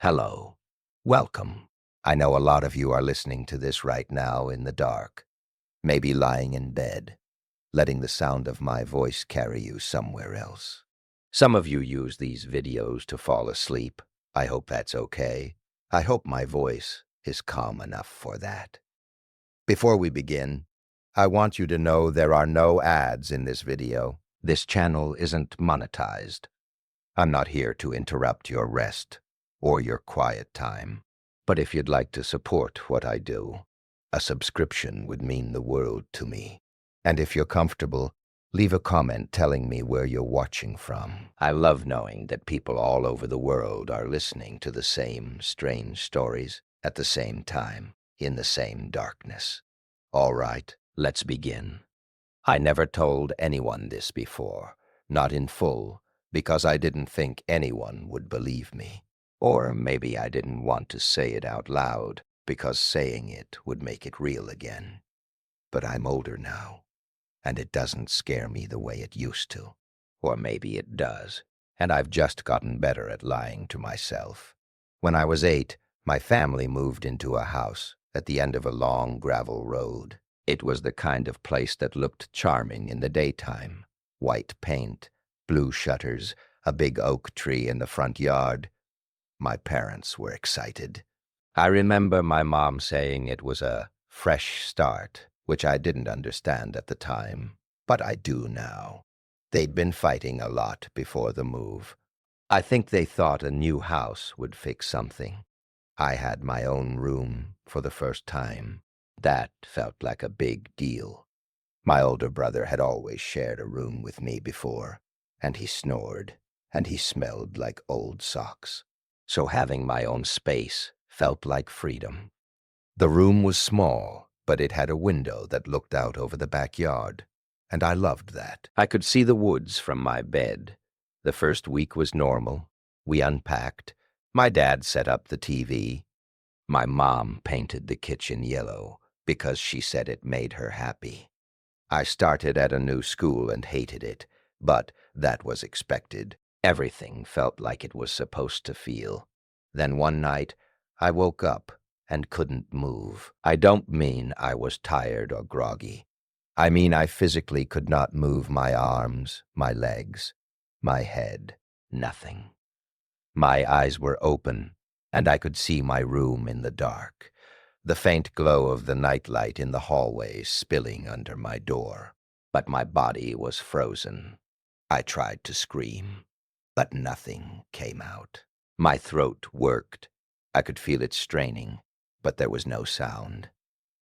Hello. Welcome. I know a lot of you are listening to this right now in the dark, maybe lying in bed, letting the sound of my voice carry you somewhere else. Some of you use these videos to fall asleep. I hope that's okay. I hope my voice is calm enough for that. Before we begin, I want you to know there are no ads in this video. This channel isn't monetized. I'm not here to interrupt your rest or your quiet time. But if you'd like to support what I do, a subscription would mean the world to me. And if you're comfortable, leave a comment telling me where you're watching from. I love knowing that people all over the world are listening to the same strange stories at the same time, in the same darkness. All right, let's begin. I never told anyone this before, not in full, because I didn't think anyone would believe me. Or maybe I didn't want to say it out loud, because saying it would make it real again. But I'm older now, and it doesn't scare me the way it used to. Or maybe it does, and I've just gotten better at lying to myself. When I was 8, my family moved into a house at the end of a long gravel road. It was the kind of place that looked charming in the daytime. White paint, blue shutters, a big oak tree in the front yard. My parents were excited. I remember my mom saying it was a fresh start, which I didn't understand at the time, but I do now. They'd been fighting a lot before the move. I think they thought a new house would fix something. I had my own room for the first time. That felt like a big deal. My older brother had always shared a room with me before, and he snored, and he smelled like old socks. So having my own space felt like freedom. The room was small, but it had a window that looked out over the backyard, and I loved that. I could see the woods from my bed. The first week was normal. We unpacked. My dad set up the TV. My mom painted the kitchen yellow because she said it made her happy. I started at a new school and hated it, but that was expected. Everything felt like it was supposed to feel. Then one night, I woke up and couldn't move. I don't mean I was tired or groggy. I mean I physically could not move my arms, my legs, my head, nothing. My eyes were open, and I could see my room in the dark, the faint glow of the nightlight in the hallway spilling under my door. But my body was frozen. I tried to scream, but nothing came out. My throat worked. I could feel it straining, but there was no sound.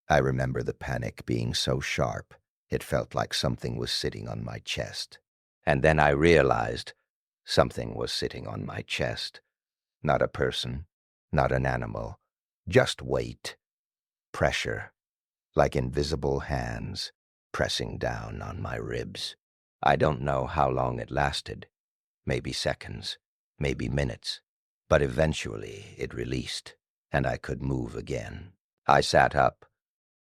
I remember the panic being so sharp, it felt like something was sitting on my chest. And then I realized something was sitting on my chest. Not a person, not an animal, just weight, pressure, like invisible hands pressing down on my ribs. I don't know how long it lasted, maybe seconds, maybe minutes, but eventually it released, and I could move again. I sat up,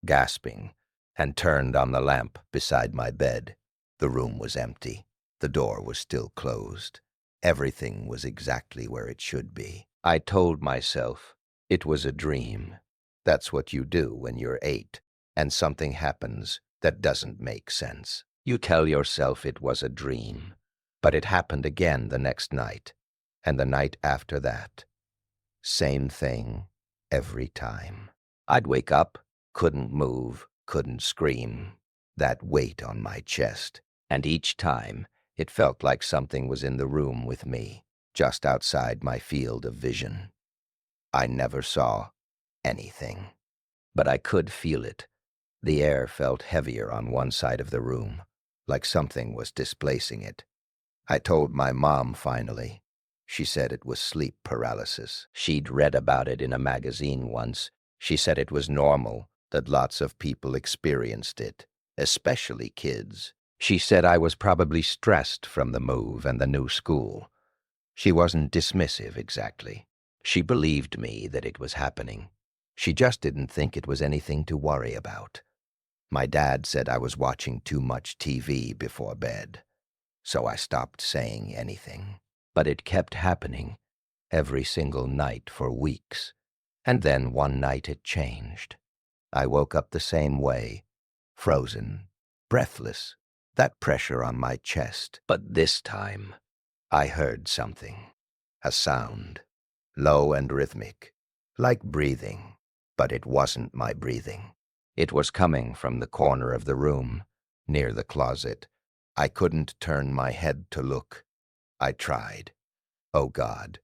gasping, and turned on the lamp beside my bed. The room was empty. The door was still closed. Everything was exactly where it should be. I told myself it was a dream. That's what you do when you're 8, and something happens that doesn't make sense. You tell yourself it was a dream, but it happened again the next night, and the night after that. Same thing every time. I'd wake up, couldn't move, couldn't scream. That weight on my chest, and each time it felt like something was in the room with me, just outside my field of vision. I never saw anything, but I could feel it. The air felt heavier on one side of the room, like something was displacing it. I told my mom finally. She said it was sleep paralysis. She'd read about it in a magazine once. She said it was normal, that lots of people experienced it, especially kids. She said I was probably stressed from the move and the new school. She wasn't dismissive exactly. She believed me that it was happening. She just didn't think it was anything to worry about. My dad said I was watching too much TV before bed, so I stopped saying anything. But it kept happening, every single night for weeks. And then one night it changed. I woke up the same way, frozen, breathless, that pressure on my chest. But this time, I heard something, a sound, low and rhythmic, like breathing, but it wasn't my breathing. It was coming from the corner of the room, near the closet. I couldn't turn my head to look. I tried. Oh God,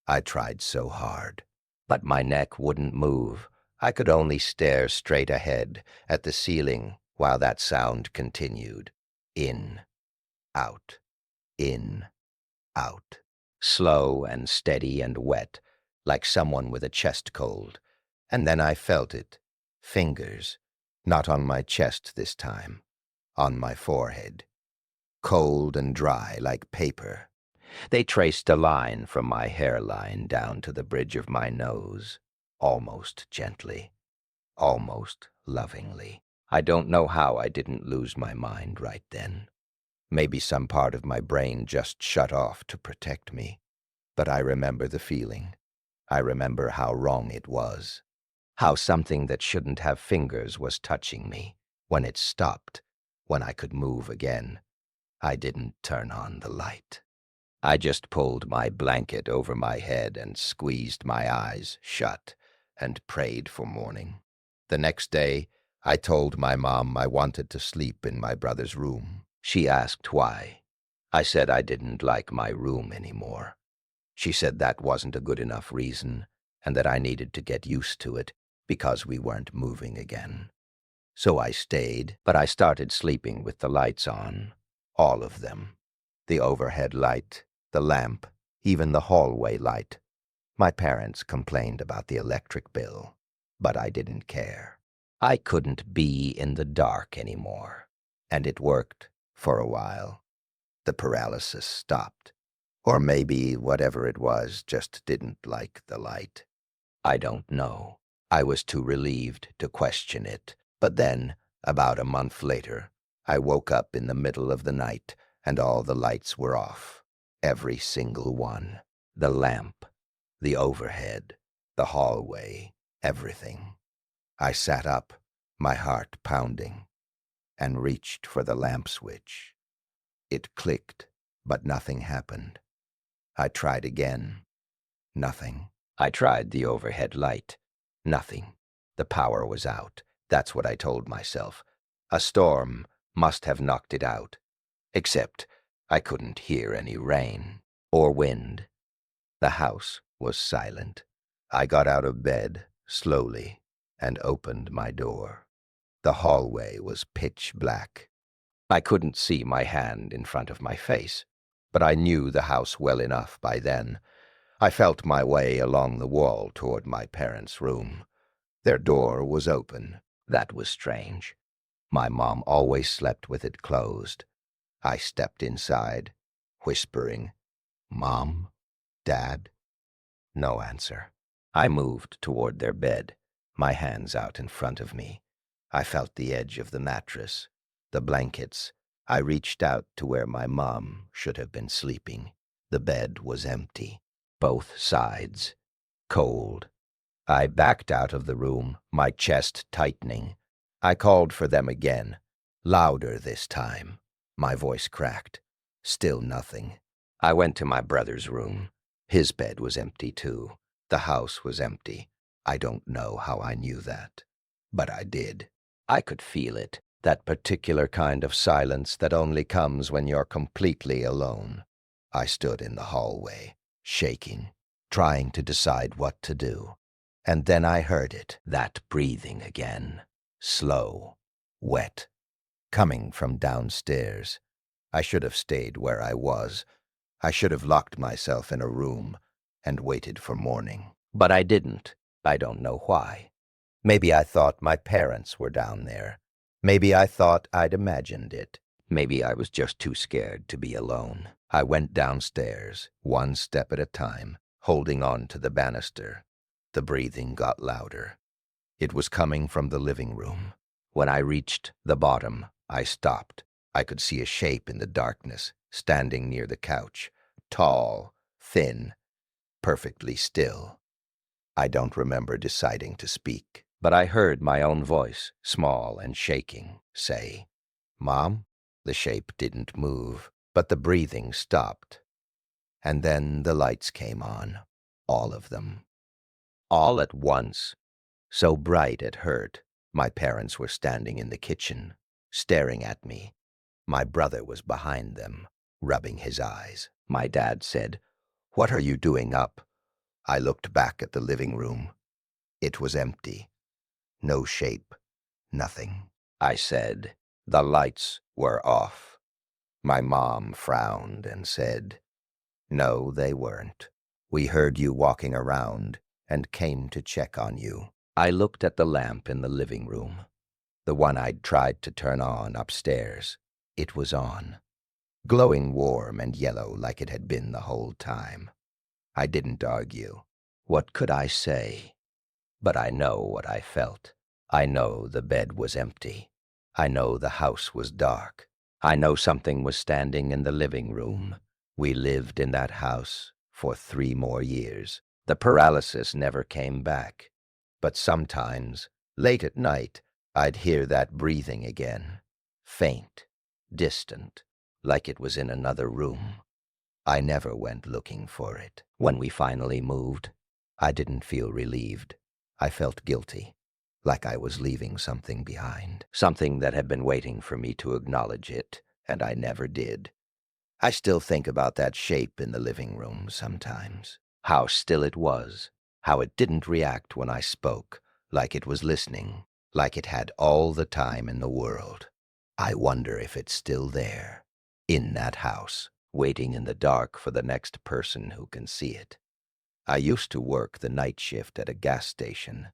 I tried so hard. But my neck wouldn't move. I could only stare straight ahead at the ceiling while that sound continued. In, out, in, out. Slow and steady and wet, like someone with a chest cold. And then I felt it. Fingers. Not on my chest this time. On my forehead. Cold and dry like paper. They traced a line from my hairline down to the bridge of my nose, almost gently, almost lovingly. I don't know how I didn't lose my mind right then. Maybe some part of my brain just shut off to protect me. But I remember the feeling. I remember how wrong it was. How something that shouldn't have fingers was touching me. When it stopped, when I could move again, I didn't turn on the light. I just pulled my blanket over my head and squeezed my eyes shut and prayed for morning. The next day, I told my mom I wanted to sleep in my brother's room. She asked why. I said I didn't like my room anymore. She said that wasn't a good enough reason and that I needed to get used to it because we weren't moving again. So I stayed, but I started sleeping with the lights on. All of them. The overhead light, the lamp, even the hallway light. My parents complained about the electric bill, but I didn't care. I couldn't be in the dark anymore. And it worked for a while. The paralysis stopped. Or maybe whatever it was just didn't like the light. I don't know. I was too relieved to question it. But then, about a month later, I woke up in the middle of the night and all the lights were off. Every single one. The lamp, the overhead, the hallway, everything. I sat up, my heart pounding, and reached for the lamp switch. It clicked, but nothing happened. I tried again. Nothing. I tried the overhead light. Nothing. The power was out. That's what I told myself. A storm must have knocked it out. Except I couldn't hear any rain or wind. The house was silent. I got out of bed, slowly, and opened my door. The hallway was pitch black. I couldn't see my hand in front of my face, but I knew the house well enough by then. I felt my way along the wall toward my parents' room. Their door was open. That was strange. My mom always slept with it closed. I stepped inside, whispering, "Mom? Dad?" No answer. I moved toward their bed, my hands out in front of me. I felt the edge of the mattress, the blankets. I reached out to where my mom should have been sleeping. The bed was empty. Both sides. Cold. I backed out of the room, my chest tightening. I called for them again, louder this time. My voice cracked. Still nothing. I went to my brother's room. His bed was empty too. The house was empty. I don't know how I knew that, but I did. I could feel it, that particular kind of silence that only comes when you're completely alone. I stood in the hallway, shaking, trying to decide what to do. And then I heard it, that breathing again, slow, wet, coming from downstairs. I should have stayed where I was. I should have locked myself in a room and waited for morning. But I didn't. I don't know why. Maybe I thought my parents were down there. Maybe I thought I'd imagined it. Maybe I was just too scared to be alone. I went downstairs, one step at a time, holding on to the banister. The breathing got louder. It was coming from the living room. When I reached the bottom, I stopped. I could see a shape in the darkness, standing near the couch. Tall, thin. perfectly still. I don't remember deciding to speak, but I heard my own voice, small and shaking, say, "Mom?" The shape didn't move, but the breathing stopped. And then the lights came on, all of them. All at once, so bright it hurt. My parents were standing in the kitchen, staring at me. My brother was behind them, rubbing his eyes. My dad said, "What are you doing up?" I looked back at the living room. It was empty. No shape. Nothing. I said, "The lights were off." My mom frowned and said, "No, they weren't. We heard you walking around and came to check on you." I looked at the lamp in the living room, the one I'd tried to turn on upstairs. It was on, glowing warm and yellow like it had been the whole time. I didn't argue. What could I say? But I know what I felt. I know the bed was empty. I know the house was dark. I know something was standing in the living room. We lived in that house for 3 more years. The paralysis never came back. But sometimes, late at night, I'd hear that breathing again. Faint, distant, like it was in another room. I never went looking for it. When we finally moved, I didn't feel relieved. I felt guilty, like I was leaving something behind, something that had been waiting for me to acknowledge it, and I never did. I still think about that shape in the living room sometimes. How still it was, how it didn't react when I spoke, like it was listening, like it had all the time in the world. I wonder if it's still there, in that house, waiting in the dark for the next person who can see it. I used to work the night shift at a gas station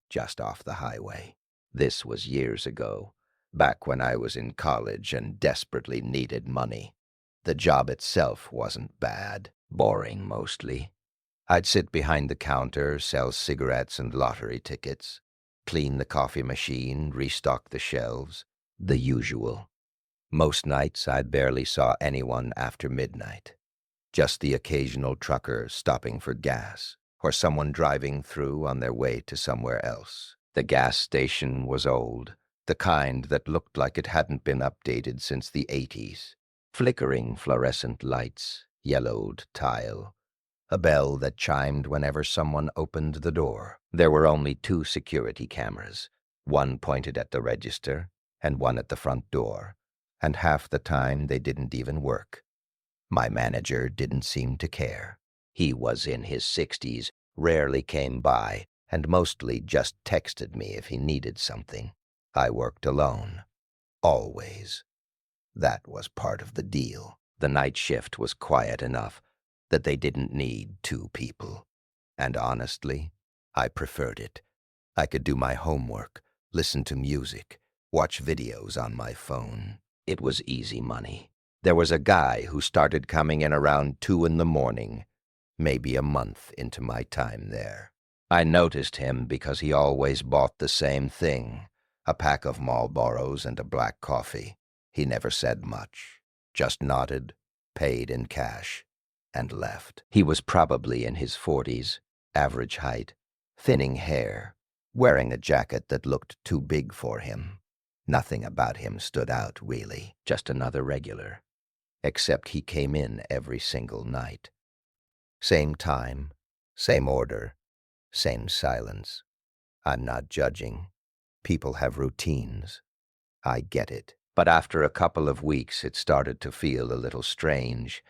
just off the highway. This was years ago, back when I was in college and desperately needed money. The job itself wasn't bad, boring mostly. I'd sit behind the counter, sell cigarettes and lottery tickets, clean the coffee machine, restock the shelves, the usual. Most nights I barely saw anyone after midnight. Just the occasional trucker stopping for gas, or someone driving through on their way to somewhere else. The gas station was old, the kind that looked like it hadn't been updated since the 80s. Flickering fluorescent lights, yellowed tile, a bell that chimed whenever someone opened the door. There were only 2 security cameras, one pointed at the register and one at the front door, and half the time they didn't even work. My manager didn't seem to care. He was in his 60s, rarely came by, and mostly just texted me if he needed something. I worked alone. Always. That was part of the deal. The night shift was quiet enough that they didn't need 2 people. And honestly, I preferred it. I could do my homework, listen to music, watch videos on my phone. It was easy money. There was a guy who started coming in around 2 in the morning, maybe a month into my time there. I noticed him because he always bought the same thing, a pack of Marlboros and a black coffee. He never said much, just nodded, paid in cash, and left. He was probably in his 40s, average height, thinning hair, wearing a jacket that looked too big for him. Nothing about him stood out, really, just another regular. Except he came in every single night. Same time, same order, same silence. I'm not judging. People have routines. I get it. But after a couple of weeks, it started to feel a little strange.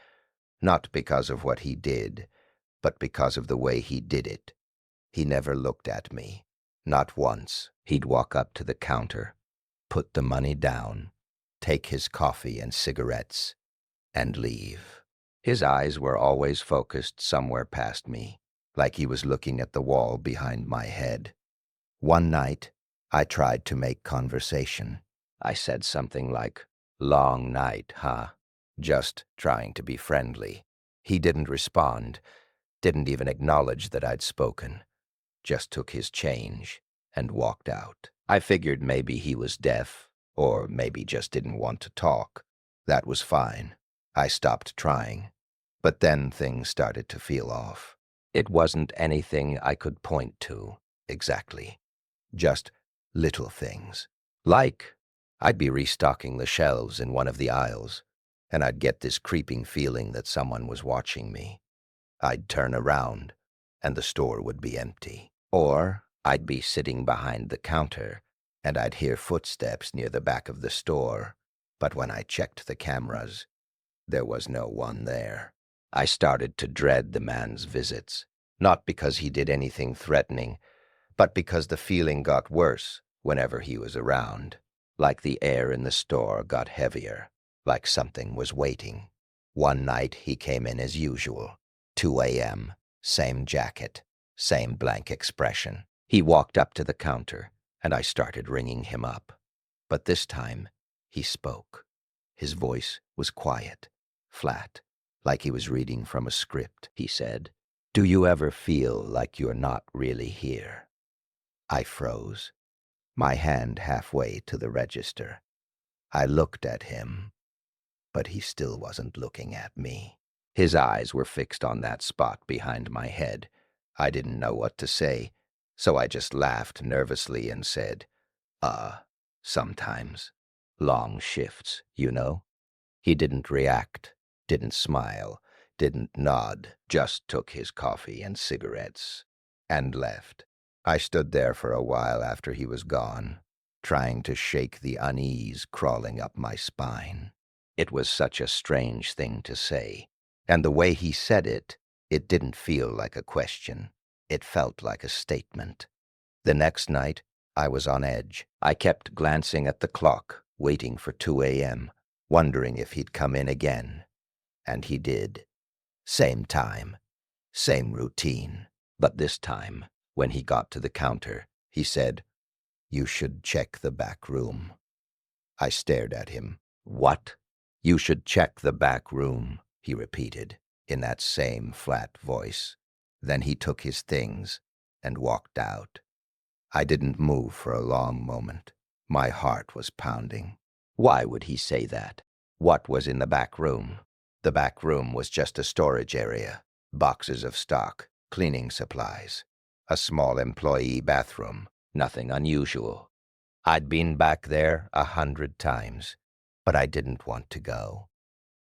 Not because of what he did, but because of the way he did it. He never looked at me. Not once. He'd walk up to the counter, put the money down, take his coffee and cigarettes, and leave. His eyes were always focused somewhere past me, like he was looking at the wall behind my head. One night, I tried to make conversation. I said something like, "Long night, huh?" Just trying to be friendly. He didn't respond, didn't even acknowledge that I'd spoken. Just took his change and walked out. I figured maybe he was deaf, or maybe just didn't want to talk. That was fine. I stopped trying. But then things started to feel off. It wasn't anything I could point to, exactly. Just little things. Like, I'd be restocking the shelves in one of the aisles, and I'd get this creeping feeling that someone was watching me. I'd turn around, and the store would be empty. Or I'd be sitting behind the counter, and I'd hear footsteps near the back of the store, but when I checked the cameras, there was no one there. I started to dread the man's visits, not because he did anything threatening, but because the feeling got worse whenever he was around, like the air in the store got heavier, like something was waiting. One night he came in as usual, 2 a.m., same jacket, same blank expression. He walked up to the counter, and I started ringing him up. But this time, he spoke. His voice was quiet, flat, like he was reading from a script. He said, "Do you ever feel like you're not really here?" I froze, my hand halfway to the register. I looked at him, but he still wasn't looking at me. His eyes were fixed on that spot behind my head. I didn't know what to say, so I just laughed nervously and said, sometimes. Long shifts, you know? He didn't react, didn't smile, didn't nod, just took his coffee and cigarettes and left. I stood there for a while after he was gone, trying to shake the unease crawling up my spine. It was such a strange thing to say, and the way he said it, it didn't feel like a question. It felt like a statement. The next night, I was on edge. I kept glancing at the clock, waiting for 2 a.m., wondering if he'd come in again. And he did. Same time, same routine. But this time, when he got to the counter, he said, "You should check the back room." I stared at him. "What?" "You should check the back room," he repeated, in that same flat voice. Then he took his things and walked out. I didn't move for a long moment. My heart was pounding. Why would he say that? What was in the back room? The back room was just a storage area, boxes of stock, cleaning supplies, a small employee bathroom, nothing unusual. I'd been back there 100 times, but I didn't want to go.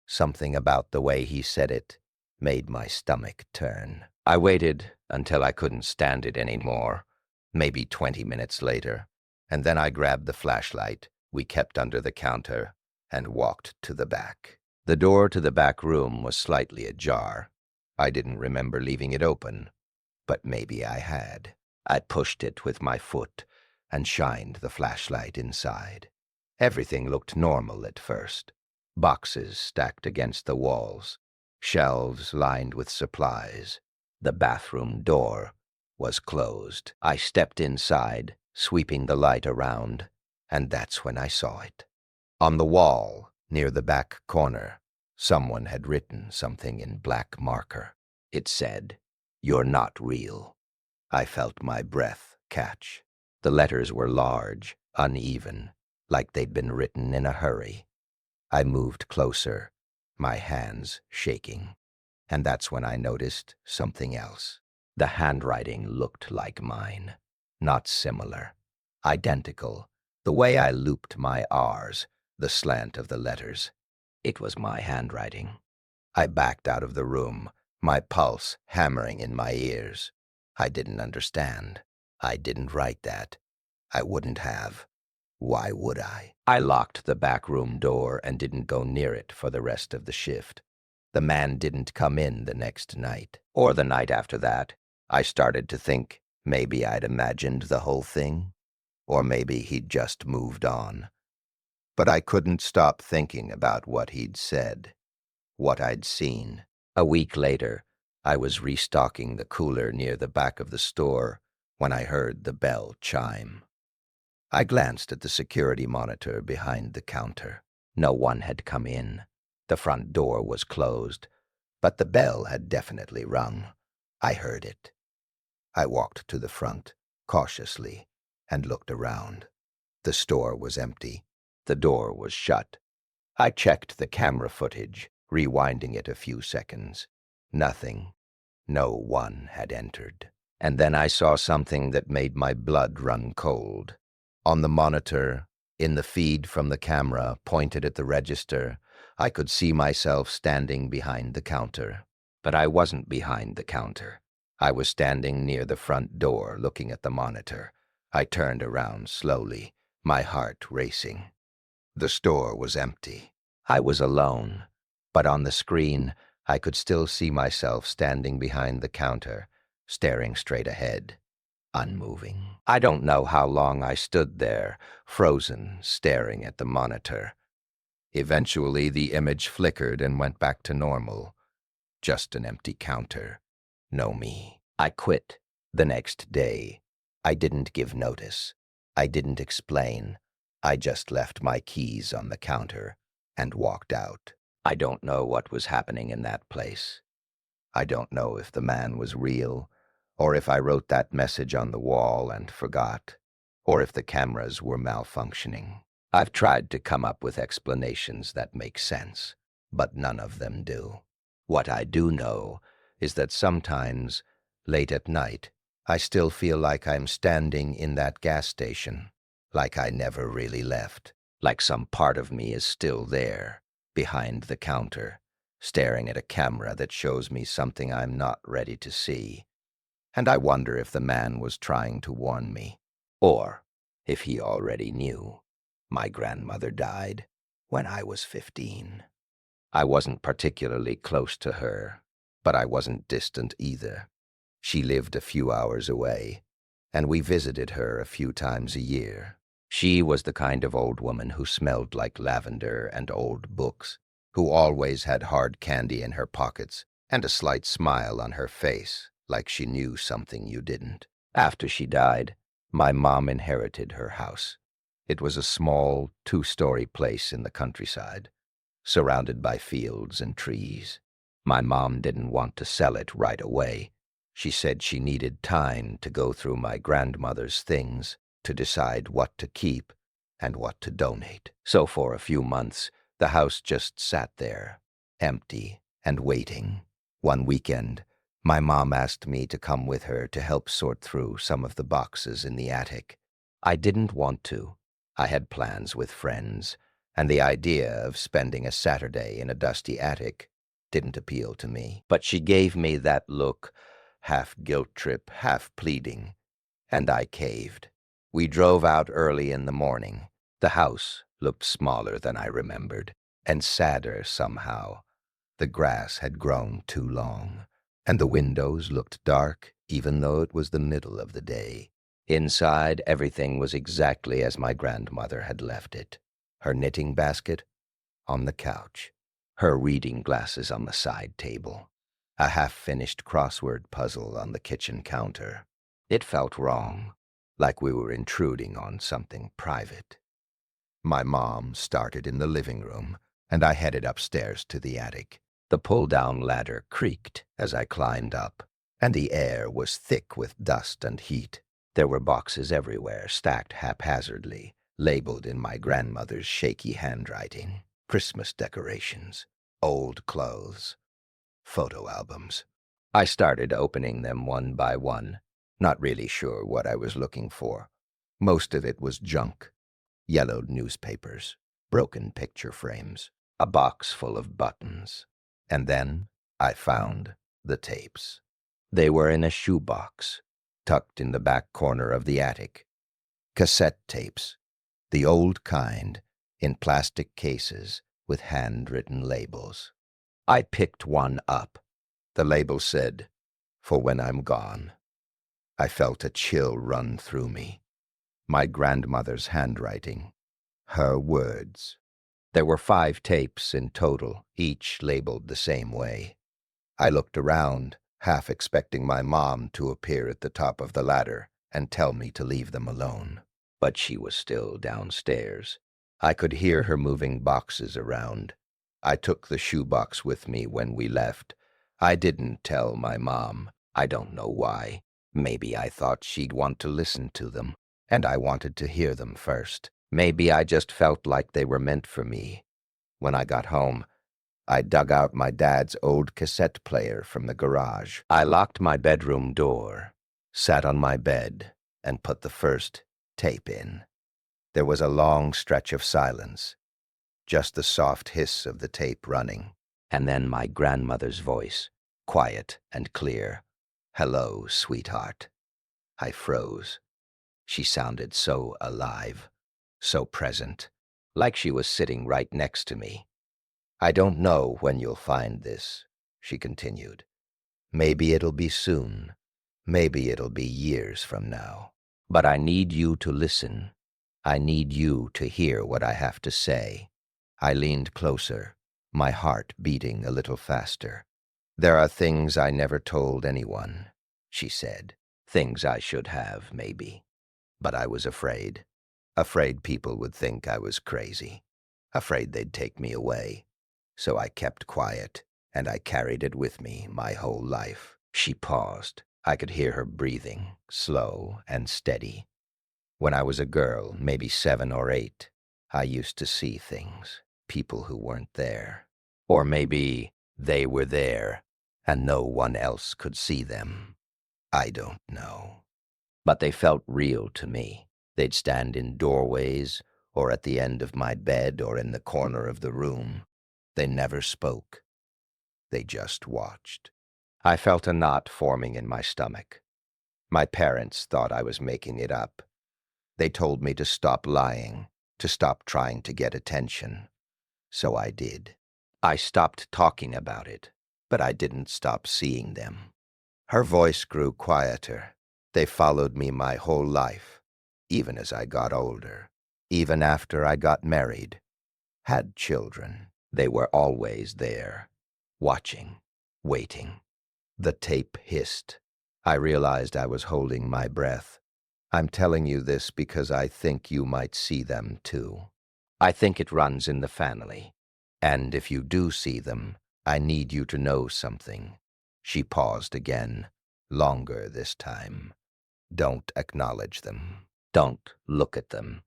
Something about the way he said it made my stomach turn. I waited until I couldn't stand it anymore, maybe 20 minutes later, and then I grabbed the flashlight we kept under the counter and walked to the back. The door to the back room was slightly ajar. I didn't remember leaving it open, but maybe I had. I pushed it with my foot and shined the flashlight inside. Everything looked normal at first. Boxes stacked against the walls, shelves lined with supplies. The bathroom door was closed. I stepped inside, sweeping the light around, and that's when I saw it. On the wall, near the back corner, someone had written something in black marker. It said, "You're not real." I felt my breath catch. The letters were large, uneven, like they'd been written in a hurry. I moved closer, my hands shaking, and that's when I noticed something else. The handwriting looked like mine, not similar, identical. The way I looped my R's, the slant of the letters. It was my handwriting. I backed out of the room, my pulse hammering in my ears. I didn't understand. I didn't write that. I wouldn't have. Why would I? I locked the back room door and didn't go near it for the rest of the shift. The man didn't come in the next night, or the night after that. I started to think maybe I'd imagined the whole thing, or maybe he'd just moved on. But I couldn't stop thinking about what he'd said, what I'd seen. A week later, I was restocking the cooler near the back of the store when I heard the bell chime. I glanced at the security monitor behind the counter. No one had come in. The front door was closed, but the bell had definitely rung. I heard it. I walked to the front, cautiously, and looked around. The store was empty. The door was shut. I checked the camera footage, rewinding it a few seconds. Nothing. No one had entered. And then I saw something that made my blood run cold. On the monitor, in the feed from the camera pointed at the register, I could see myself standing behind the counter. But I wasn't behind the counter. I was standing near the front door looking at the monitor. I turned around slowly, my heart racing. The store was empty. I was alone, but on the screen, I could still see myself standing behind the counter, staring straight ahead, unmoving. I don't know how long I stood there, frozen, staring at the monitor. Eventually, the image flickered and went back to normal. Just an empty counter. No me. I quit the next day. I didn't give notice. I didn't explain. I just left my keys on the counter and walked out. I don't know what was happening in that place. I don't know if the man was real, or if I wrote that message on the wall and forgot, or if the cameras were malfunctioning. I've tried to come up with explanations that make sense, but none of them do. What I do know is that sometimes, late at night, I still feel like I'm standing in that gas station, like I never really left, like some part of me is still there, behind the counter, staring at a camera that shows me something I'm not ready to see. And I wonder if the man was trying to warn me, or if he already knew. My grandmother died when I was 15. I wasn't particularly close to her, but I wasn't distant either. She lived a few hours away, and we visited her a few times a year. She was the kind of old woman who smelled like lavender and old books, who always had hard candy in her pockets and a slight smile on her face, like she knew something you didn't. After she died, my mom inherited her house. It was a small, two-story place in the countryside, surrounded by fields and trees. My mom didn't want to sell it right away. She said she needed time to go through my grandmother's things to decide what to keep and what to donate. So for a few months, the house just sat there, empty and waiting. One weekend, my mom asked me to come with her to help sort through some of the boxes in the attic. I didn't want to. I had plans with friends, and the idea of spending a Saturday in a dusty attic didn't appeal to me. But she gave me that look, half guilt trip, half pleading, and I caved. We drove out early in the morning. The house looked smaller than I remembered, and sadder somehow. The grass had grown too long, and the windows looked dark even though it was the middle of the day. Inside, everything was exactly as my grandmother had left it. Her knitting basket on the couch, her reading glasses on the side table, a half-finished crossword puzzle on the kitchen counter. It felt wrong, like we were intruding on something private. My mom started in the living room, and I headed upstairs to the attic. The pull-down ladder creaked as I climbed up, and the air was thick with dust and heat. There were boxes everywhere, stacked haphazardly, labeled in my grandmother's shaky handwriting. Christmas decorations, old clothes, photo albums. I started opening them one by one, not really sure what I was looking for. Most of it was junk. Yellowed newspapers, broken picture frames, a box full of buttons. And then I found the tapes. They were in a shoebox, tucked in the back corner of the attic. Cassette tapes, the old kind, in plastic cases with handwritten labels. I picked one up. The label said, "For when I'm gone." I felt a chill run through me. My grandmother's handwriting, her words. There were 5 tapes in total, each labeled the same way. I looked around, half expecting my mom to appear at the top of the ladder and tell me to leave them alone. But she was still downstairs. I could hear her moving boxes around. I took the shoebox with me when we left. I didn't tell my mom. I don't know why. Maybe I thought she'd want to listen to them, and I wanted to hear them first. Maybe I just felt like they were meant for me. When I got home, I dug out my dad's old cassette player from the garage. I locked my bedroom door, sat on my bed, and put the first tape in. There was a long stretch of silence, just the soft hiss of the tape running, and then my grandmother's voice, quiet and clear. "Hello, sweetheart." I froze. She sounded so alive, so present, like she was sitting right next to me. "I don't know when you'll find this," she continued. "Maybe it'll be soon. Maybe it'll be years from now. But I need you to listen. I need you to hear what I have to say." I leaned closer, my heart beating a little faster. "There are things I never told anyone," she said. "Things I should have, maybe. But I was afraid. Afraid people would think I was crazy. Afraid they'd take me away. So I kept quiet, and I carried it with me my whole life." She paused. I could hear her breathing, slow and steady. "When I was a girl, maybe 7 or 8, I used to see things, people who weren't there. Or maybe they were there, and no one else could see them. I don't know. But they felt real to me. They'd stand in doorways, or at the end of my bed, or in the corner of the room. They never spoke. They just watched." I felt a knot forming in my stomach. My parents thought I was making it up. They told me to stop lying, to stop trying to get attention. So I did. I stopped talking about it, but I didn't stop seeing them. Her voice grew quieter. "They followed me my whole life, even as I got older, even after I got married, had children. They were always there, watching, waiting." The tape hissed. I realized I was holding my breath. "I'm telling you this because I think you might see them too. I think it runs in the family. And if you do see them, I need you to know something." She paused again, longer this time. "Don't acknowledge them. Don't look at them.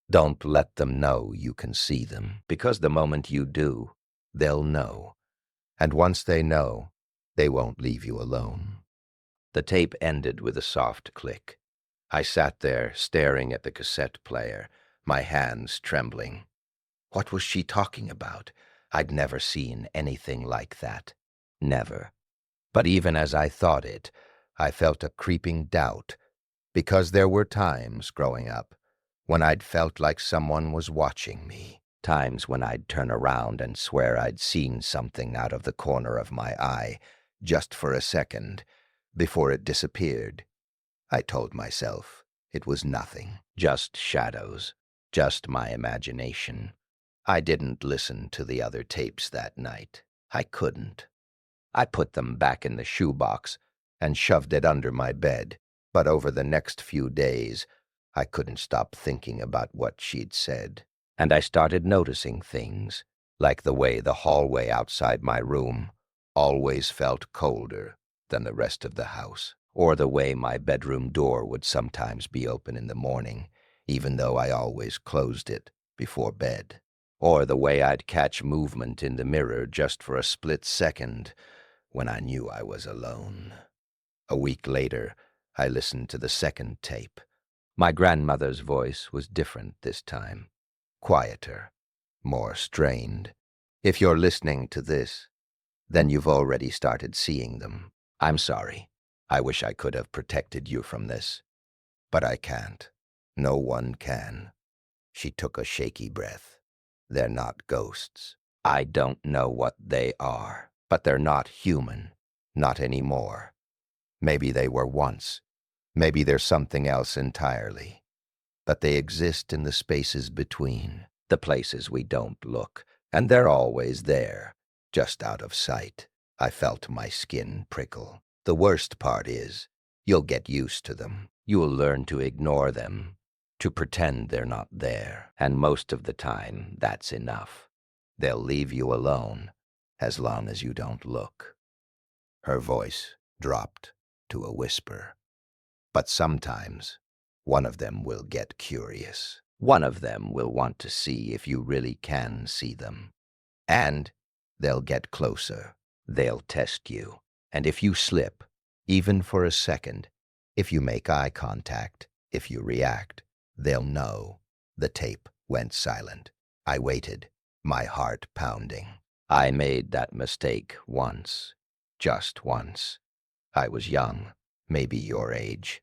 Don't let them know you can see them, because the moment you do, they'll know. And once they know, they won't leave you alone." The tape ended with a soft click. I sat there, staring at the cassette player, my hands trembling. What was she talking about? I'd never seen anything like that. Never. But even as I thought it, I felt a creeping doubt, because there were times, growing up, when I'd felt like someone was watching me. Times when I'd turn around and swear I'd seen something out of the corner of my eye, just for a second, before it disappeared. I told myself it was nothing, just shadows, just my imagination. I didn't listen to the other tapes that night. I couldn't. I put them back in the shoebox and shoved it under my bed, but over the next few days, I couldn't stop thinking about what she'd said. And I started noticing things, like the way the hallway outside my room always felt colder than the rest of the house, or the way my bedroom door would sometimes be open in the morning, even though I always closed it before bed, or the way I'd catch movement in the mirror just for a split second when I knew I was alone. A week later, I listened to the second tape. My grandmother's voice was different this time, quieter, more strained. "If you're listening to this, then you've already started seeing them. I'm sorry. I wish I could have protected you from this. But I can't. No one can." She took a shaky breath. "They're not ghosts. I don't know what they are, but they're not human. Not anymore. Maybe they were once. Maybe they're something else entirely. But they exist in the spaces between, the places we don't look, and they're always there, just out of sight." I felt my skin prickle. "The worst part is, you'll get used to them. You'll learn to ignore them, to pretend they're not there. And most of the time, that's enough. They'll leave you alone, as long as you don't look." Her voice dropped to a whisper. "But sometimes, one of them will get curious. One of them will want to see if you really can see them. And They'll get closer. They'll test you. And if you slip, even for a second, if you make eye contact, if you react, they'll know. The tape went silent. I waited, my heart pounding. I made that mistake once. Just once. I was young, maybe your age.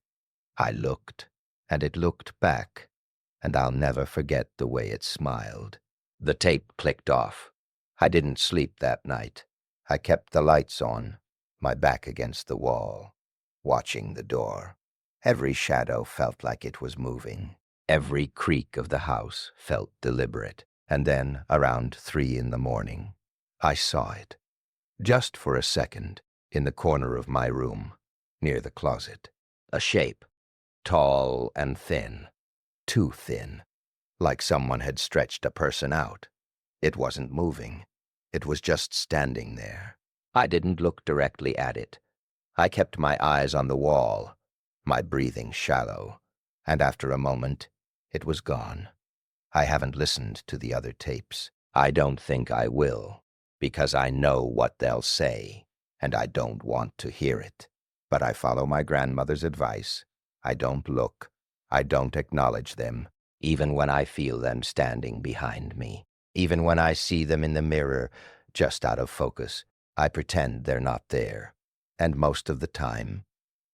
I looked, and it looked back, and I'll never forget the way it smiled. The tape clicked off. I didn't sleep that night. I kept the lights on, my back against the wall, watching the door. Every shadow felt like it was moving. Every creak of the house felt deliberate. And then, around 3 in the morning, I saw it. Just for a second, in the corner of my room, near the closet. A shape, tall and thin. Too thin. Like someone had stretched a person out. It wasn't moving. It was just standing there. I didn't look directly at it. I kept my eyes on the wall, my breathing shallow, and after a moment, it was gone. I haven't listened to the other tapes. I don't think I will, because I know what they'll say, and I don't want to hear it. But I follow my grandmother's advice. I don't look. I don't acknowledge them, even when I feel them standing behind me. Even when I see them in the mirror, just out of focus, I pretend they're not there. And most of the time,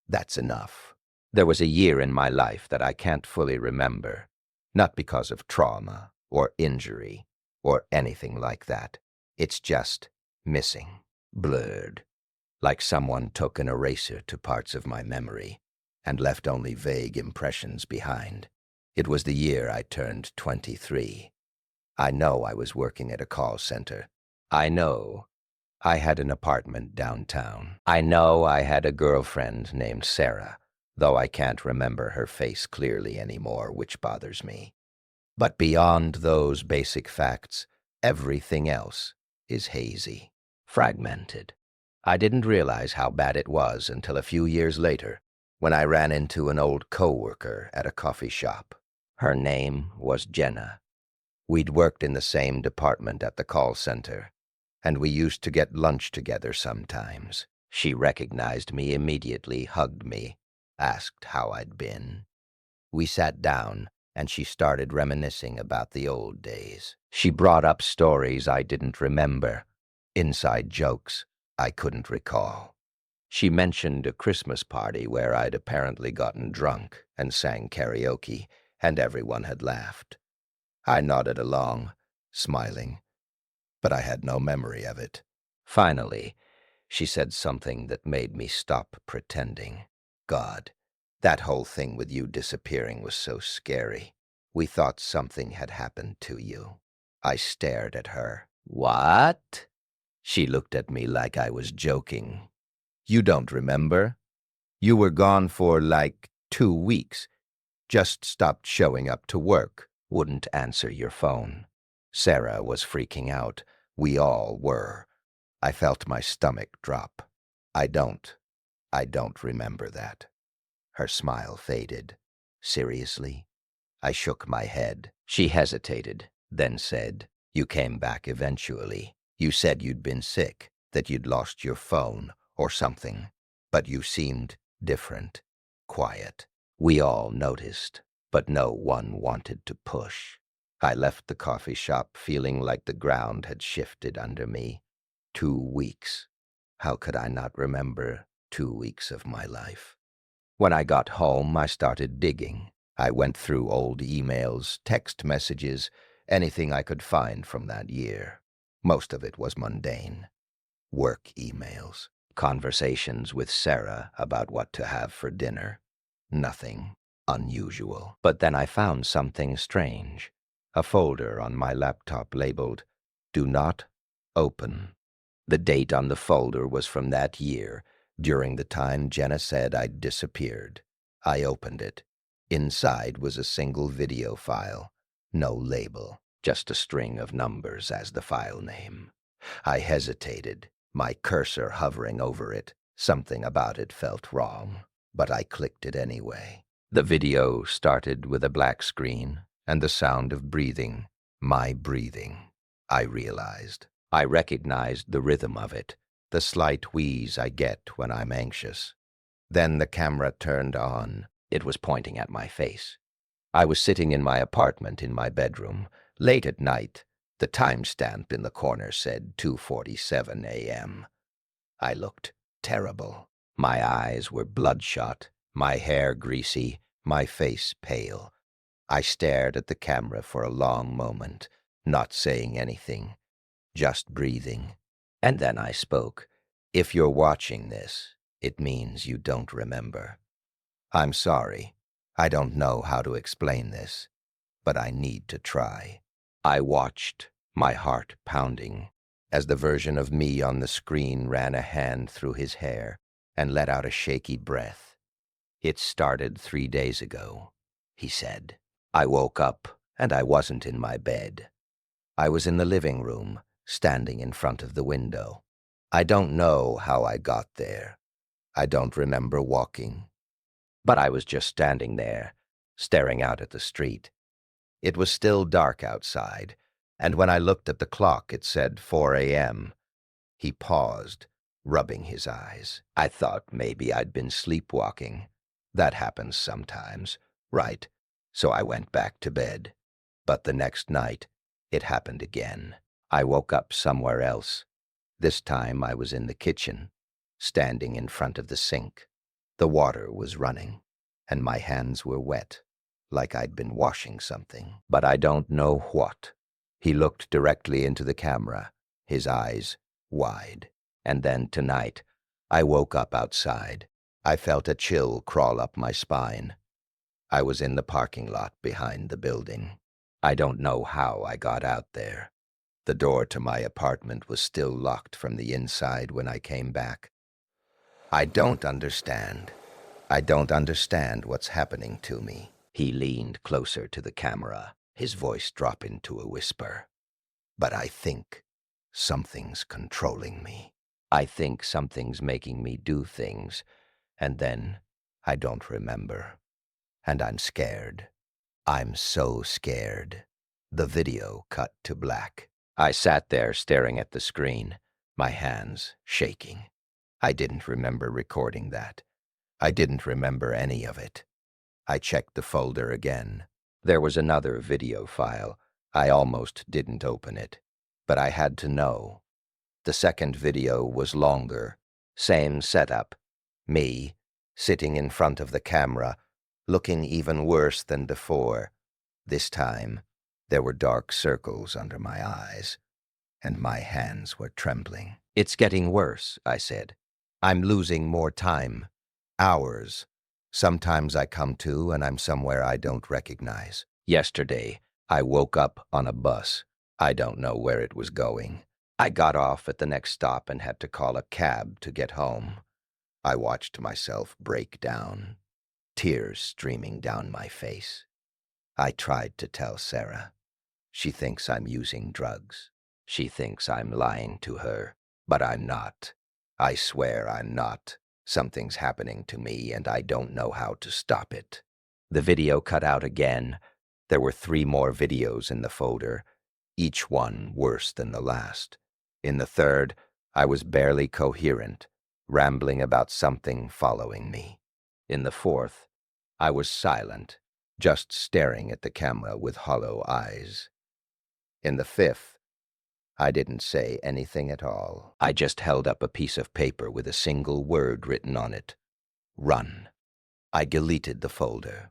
that's enough. There was a year in my life that I can't fully remember, not because of trauma or injury or anything like that. It's just missing, blurred, like someone took an eraser to parts of my memory and left only vague impressions behind. It was the year I turned 23. I know I was working at a call center. I know I had an apartment downtown. I know I had a girlfriend named Sarah, though I can't remember her face clearly anymore, which bothers me. But beyond those basic facts, everything else is hazy, fragmented. I didn't realize how bad it was until a few years later, when I ran into an old coworker at a coffee shop. Her name was Jenna. We'd worked in the same department at the call center, and we used to get lunch together sometimes. She recognized me immediately, hugged me, asked how I'd been. We sat down, and she started reminiscing about the old days. She brought up stories I didn't remember, inside jokes I couldn't recall. She mentioned a Christmas party where I'd apparently gotten drunk and sang karaoke, and everyone had laughed. I nodded along, smiling, but I had no memory of it. Finally, she said something that made me stop pretending. God, that whole thing with you disappearing was so scary. We thought something had happened to you. I stared at her. What? She looked at me like I was joking. You don't remember? You were gone for like 2 weeks. Just stopped showing up to work. Wouldn't answer your phone. Sarah was freaking out. We all were. I felt my stomach drop. I don't remember that. Her smile faded. Seriously? I shook my head. She hesitated, then said, You came back eventually. You said you'd been sick, that you'd lost your phone or something. But you seemed different, quiet. We all noticed, but no one wanted to push. I left the coffee shop feeling like the ground had shifted under me. 2 weeks. How could I not remember 2 weeks of my life? When I got home, I started digging. I went through old emails, text messages, anything I could find from that year. Most of it was mundane. Work emails, conversations with Sarah about what to have for dinner. Nothing unusual. But then I found something strange. A folder on my laptop labeled, Do Not Open. The date on the folder was from that year, during the time Jenna said I'd disappeared. I opened it. Inside was a single video file. No label, just a string of numbers as the file name. I hesitated, my cursor hovering over it. Something about it felt wrong, but I clicked it anyway. The video started with a black screen and the sound of breathing, my breathing. I realized I recognized the rhythm of it, the slight wheeze I get when I'm anxious. Then the camera turned on. It was pointing at my face. I was sitting in my apartment in my bedroom, late at night. The timestamp in the corner said 2:47 a.m. I looked terrible. My eyes were bloodshot, my hair greasy, my face pale. I stared at the camera for a long moment, not saying anything, just breathing. And then I spoke. If you're watching this, it means you don't remember. I'm sorry. I don't know how to explain this, but I need to try. I watched, my heart pounding, as the version of me on the screen ran a hand through his hair and let out a shaky breath. It started 3 days ago, he said. I woke up and I wasn't in my bed. I was in the living room, standing in front of the window. I don't know how I got there. I don't remember walking. But I was just standing there, staring out at the street. It was still dark outside, and when I looked at the clock, it said 4 a.m. He paused, rubbing his eyes. I thought maybe I'd been sleepwalking. That happens sometimes, right? So I went back to bed. But the next night, it happened again. I woke up somewhere else. This time I was in the kitchen, standing in front of the sink. The water was running, and my hands were wet, like I'd been washing something, but I don't know what. He looked directly into the camera, his eyes wide. And then tonight, I woke up outside. I felt a chill crawl up my spine. I was in the parking lot behind the building. I don't know how I got out there. The door to my apartment was still locked from the inside when I came back. I don't understand. I don't understand what's happening to me. He leaned closer to the camera, his voice dropping to a whisper. But I think something's controlling me. I think something's making me do things, and then I don't remember. And I'm scared. I'm so scared. The video cut to black. I sat there staring at the screen, my hands shaking. I didn't remember recording that. I didn't remember any of it. I checked the folder again. There was another video file. I almost didn't open it, but I had to know. The second video was longer. Same setup. Me, sitting in front of the camera, looking even worse than before. This time, there were dark circles under my eyes, and my hands were trembling. It's getting worse, I said. I'm losing more time. Hours. Sometimes I come to and I'm somewhere I don't recognize. Yesterday, I woke up on a bus. I don't know where it was going. I got off at the next stop and had to call a cab to get home. I watched myself break down, tears streaming down my face. I tried to tell Sarah. She thinks I'm using drugs. She thinks I'm lying to her, but I'm not. I swear I'm not. Something's happening to me and I don't know how to stop it. The video cut out again. There were 3 more videos in the folder, each one worse than the last. In the third, I was barely coherent, rambling about something following me. In the fourth, I was silent, just staring at the camera with hollow eyes. In the fifth, I didn't say anything at all. I just held up a piece of paper with a single word written on it. Run. I deleted the folder.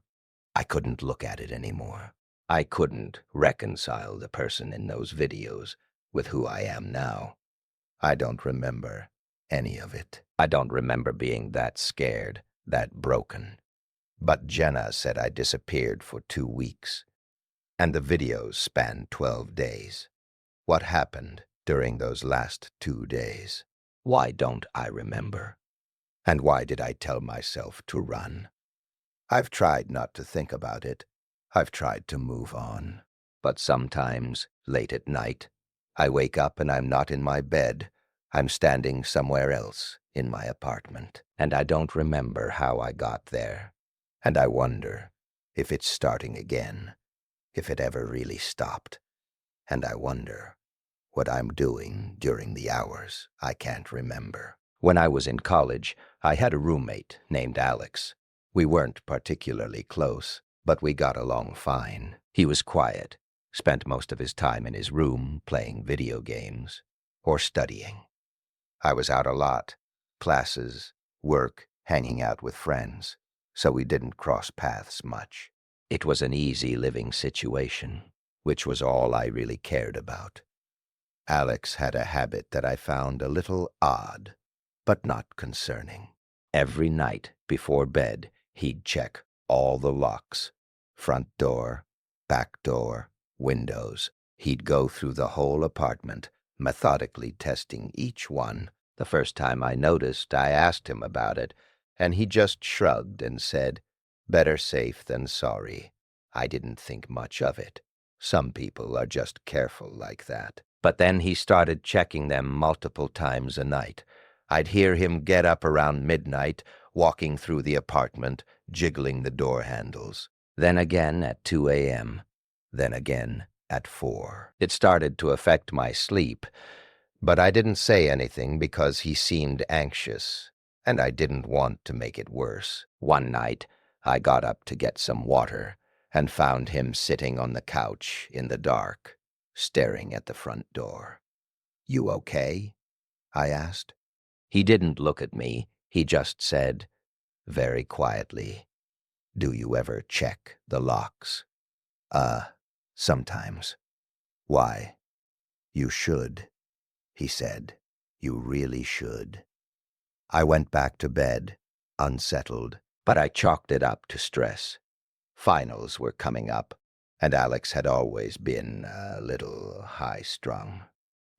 I couldn't look at it anymore. I couldn't reconcile the person in those videos with who I am now. I don't remember any of it. I don't remember being that scared, that broken. But Jenna said I disappeared for 2 weeks, and the videos spanned 12 days. What happened during those last 2 days? Why don't I remember? And why did I tell myself to run? I've tried not to think about it. I've tried to move on. But sometimes, late at night, I wake up and I'm not in my bed. I'm standing somewhere else in my apartment, and I don't remember how I got there. And I wonder if it's starting again, if it ever really stopped. And I wonder What I'm doing during the hours, I can't remember. When I was in college, I had a roommate named Alex. We weren't particularly close, but we got along fine. He was quiet, spent most of his time in his room playing video games or studying. I was out a lot, classes, work, hanging out with friends, so we didn't cross paths much. It was an easy living situation, which was all I really cared about. Alex had a habit that I found a little odd, but not concerning. Every night before bed, he'd check all the locks, front door, back door, windows. He'd go through the whole apartment, methodically testing each one. The first time I noticed, I asked him about it, and he just shrugged and said, "Better safe than sorry." I didn't think much of it. Some people are just careful like that. But then he started checking them multiple times a night. I'd hear him get up around midnight, walking through the apartment, jiggling the door handles. Then again at 2 a.m., then again at 4. It started to affect my sleep, but I didn't say anything because he seemed anxious, and I didn't want to make it worse. One night, I got up to get some water and found him sitting on the couch in the dark, staring at the front door. "You okay?" I asked. He didn't look at me. He just said, very quietly, "Do you ever check the locks?" Sometimes." "Why?" "You should," he said. "You really should." I went back to bed, unsettled, but I chalked it up to stress. Finals were coming up, and Alex had always been a little high-strung.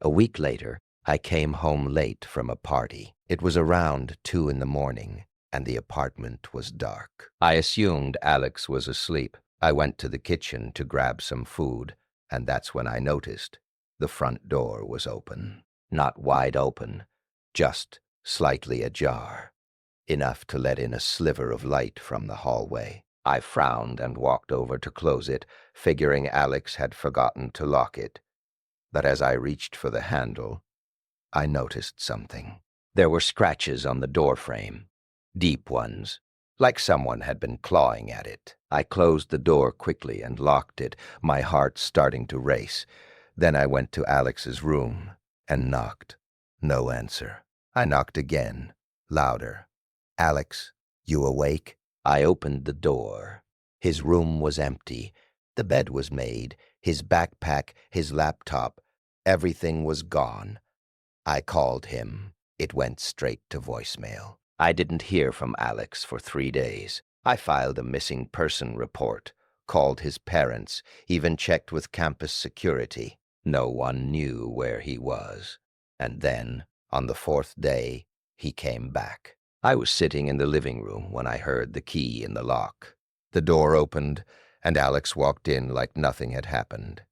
A week later, I came home late from a party. It was around 2 in the morning, and the apartment was dark. I assumed Alex was asleep. I went to the kitchen to grab some food, and that's when I noticed the front door was open. Not wide open, just slightly ajar, enough to let in a sliver of light from the hallway. I frowned and walked over to close it, figuring Alex had forgotten to lock it. But as I reached for the handle, I noticed something. There were scratches on the doorframe, deep ones, like someone had been clawing at it. I closed the door quickly and locked it, my heart starting to race. Then I went to Alex's room and knocked. No answer. I knocked again, louder. "Alex, you awake?" I opened the door. His room was empty. The bed was made, his backpack, his laptop, everything was gone. I called him. It went straight to voicemail. I didn't hear from Alex for 3 days. I filed a missing person report, called his parents, even checked with campus security. No one knew where he was. And then, on the 4th day, he came back. I was sitting in the living room when I heard the key in the lock. The door opened, and Alex walked in like nothing had happened.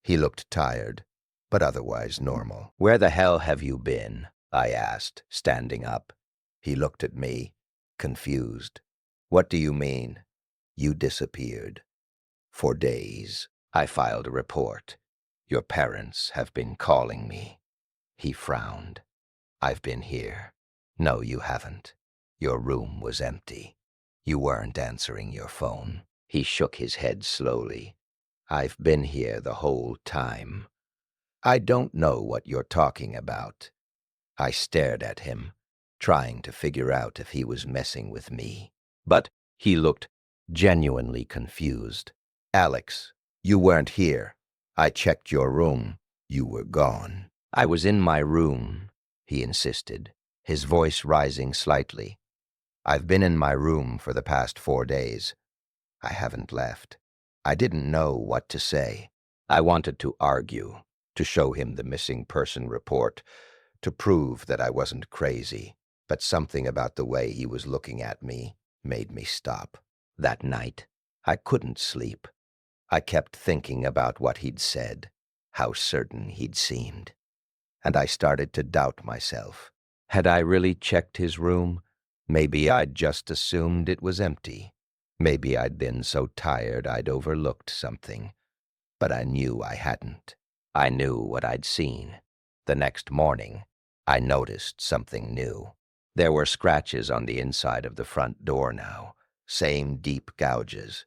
He looked tired, but otherwise normal. "Where the hell have you been?" I asked, standing up. He looked at me, confused. "What do you mean?" "You disappeared. For days." I filed a report. "Your parents have been calling me." He frowned. "I've been here." "No, you haven't. Your room was empty. You weren't answering your phone." He shook his head slowly. "I've been here the whole time." "I don't know what you're talking about." I stared at him, trying to figure out if he was messing with me. But he looked genuinely confused. "Alex, you weren't here. I checked your room. You were gone." "I was in my room," he insisted, his voice rising slightly. "I've been in my room for the past 4 days. I haven't left." I didn't know what to say. I wanted to argue, to show him the missing person report, to prove that I wasn't crazy, but something about the way he was looking at me made me stop. That night, I couldn't sleep. I kept thinking about what he'd said, how certain he'd seemed, and I started to doubt myself. Had I really checked his room? Maybe I'd just assumed it was empty. Maybe I'd been so tired I'd overlooked something, but I knew I hadn't. I knew what I'd seen. The next morning, I noticed something new. There were scratches on the inside of the front door now, same deep gouges,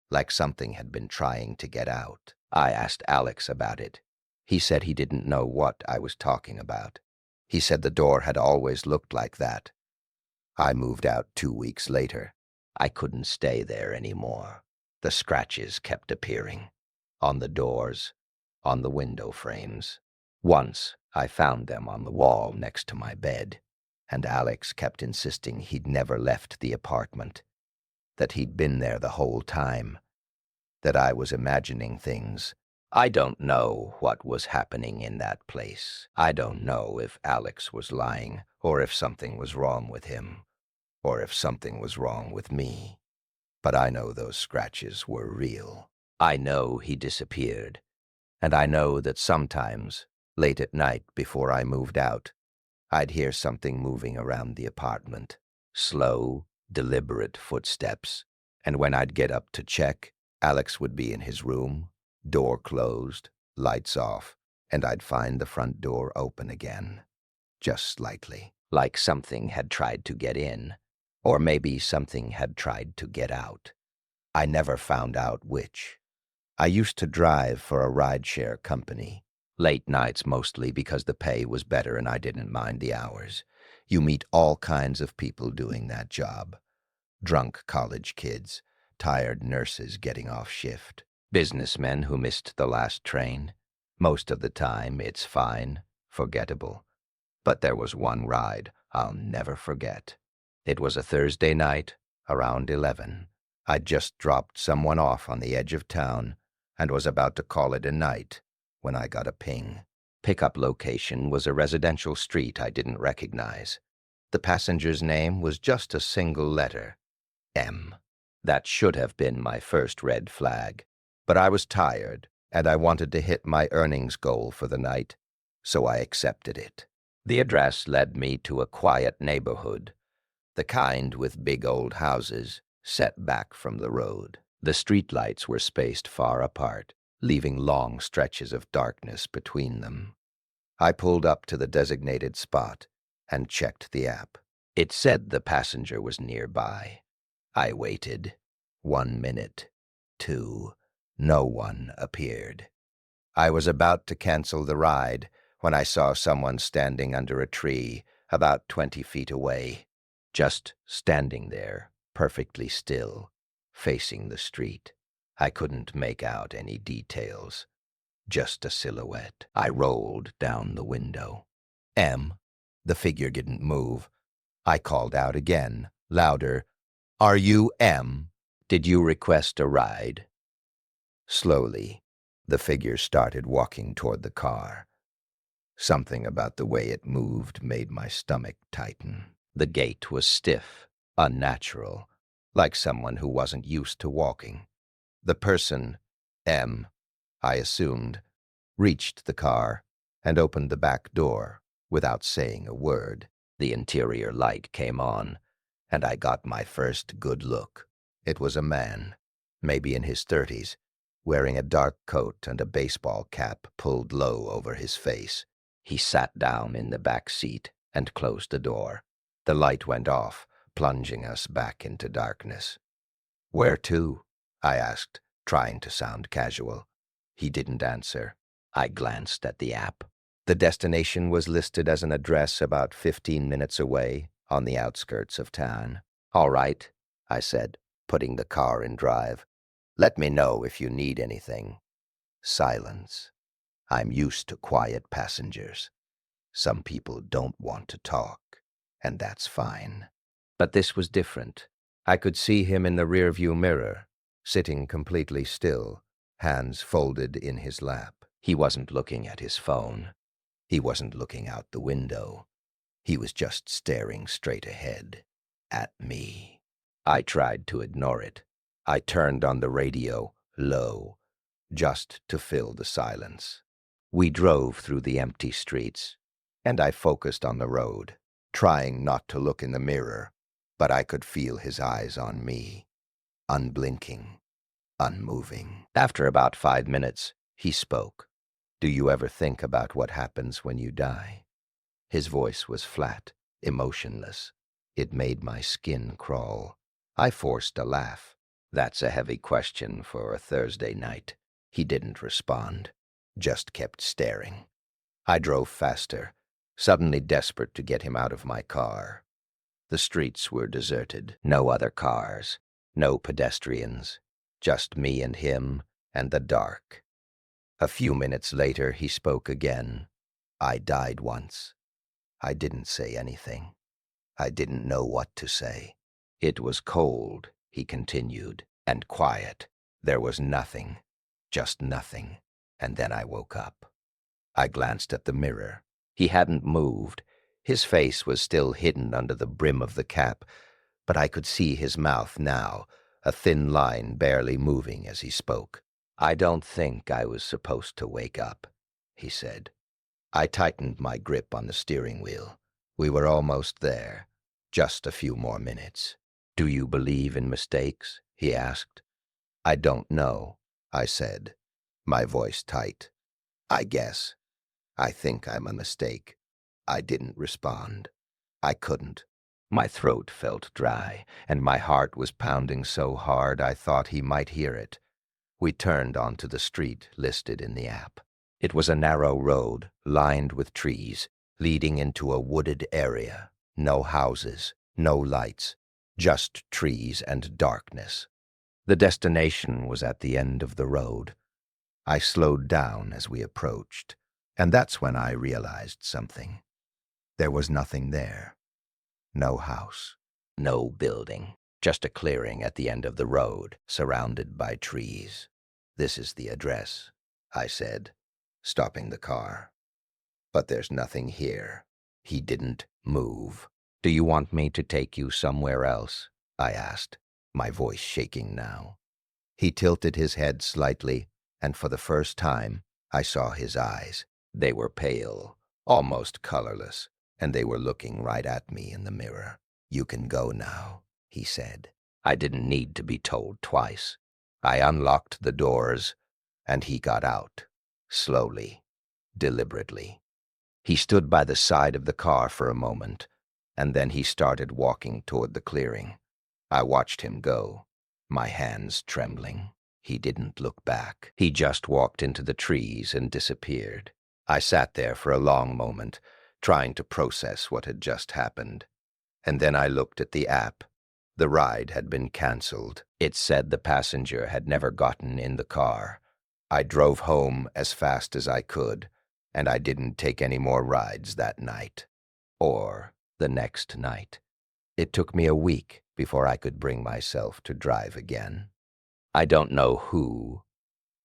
like something had been trying to get out. I asked Alex about it. He said he didn't know what I was talking about. He said the door had always looked like that. I moved out 2 weeks later. I couldn't stay there anymore. The scratches kept appearing. On the doors, on the window frames. Once, I found them on the wall next to my bed, and Alex kept insisting he'd never left the apartment, that he'd been there the whole time, that I was imagining things. I don't know what was happening in that place. I don't know if Alex was lying, or if something was wrong with him, or if something was wrong with me. But I know those scratches were real. I know he disappeared, and I know that sometimes, late at night before I moved out, I'd hear something moving around the apartment. Slow, deliberate footsteps. And when I'd get up to check, Alex would be in his room, door closed, lights off, and I'd find the front door open again. Just slightly. Like something had tried to get in. Or maybe something had tried to get out. I never found out which. I used to drive for a rideshare company. Late nights mostly because the pay was better and I didn't mind the hours. You meet all kinds of people doing that job. Drunk college kids, tired nurses getting off shift, businessmen who missed the last train. Most of the time it's fine, forgettable. But there was one ride I'll never forget. It was a Thursday night, around 11. I'd just dropped someone off on the edge of town and was about to call it a night when I got a ping. Pickup location was a residential street I didn't recognize. The passenger's name was just a single letter, M. That should have been my first red flag. But I was tired, and I wanted to hit my earnings goal for the night, so I accepted it. The address led me to a quiet neighborhood, the kind with big old houses set back from the road. The streetlights were spaced far apart, leaving long stretches of darkness between them. I pulled up to the designated spot and checked the app. It said the passenger was nearby. I waited. 1 minute. 2. No one appeared. I was about to cancel the ride when I saw someone standing under a tree about 20 feet away, just standing there, perfectly still, facing the street. I couldn't make out any details, just a silhouette. I rolled down the window. M. The figure didn't move. I called out again, louder. Are you M? Did you request a ride? Slowly, the figure started walking toward the car. Something about the way it moved made my stomach tighten. The gait was stiff, unnatural, like someone who wasn't used to walking. The person, M, I assumed, reached the car and opened the back door without saying a word. The interior light came on, and I got my first good look. It was a man, maybe in his 30s, wearing a dark coat and a baseball cap pulled low over his face. He sat down in the back seat and closed the door. The light went off, plunging us back into darkness. "Where to?" I asked, trying to sound casual. He didn't answer. I glanced at the app. The destination was listed as an address about 15 minutes away, on the outskirts of town. "All right," I said, putting the car in drive. "Let me know if you need anything." Silence. I'm used to quiet passengers. Some people don't want to talk, and that's fine. But this was different. I could see him in the rearview mirror, sitting completely still, hands folded in his lap. He wasn't looking at his phone. He wasn't looking out the window. He was just staring straight ahead, at me. I tried to ignore it. I turned on the radio, low, just to fill the silence. We drove through the empty streets, and I focused on the road, trying not to look in the mirror, but I could feel his eyes on me, unblinking, unmoving. After about 5 minutes, he spoke. Do you ever think about what happens when you die? His voice was flat, emotionless. It made my skin crawl. I forced a laugh. That's a heavy question for a Thursday night. He didn't respond, just kept staring. I drove faster, suddenly desperate to get him out of my car. The streets were deserted, no other cars, no pedestrians, just me and him and the dark. A few minutes later, he spoke again. I died once. I didn't say anything. I didn't know what to say. It was cold, he continued, and quiet. There was nothing, just nothing. And then I woke up. I glanced at the mirror. He hadn't moved. His face was still hidden under the brim of the cap, but I could see his mouth now, a thin line barely moving as he spoke. I don't think I was supposed to wake up, he said. I tightened my grip on the steering wheel. We were almost there. Just a few more minutes. Do you believe in mistakes? He asked. I don't know, I said, my voice tight. I guess. I think I'm a mistake. I didn't respond. I couldn't. My throat felt dry, and my heart was pounding so hard I thought he might hear it. We turned onto the street listed in the app. It was a narrow road, lined with trees, leading into a wooded area. No houses, no lights, just trees and darkness. The destination was at the end of the road. I slowed down as we approached, and that's when I realized something. There was nothing there. No house, no building, just a clearing at the end of the road, surrounded by trees. This is the address, I said, stopping the car. But there's nothing here. He didn't move. Do you want me to take you somewhere else? I asked, my voice shaking now. He tilted his head slightly, and for the first time, I saw his eyes. They were pale, almost colorless, and they were looking right at me in the mirror. You can go now, he said. I didn't need to be told twice. I unlocked the doors, and he got out, slowly, deliberately. He stood by the side of the car for a moment, and then he started walking toward the clearing. I watched him go, my hands trembling. He didn't look back. He just walked into the trees and disappeared. I sat there for a long moment, trying to process what had just happened. And then I looked at the app. The ride had been canceled. It said the passenger had never gotten in the car. I drove home as fast as I could, and I didn't take any more rides that night, or the next night. It took me a week before I could bring myself to drive again. I don't know who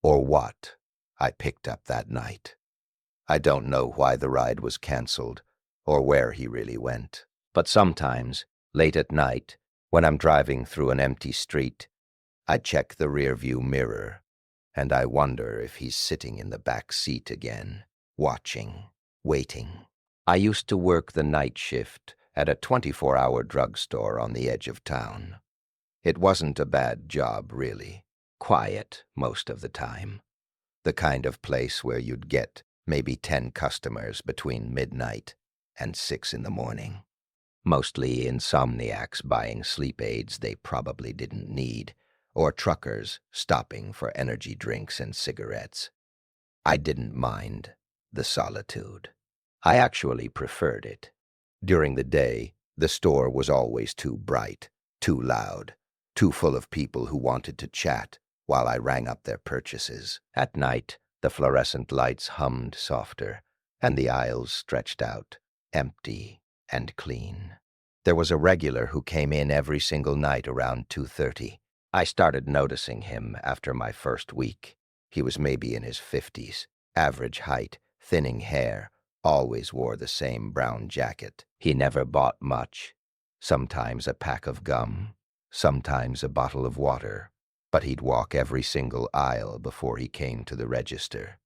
or what I picked up that night. I don't know why the ride was canceled or where he really went. But sometimes, late at night, when I'm driving through an empty street, I check the rearview mirror, and I wonder if he's sitting in the back seat again, watching, waiting. I used to work the night shift at a 24-hour drugstore on the edge of town. It wasn't a bad job, really. Quiet most of the time. The kind of place where you'd get maybe 10 customers between midnight and 6 in the morning. Mostly insomniacs buying sleep aids they probably didn't need, or truckers stopping for energy drinks and cigarettes. I didn't mind the solitude. I actually preferred it. During the day, the store was always too bright, too loud, too full of people who wanted to chat while I rang up their purchases. At night, the fluorescent lights hummed softer, and the aisles stretched out, empty and clean. There was a regular who came in every single night around 2:30. I started noticing him after my first week. He was maybe in his 50s, average height, thinning hair, always wore the same brown jacket. He never bought much, sometimes a pack of gum, sometimes a bottle of water, but he'd walk every single aisle before he came to the register.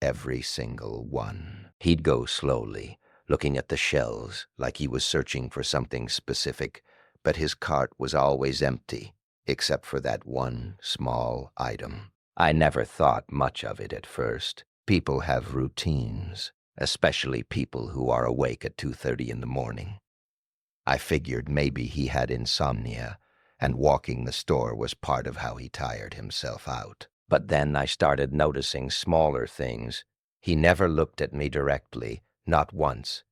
Every single one. He'd go slowly, looking at the shelves like he was searching for something specific, but his cart was always empty, except for that one small item. I never thought much of it at first. People have routines, especially people who are awake at 2:30 in the morning. I figured maybe he had insomnia, and walking the store was part of how he tired himself out. But then I started noticing smaller things. He never looked at me directly, not once.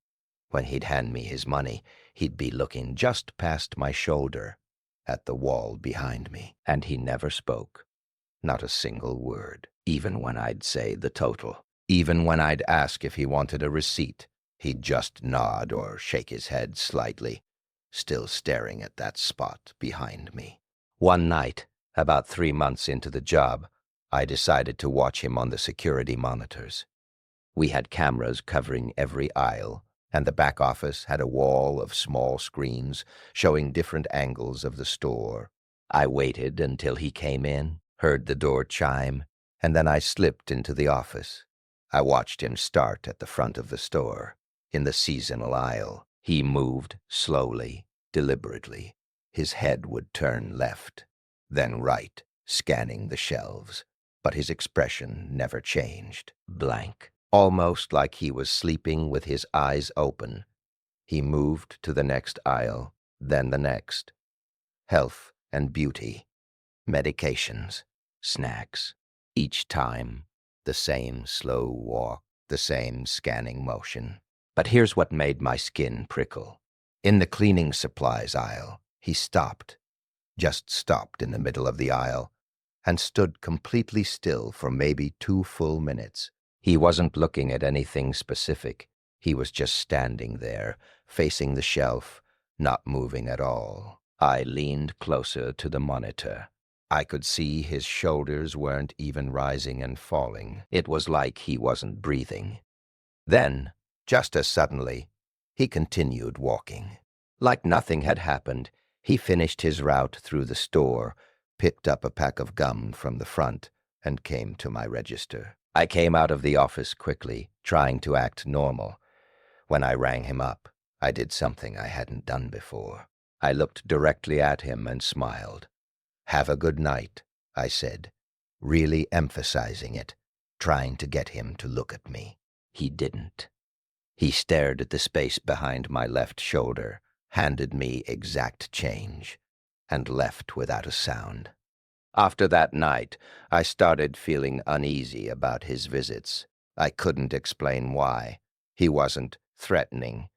When he'd hand me his money, he'd be looking just past my shoulder, at the wall behind me, and he never spoke. Not a single word, even when I'd say the total. Even when I'd ask if he wanted a receipt, he'd just nod or shake his head slightly, still staring at that spot behind me. One night, about 3 months into the job, I decided to watch him on the security monitors. We had cameras covering every aisle, and the back office had a wall of small screens showing different angles of the store. I waited until he came in, heard the door chime, and then I slipped into the office. I watched him start at the front of the store, in the seasonal aisle. He moved slowly, deliberately. His head would turn left, then right, scanning the shelves, but his expression never changed. Blank. Almost like he was sleeping with his eyes open. He moved to the next aisle, then the next. Health and beauty, medications, snacks. Each time, the same slow walk, the same scanning motion. But here's what made my skin prickle. In the cleaning supplies aisle, he stopped, just stopped in the middle of the aisle, and stood completely still for maybe 2 full minutes. He wasn't looking at anything specific. He was just standing there, facing the shelf, not moving at all. I leaned closer to the monitor. I could see his shoulders weren't even rising and falling. It was like he wasn't breathing. Then, just as suddenly, he continued walking. Like nothing had happened, he finished his route through the store, picked up a pack of gum from the front, and came to my register. I came out of the office quickly, trying to act normal. When I rang him up, I did something I hadn't done before. I looked directly at him and smiled. "Have a good night," I said, really emphasizing it, trying to get him to look at me. He didn't. He stared at the space behind my left shoulder, handed me exact change, and left without a sound. After that night, I started feeling uneasy about his visits. I couldn't explain why. He wasn't threatening.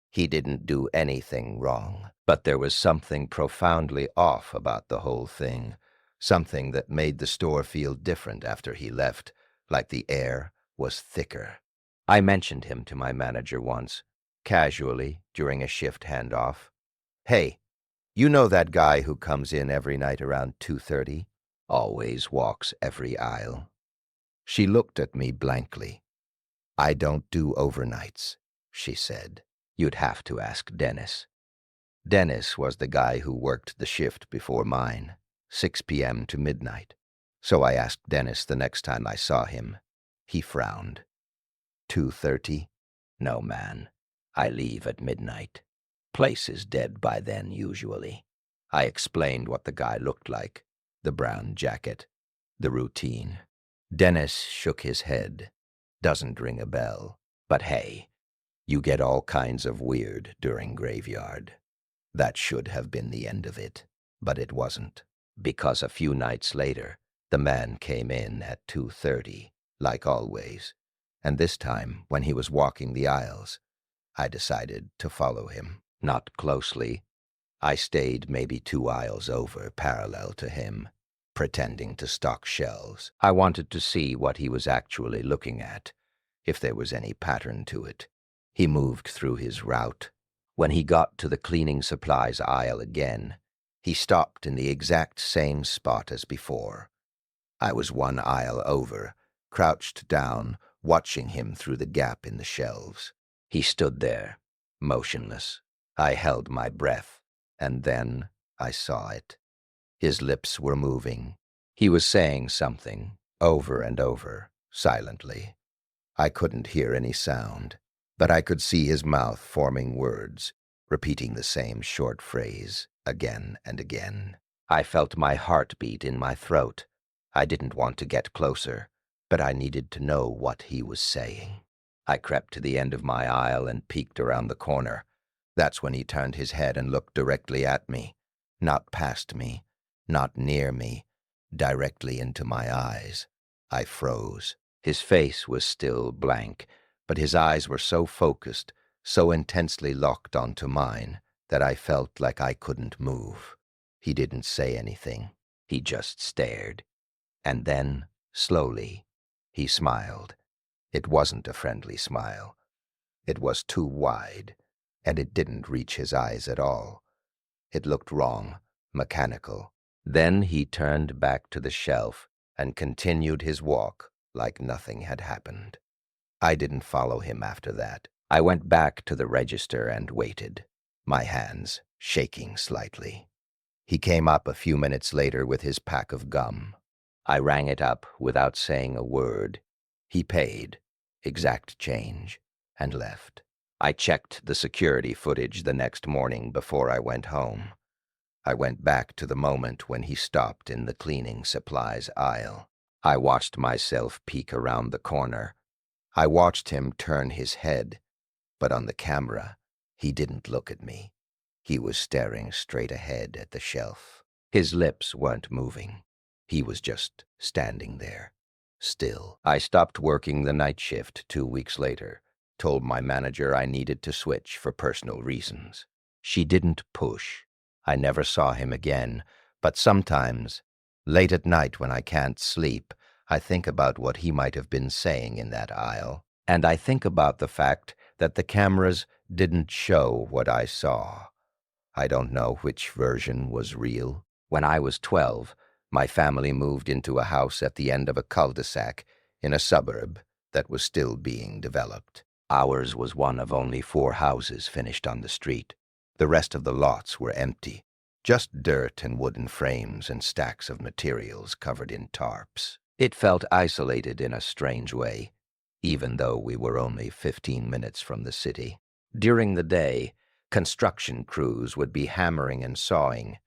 He didn't do anything wrong. But there was something profoundly off about the whole thing, something that made the store feel different after he left, like the air was thicker. I mentioned him to my manager once, casually, during a shift handoff. "Hey, you know that guy who comes in every night around 2:30? Always walks every aisle." She looked at me blankly. "I don't do overnights," she said. "You'd have to ask Dennis." Dennis was the guy who worked the shift before mine, 6 p.m. to midnight. So I asked Dennis the next time I saw him. He frowned. 2:30? No, man. I leave at midnight. Place is dead by then, usually. I explained what the guy looked like. The brown jacket. The routine. Dennis shook his head. Doesn't ring a bell. But hey, you get all kinds of weird during graveyard. That should have been the end of it. But it wasn't. Because a few nights later, the man came in at 2:30, like always. And this time, when he was walking the aisles, I decided to follow him. Not closely. I stayed maybe 2 aisles over, parallel to him, pretending to stock shelves. I wanted to see what he was actually looking at, if there was any pattern to it. He moved through his route. When he got to the cleaning supplies aisle again, he stopped in the exact same spot as before. I was 1 aisle over, crouched down, watching him through the gap in the shelves. He stood there, motionless. I held my breath, and then I saw it. His lips were moving. He was saying something, over and over, silently. I couldn't hear any sound, but I could see his mouth forming words, repeating the same short phrase, again and again. I felt my heart beat in my throat. I didn't want to get closer. but I needed to know what he was saying. I crept to the end of my aisle and peeked around the corner. That's when he turned his head and looked directly at me. Not past me, not near me, directly into my eyes. I froze. His face was still blank, but his eyes were so focused, so intensely locked onto mine, that I felt like I couldn't move. He didn't say anything. He just stared. And then, slowly, he smiled. It wasn't a friendly smile. It was too wide, and it didn't reach his eyes at all. It looked wrong, mechanical. Then he turned back to the shelf and continued his walk like nothing had happened. I didn't follow him after that. I went back to the register and waited, my hands shaking slightly. He came up a few minutes later with his pack of gum. I rang it up without saying a word. He paid, exact change, and left. I checked the security footage the next morning before I went home. I went back to the moment when he stopped in the cleaning supplies aisle. I watched myself peek around the corner. I watched him turn his head, but on the camera, he didn't look at me. He was staring straight ahead at the shelf. His lips weren't moving. He was just standing there, still. I stopped working the night shift 2 weeks later, told my manager I needed to switch for personal reasons. She didn't push. I never saw him again, but sometimes, late at night when I can't sleep, I think about what he might have been saying in that aisle. And I think about the fact that the cameras didn't show what I saw. I don't know which version was real. When I was 12, my family moved into a house at the end of a cul-de-sac in a suburb that was still being developed. Ours was one of only 4 houses finished on the street. The rest of the lots were empty, just dirt and wooden frames and stacks of materials covered in tarps. It felt isolated in a strange way, even though we were only 15 minutes from the city. During the day, construction crews would be hammering and sawing,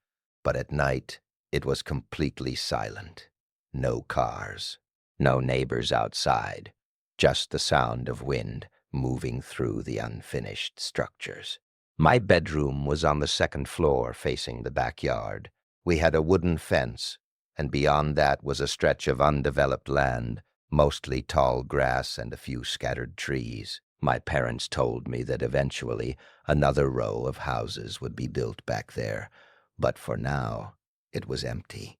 but at night it was completely silent. No cars, no neighbors outside, just the sound of wind moving through the unfinished structures. My bedroom was on the 2nd floor facing the backyard. We had a wooden fence, and beyond that was a stretch of undeveloped land, mostly tall grass and a few scattered trees. My parents told me that eventually another row of houses would be built back there, but for now, it was empty.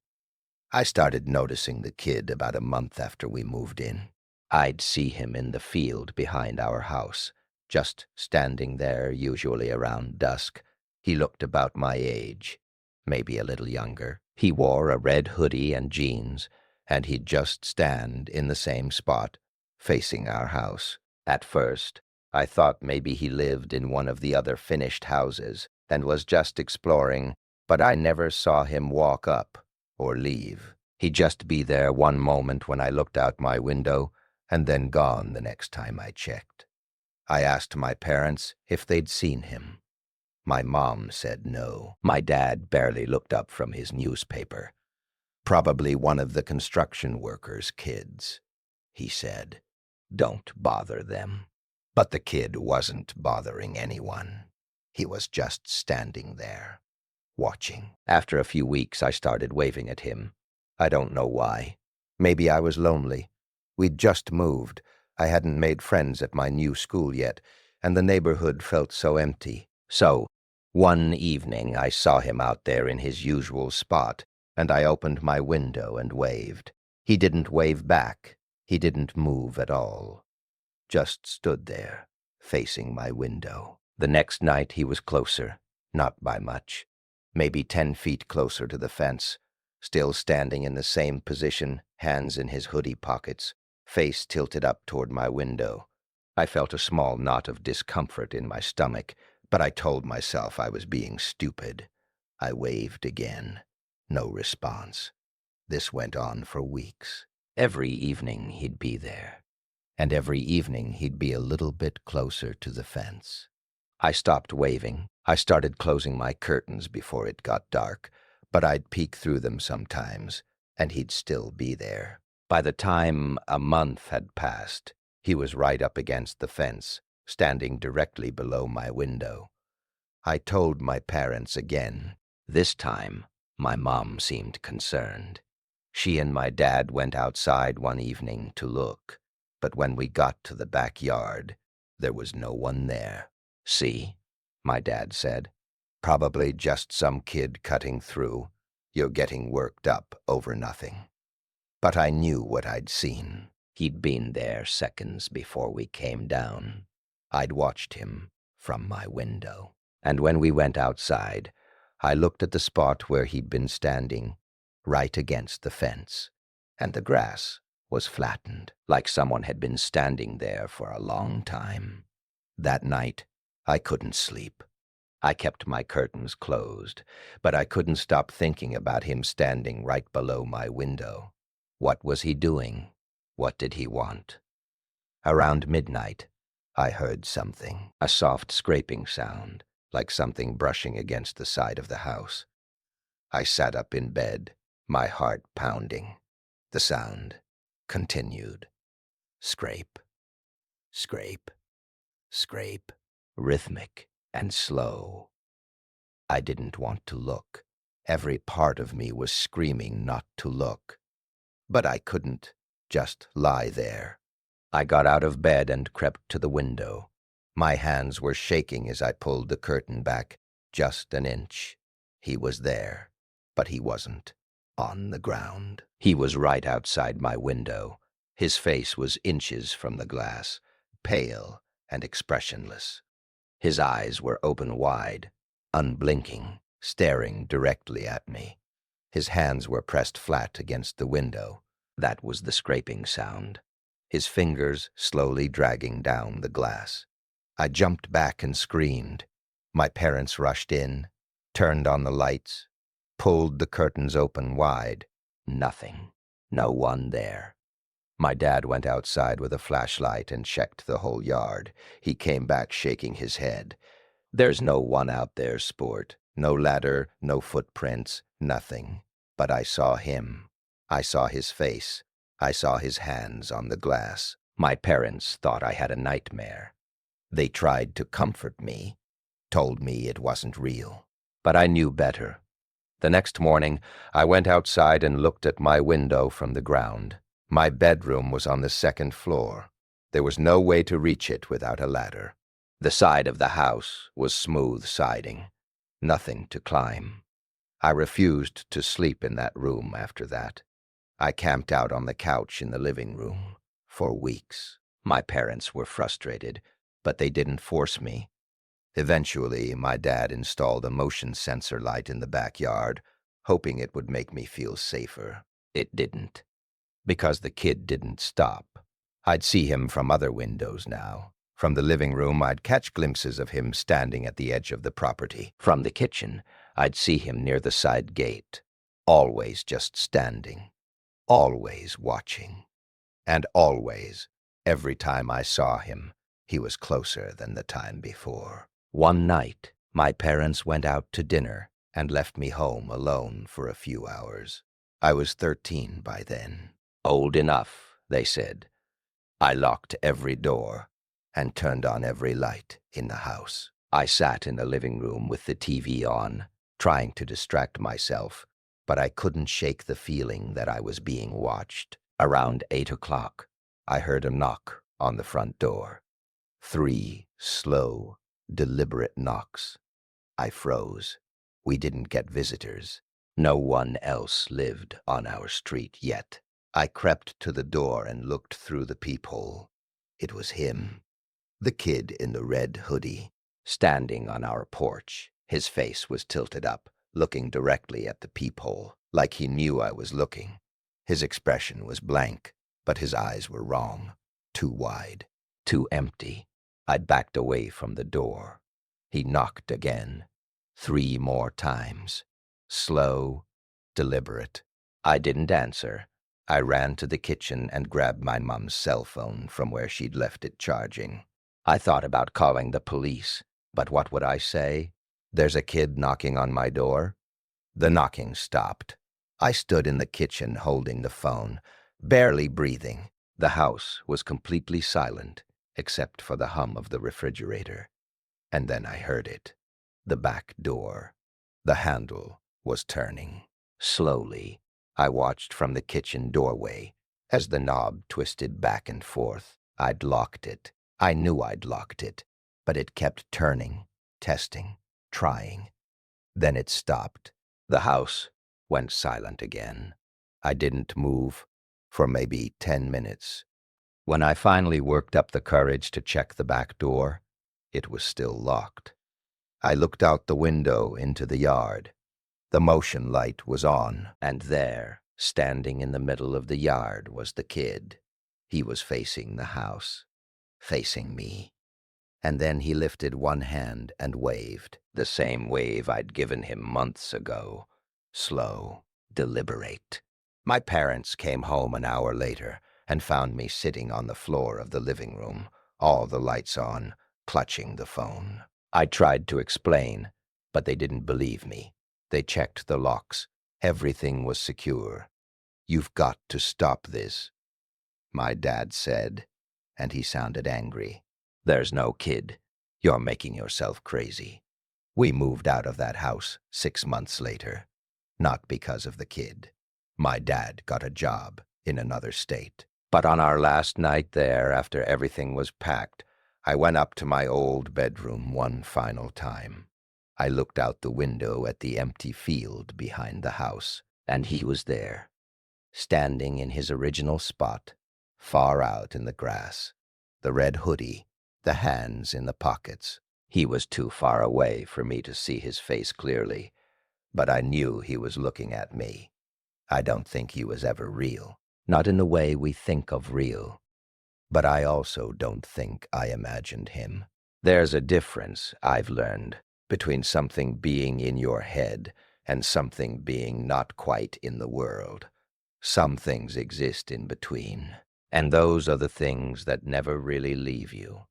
I started noticing the kid about a month after we moved in. I'd see him in the field behind our house, just standing there, usually around dusk. He looked about my age, maybe a little younger. He wore a red hoodie and jeans, and he'd just stand in the same spot, facing our house. At first, I thought maybe he lived in one of the other finished houses and was just exploring, but I never saw him walk up or leave. He'd just be there one moment when I looked out my window, and then gone the next time I checked. I asked my parents if they'd seen him. My mom said no. My dad barely looked up from his newspaper. Probably one of the construction workers' kids, he said. Don't bother them. But the kid wasn't bothering anyone. He was just standing there, watching. After a few weeks, I started waving at him. I don't know why. Maybe I was lonely. We'd just moved. I hadn't made friends at my new school yet, and the neighborhood felt so empty. So, one evening I saw him out there in his usual spot, and I opened my window and waved. He didn't wave back. He didn't move at all. Just stood there, facing my window. The next night he was closer, not by much. Maybe 10 feet closer to the fence, still standing in the same position, hands in his hoodie pockets, face tilted up toward my window. I felt a small knot of discomfort in my stomach, but I told myself I was being stupid. I waved again. No response. This went on for weeks. Every evening he'd be there, and every evening he'd be a little bit closer to the fence. I stopped waving. I started closing my curtains before it got dark, but I'd peek through them sometimes, and he'd still be there. By the time a month had passed, he was right up against the fence, standing directly below my window. I told my parents again. This time, my mom seemed concerned. She and my dad went outside one evening to look, but when we got to the backyard, there was no one there. "See," my dad said. "Probably just some kid cutting through. You're getting worked up over nothing." But I knew what I'd seen. He'd been there seconds before we came down. I'd watched him from my window. And when we went outside, I looked at the spot where he'd been standing, right against the fence, and the grass was flattened, like someone had been standing there for a long time. That night, I couldn't sleep. I kept my curtains closed, but I couldn't stop thinking about him standing right below my window. What was he doing? What did he want? Around midnight, I heard something, a soft scraping sound, like something brushing against the side of the house. I sat up in bed, my heart pounding. The sound continued. Scrape, scrape, scrape, rhythmic and slow. I didn't want to look. Every part of me was screaming not to look. But I couldn't just lie there. I got out of bed and crept to the window. My hands were shaking as I pulled the curtain back just an inch. He was there, but he wasn't on the ground. He was right outside my window. His face was inches from the glass, pale and expressionless. His eyes were open wide, unblinking, staring directly at me. His hands were pressed flat against the window. That was the scraping sound. His fingers slowly dragging down the glass. I jumped back and screamed. My parents rushed in, turned on the lights, pulled the curtains open wide. Nothing. No one there. My dad went outside with a flashlight and checked the whole yard. He came back shaking his head. "There's no one out there, sport. No ladder, no footprints, nothing. But I saw him. I saw his face. I saw his hands on the glass." My parents thought I had a nightmare. They tried to comfort me, told me it wasn't real. But I knew better. The next morning, I went outside and looked at my window from the ground. My bedroom was on the second floor. There was no way to reach it without a ladder. The side of the house was smooth siding. Nothing to climb. I refused to sleep in that room after that. I camped out on the couch in the living room for weeks. My parents were frustrated, but they didn't force me. Eventually, my dad installed a motion sensor light in the backyard, hoping it would make me feel safer. It didn't, because the kid didn't stop. I'd see him from other windows now. From the living room, I'd catch glimpses of him standing at the edge of the property. From the kitchen, I'd see him near the side gate, always just standing, always watching. And always, every time I saw him, he was closer than the time before. One night, my parents went out to dinner and left me home alone for a few hours. I was 13 by then. Old enough, they said. I locked every door and turned on every light in the house. I sat in the living room with the TV on, trying to distract myself, but I couldn't shake the feeling that I was being watched. Around 8 o'clock, I heard a knock on the front door. 3 slow, deliberate knocks. I froze. We didn't get visitors. No one else lived on our street yet. I crept to the door and looked through the peephole. It was him, the kid in the red hoodie, standing on our porch. His face was tilted up, looking directly at the peephole, like he knew I was looking. His expression was blank, but his eyes were wrong. Too wide, too empty. I'd backed away from the door. He knocked again, 3 more times. Slow, deliberate. I didn't answer. I ran to the kitchen and grabbed my mom's cell phone from where she'd left it charging. I thought about calling the police, but what would I say? "There's a kid knocking on my door?" The knocking stopped. I stood in the kitchen holding the phone. barely breathing. The house was completely silent, except for the hum of the refrigerator. And then I heard it. The back door. The handle was turning. Slowly, I watched from the kitchen doorway as the knob twisted back and forth. I'd locked it. I knew I'd locked it, but it kept turning, testing, trying. Then it stopped. The house went silent again. I didn't move for maybe 10 minutes. When I finally worked up the courage to check the back door, it was still locked. I looked out the window into the yard. The motion light was on, and there, standing in the middle of the yard, was the kid. He was facing the house, facing me. And then he lifted one hand and waved, the same wave I'd given him months ago. Slow, deliberate. My parents came home an hour later and found me sitting on the floor of the living room, all the lights on, clutching the phone. I tried to explain, but they didn't believe me. They checked the locks. Everything was secure. "You've got to stop this," my dad said, and he sounded angry. "There's no kid. You're making yourself crazy." We moved out of that house 6 months later. Not because of the kid. My dad got a job in another state. But on our last night there, after everything was packed, I went up to my old bedroom one final time. I looked out the window at the empty field behind the house, and he was there, standing in his original spot, far out in the grass, the red hoodie, the hands in the pockets. He was too far away for me to see his face clearly, but I knew he was looking at me. I don't think he was ever real, not in the way we think of real, but I also don't think I imagined him. There's a difference, I've learned, between something being in your head and something being not quite in the world. Some things exist in between, and those are the things that never really leave you.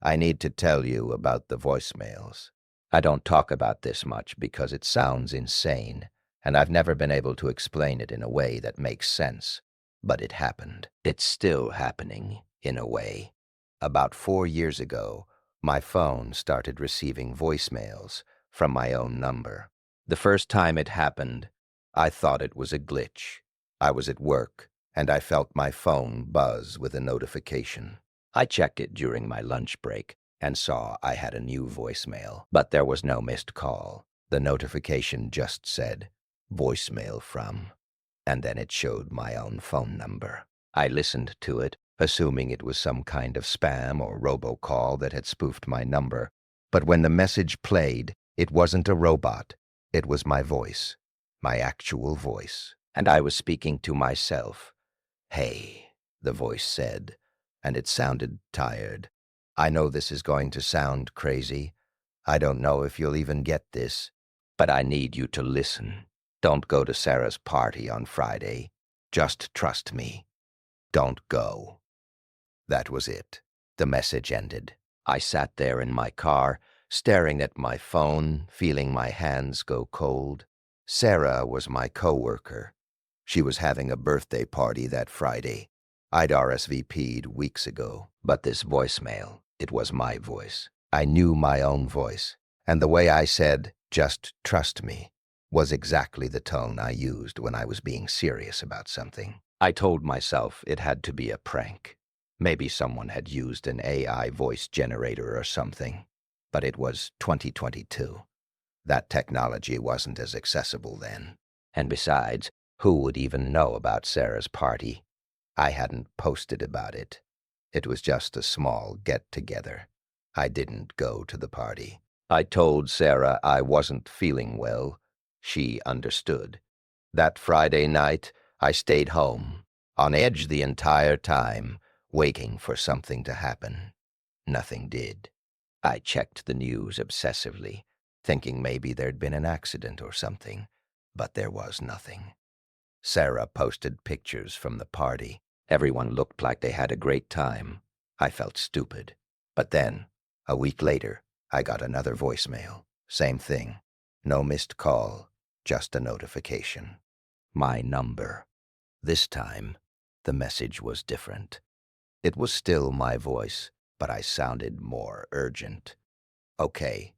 I need to tell you about the voicemails. I don't talk about this much because it sounds insane, and I've never been able to explain it in a way that makes sense. But it happened. It's still happening, in a way. About 4 years ago, my phone started receiving voicemails from my own number. The first time it happened, I thought it was a glitch. I was at work, and I felt my phone buzz with a notification. I checked it during my lunch break and saw I had a new voicemail, but there was no missed call. The notification just said, "Voicemail from," and then it showed my own phone number. I listened to it, assuming it was some kind of spam or robocall that had spoofed my number. But when the message played, it wasn't a robot. It was my voice, my actual voice. And I was speaking to myself. "Hey," the voice said, and it sounded tired. "I know this is going to sound crazy. I don't know if you'll even get this, but I need you to listen. Don't go to Sarah's party on Friday. Just trust me. Don't go." That was it. The message ended. I sat there in my car, staring at my phone, feeling my hands go cold. Sarah was my coworker. She was having a birthday party that Friday. I'd RSVP'd weeks ago, but this voicemail, it was my voice. I knew my own voice, and the way I said, "Just trust me," was exactly the tone I used when I was being serious about something. I told myself it had to be a prank. Maybe someone had used an AI voice generator or something, but it was 2022. That technology wasn't as accessible then. And besides, who would even know about Sarah's party? I hadn't posted about it. It was just a small get-together. I didn't go to the party. I told Sarah I wasn't feeling well. She understood. That Friday night, I stayed home, on edge the entire time, waiting for something to happen. Nothing did. I checked the news obsessively, thinking maybe there'd been an accident or something, but there was nothing. Sarah posted pictures from the party. Everyone looked like they had a great time. I felt stupid. But then, a week later, I got another voicemail. Same thing. No missed call, just a notification. My number. This time, The message was different. It was still my voice, but I sounded more urgent. Okay,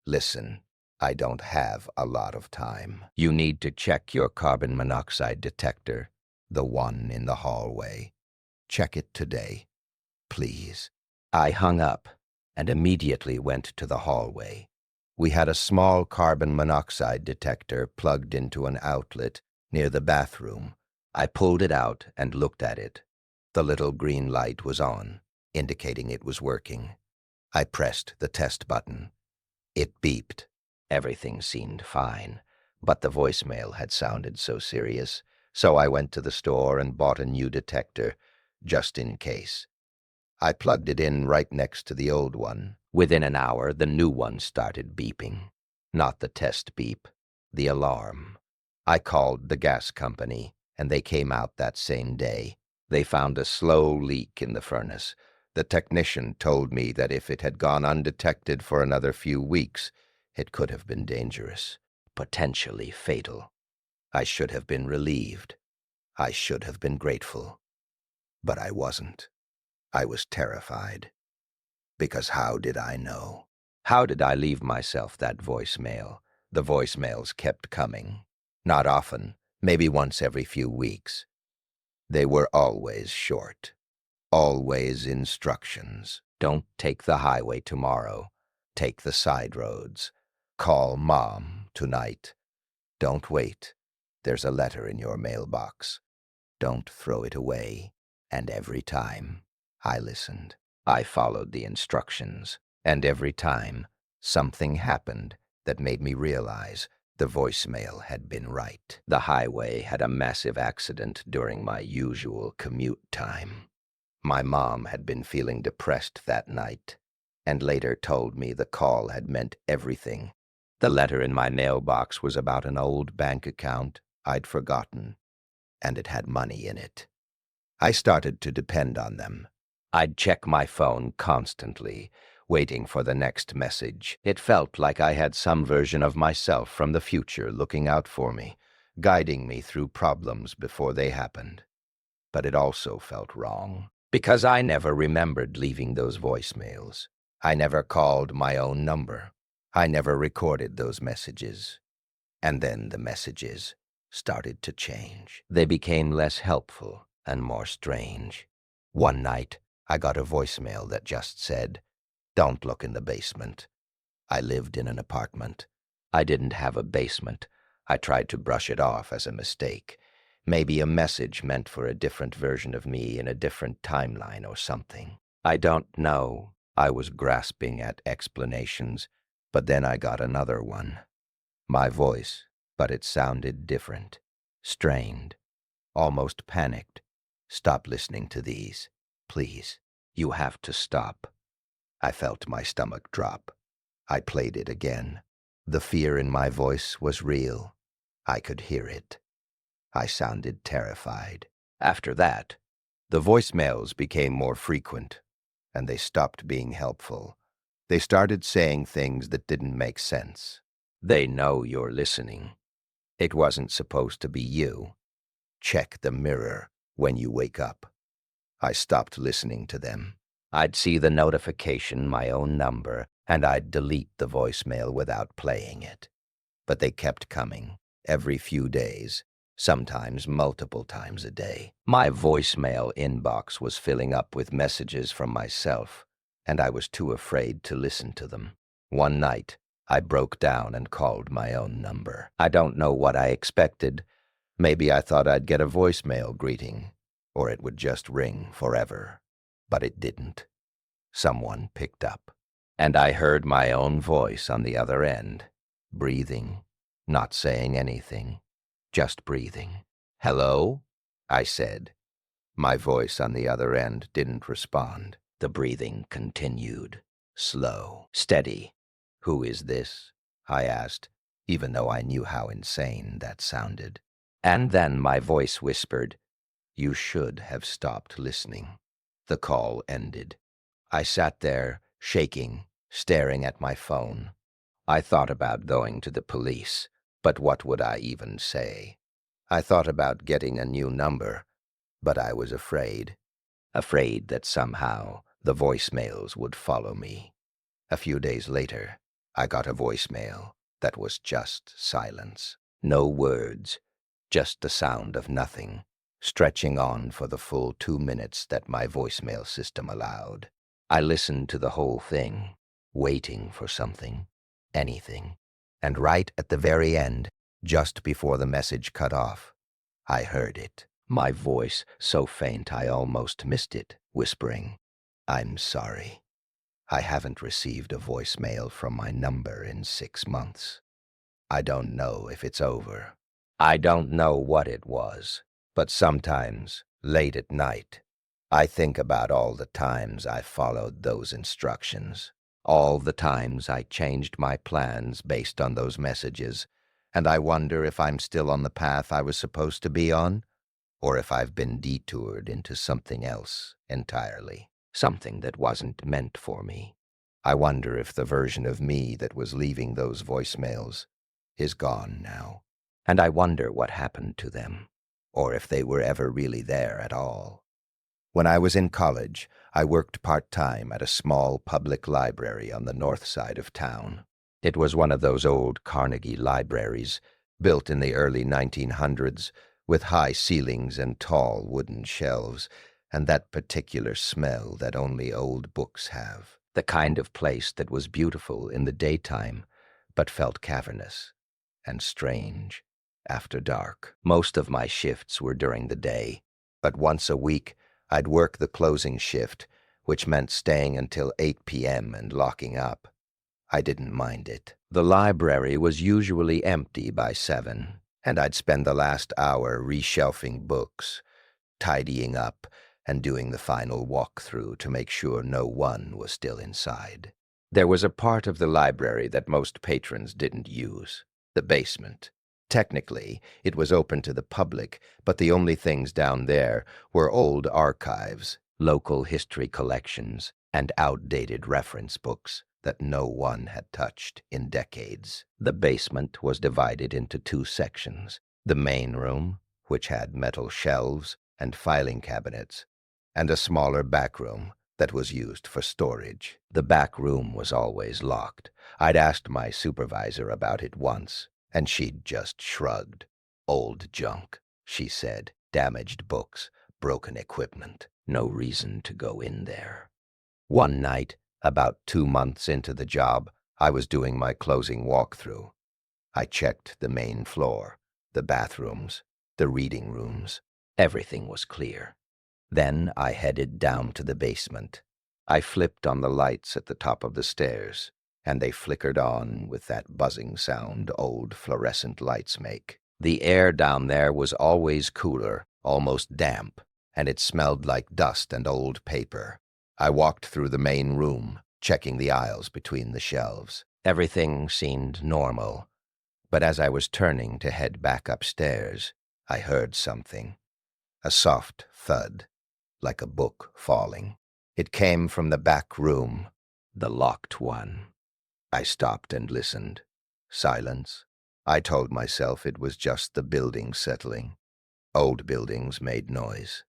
listen, I don't have a lot of time. You need to check your carbon monoxide detector, the one in the hallway. Check it today, please. I hung up and immediately went to the hallway. We had a small carbon monoxide detector plugged into an outlet near the bathroom. I pulled it out and looked at it. The little green light was on, indicating it was working. I pressed the test button. It beeped. Everything seemed fine, but the voicemail had sounded so serious, so I went to the store and bought a new detector, just in case. I plugged it in right next to the old one. Within an hour, the new one started beeping. Not the test beep, the alarm. I called the gas company, and they came out that same day. They found a slow leak in the furnace. The technician told me that if it had gone undetected for another few weeks, it could have been dangerous, potentially fatal. I should have been relieved. I should have been grateful. But I wasn't. I was terrified. Because how did I know? How did I leave myself that voicemail? The voicemails kept coming. Not often, maybe once every few weeks. They were always short. Always instructions. Don't take the highway tomorrow. Take the side roads. Call Mom tonight. Don't wait. There's a letter in your mailbox. Don't throw it away. And every time, I listened. I followed the instructions. And every time, something happened that made me realize the voicemail had been right. The highway had a massive accident during my usual commute time. My mom had been feeling depressed that night, and later told me the call had meant everything. The letter in my mailbox was about an old bank account I'd forgotten, and it had money in it. I started to depend on them. I'd check my phone constantly, waiting for the next message. It felt like I had some version of myself from the future looking out for me, guiding me through problems before they happened. But it also felt wrong, because I never remembered leaving those voicemails. I never called my own number. I never recorded those messages. And then the messages started to change. They became less helpful and more strange. One night, I got a voicemail that just said, "Don't look in the basement." I lived in an apartment. I didn't have a basement. I tried to brush it off as a mistake. Maybe a message meant for a different version of me in a different timeline or something. I don't know. I was grasping at explanations, but then I got another one. My voice, but it sounded different, strained, almost panicked. Stop listening to these. Please, you have to stop. I felt my stomach drop. I played it again. The fear in my voice was real. I could hear it. I sounded terrified. After that, the voicemails became more frequent, and they stopped being helpful. They started saying things that didn't make sense. They know you're listening. It wasn't supposed to be you. Check the mirror when you wake up. I stopped listening to them. I'd see the notification, my own number, and I'd delete the voicemail without playing it. But they kept coming, every few days, sometimes multiple times a day. My voicemail inbox was filling up with messages from myself, and I was too afraid to listen to them. One night, I broke down and called my own number. I don't know what I expected. Maybe I thought I'd get a voicemail greeting, or it would just ring forever. But it didn't. Someone picked up, and I heard my own voice on the other end, breathing, not saying anything, just breathing. "Hello?" I said. My voice on the other end didn't respond. The breathing continued, slow, steady. "Who is this?" I asked, even though I knew how insane that sounded. And then my voice whispered, "You should have stopped listening." The call ended. I sat there, shaking, staring at my phone. I thought about going to the police, but what would I even say? I thought about getting a new number, But I was afraid that somehow the voicemails would follow me. A few days later, I got a voicemail that was just silence. No words, just the sound of nothing, stretching on for the full 2 minutes that my voicemail system allowed. I listened to the whole thing, waiting for something, anything. And right at the very end, just before the message cut off, I heard it. My voice so faint I almost missed it, whispering, "I'm sorry. I haven't received a voicemail from my number in 6 months. I don't know if it's over." I don't know what it was, but sometimes, late at night, I think about all the times I followed those instructions, all the times I changed my plans based on those messages, and I wonder if I'm still on the path I was supposed to be on, or if I've been detoured into something else entirely, something that wasn't meant for me. I wonder if the version of me that was leaving those voicemails is gone now. And I wonder what happened to them, or if they were ever really there at all. When I was in college, I worked part-time at a small public library on the north side of town. It was one of those old Carnegie libraries, built in the early 1900s, with high ceilings and tall wooden shelves, and that particular smell that only old books have. The kind of place that was beautiful in the daytime, but felt cavernous and strange after dark. Most of my shifts were during the day, but once a week I'd work the closing shift, which meant staying until 8 p.m. and locking up. I didn't mind it. The library was usually empty by 7, and I'd spend the last hour reshelving books, tidying up, and doing the final walkthrough to make sure no one was still inside. There was a part of the library that most patrons didn't use, the basement. Technically, it was open to the public, but the only things down there were old archives, local history collections, and outdated reference books that no one had touched in decades. The basement was divided into 2 sections: the main room, which had metal shelves and filing cabinets, and a smaller back room that was used for storage. The back room was always locked. I'd asked my supervisor about it once, and she'd just shrugged. "Old junk," she said. "Damaged books, broken equipment. No reason to go in there." One night, about 2 months into the job, I was doing my closing walkthrough. I checked the main floor, the bathrooms, the reading rooms. Everything was clear. Then I headed down to the basement. I flipped on the lights at the top of the stairs, and they flickered on with that buzzing sound old fluorescent lights make. The air down there was always cooler, almost damp, and it smelled like dust and old paper. I walked through the main room, checking the aisles between the shelves. Everything seemed normal, but as I was turning to head back upstairs, I heard something. A soft thud, like a book falling. It came from the back room, the locked one. I stopped and listened. Silence. I told myself it was just the building settling. Old buildings made noise.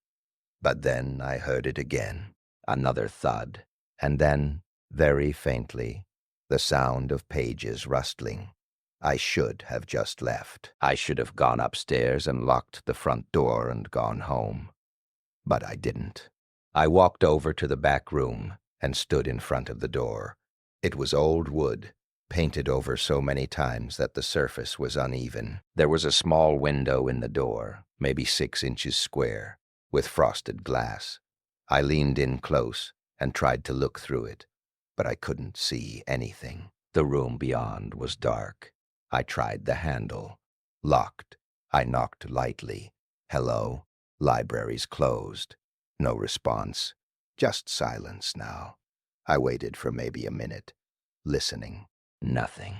But then I heard it again. Another thud. And then, very faintly, the sound of pages rustling. I should have just left. I should have gone upstairs and locked the front door and gone home. But I didn't. I walked over to the back room and stood in front of the door. It was old wood, painted over so many times that the surface was uneven. There was a small window in the door, maybe 6 inches square, with frosted glass. I leaned in close and tried to look through it, but I couldn't see anything. The room beyond was dark. I tried the handle. Locked. I knocked lightly. "Hello? Library's closed." No response. Just silence now. I waited for maybe a minute, listening. Nothing.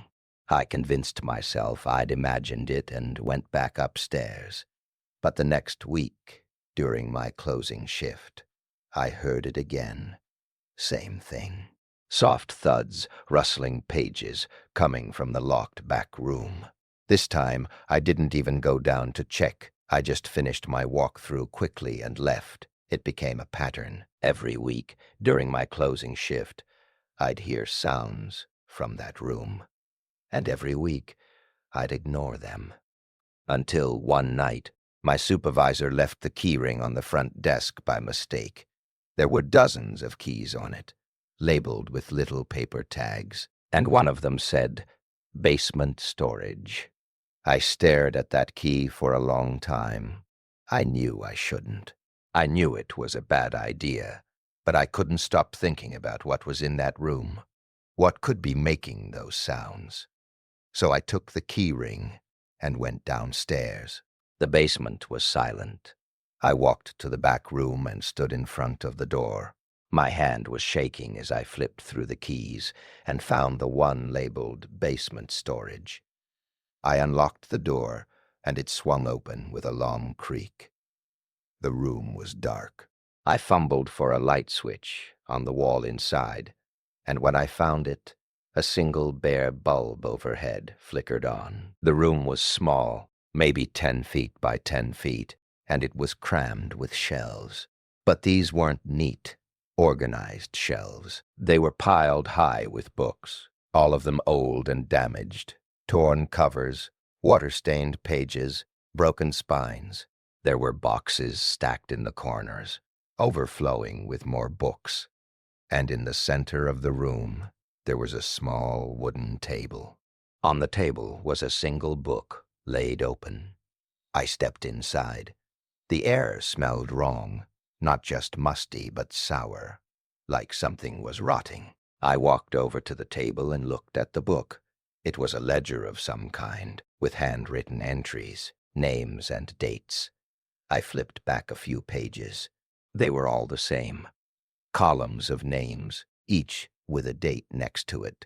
I convinced myself I'd imagined it and went back upstairs. But the next week, during my closing shift, I heard it again. Same thing. Soft thuds, rustling pages, coming from the locked back room. This time, I didn't even go down to check. I just finished my walkthrough quickly and left. It became a pattern. Every week, during my closing shift, I'd hear sounds from that room. And every week, I'd ignore them. Until one night, my supervisor left the keyring on the front desk by mistake. There were dozens of keys on it, labeled with little paper tags, and one of them said, "Basement Storage." I stared at that key for a long time. I knew I shouldn't. I knew it was a bad idea, but I couldn't stop thinking about what was in that room. What could be making those sounds? So I took the key ring and went downstairs. The basement was silent. I walked to the back room and stood in front of the door. My hand was shaking as I flipped through the keys and found the one labeled Basement Storage. I unlocked the door, and it swung open with a long creak. The room was dark. I fumbled for a light switch on the wall inside, and when I found it, a single bare bulb overhead flickered on. The room was small, maybe 10 feet by 10 feet, and it was crammed with shelves. But these weren't neat, organized shelves. They were piled high with books, all of them old and damaged. Torn covers, water-stained pages, broken spines. There were boxes stacked in the corners, overflowing with more books. And in the center of the room, there was a small wooden table. On the table was a single book, laid open. I stepped inside. The air smelled wrong, not just musty, but sour, like something was rotting. I walked over to the table and looked at the book. It was a ledger of some kind, with handwritten entries, names and dates. I flipped back a few pages. They were all the same. Columns of names, each with a date next to it.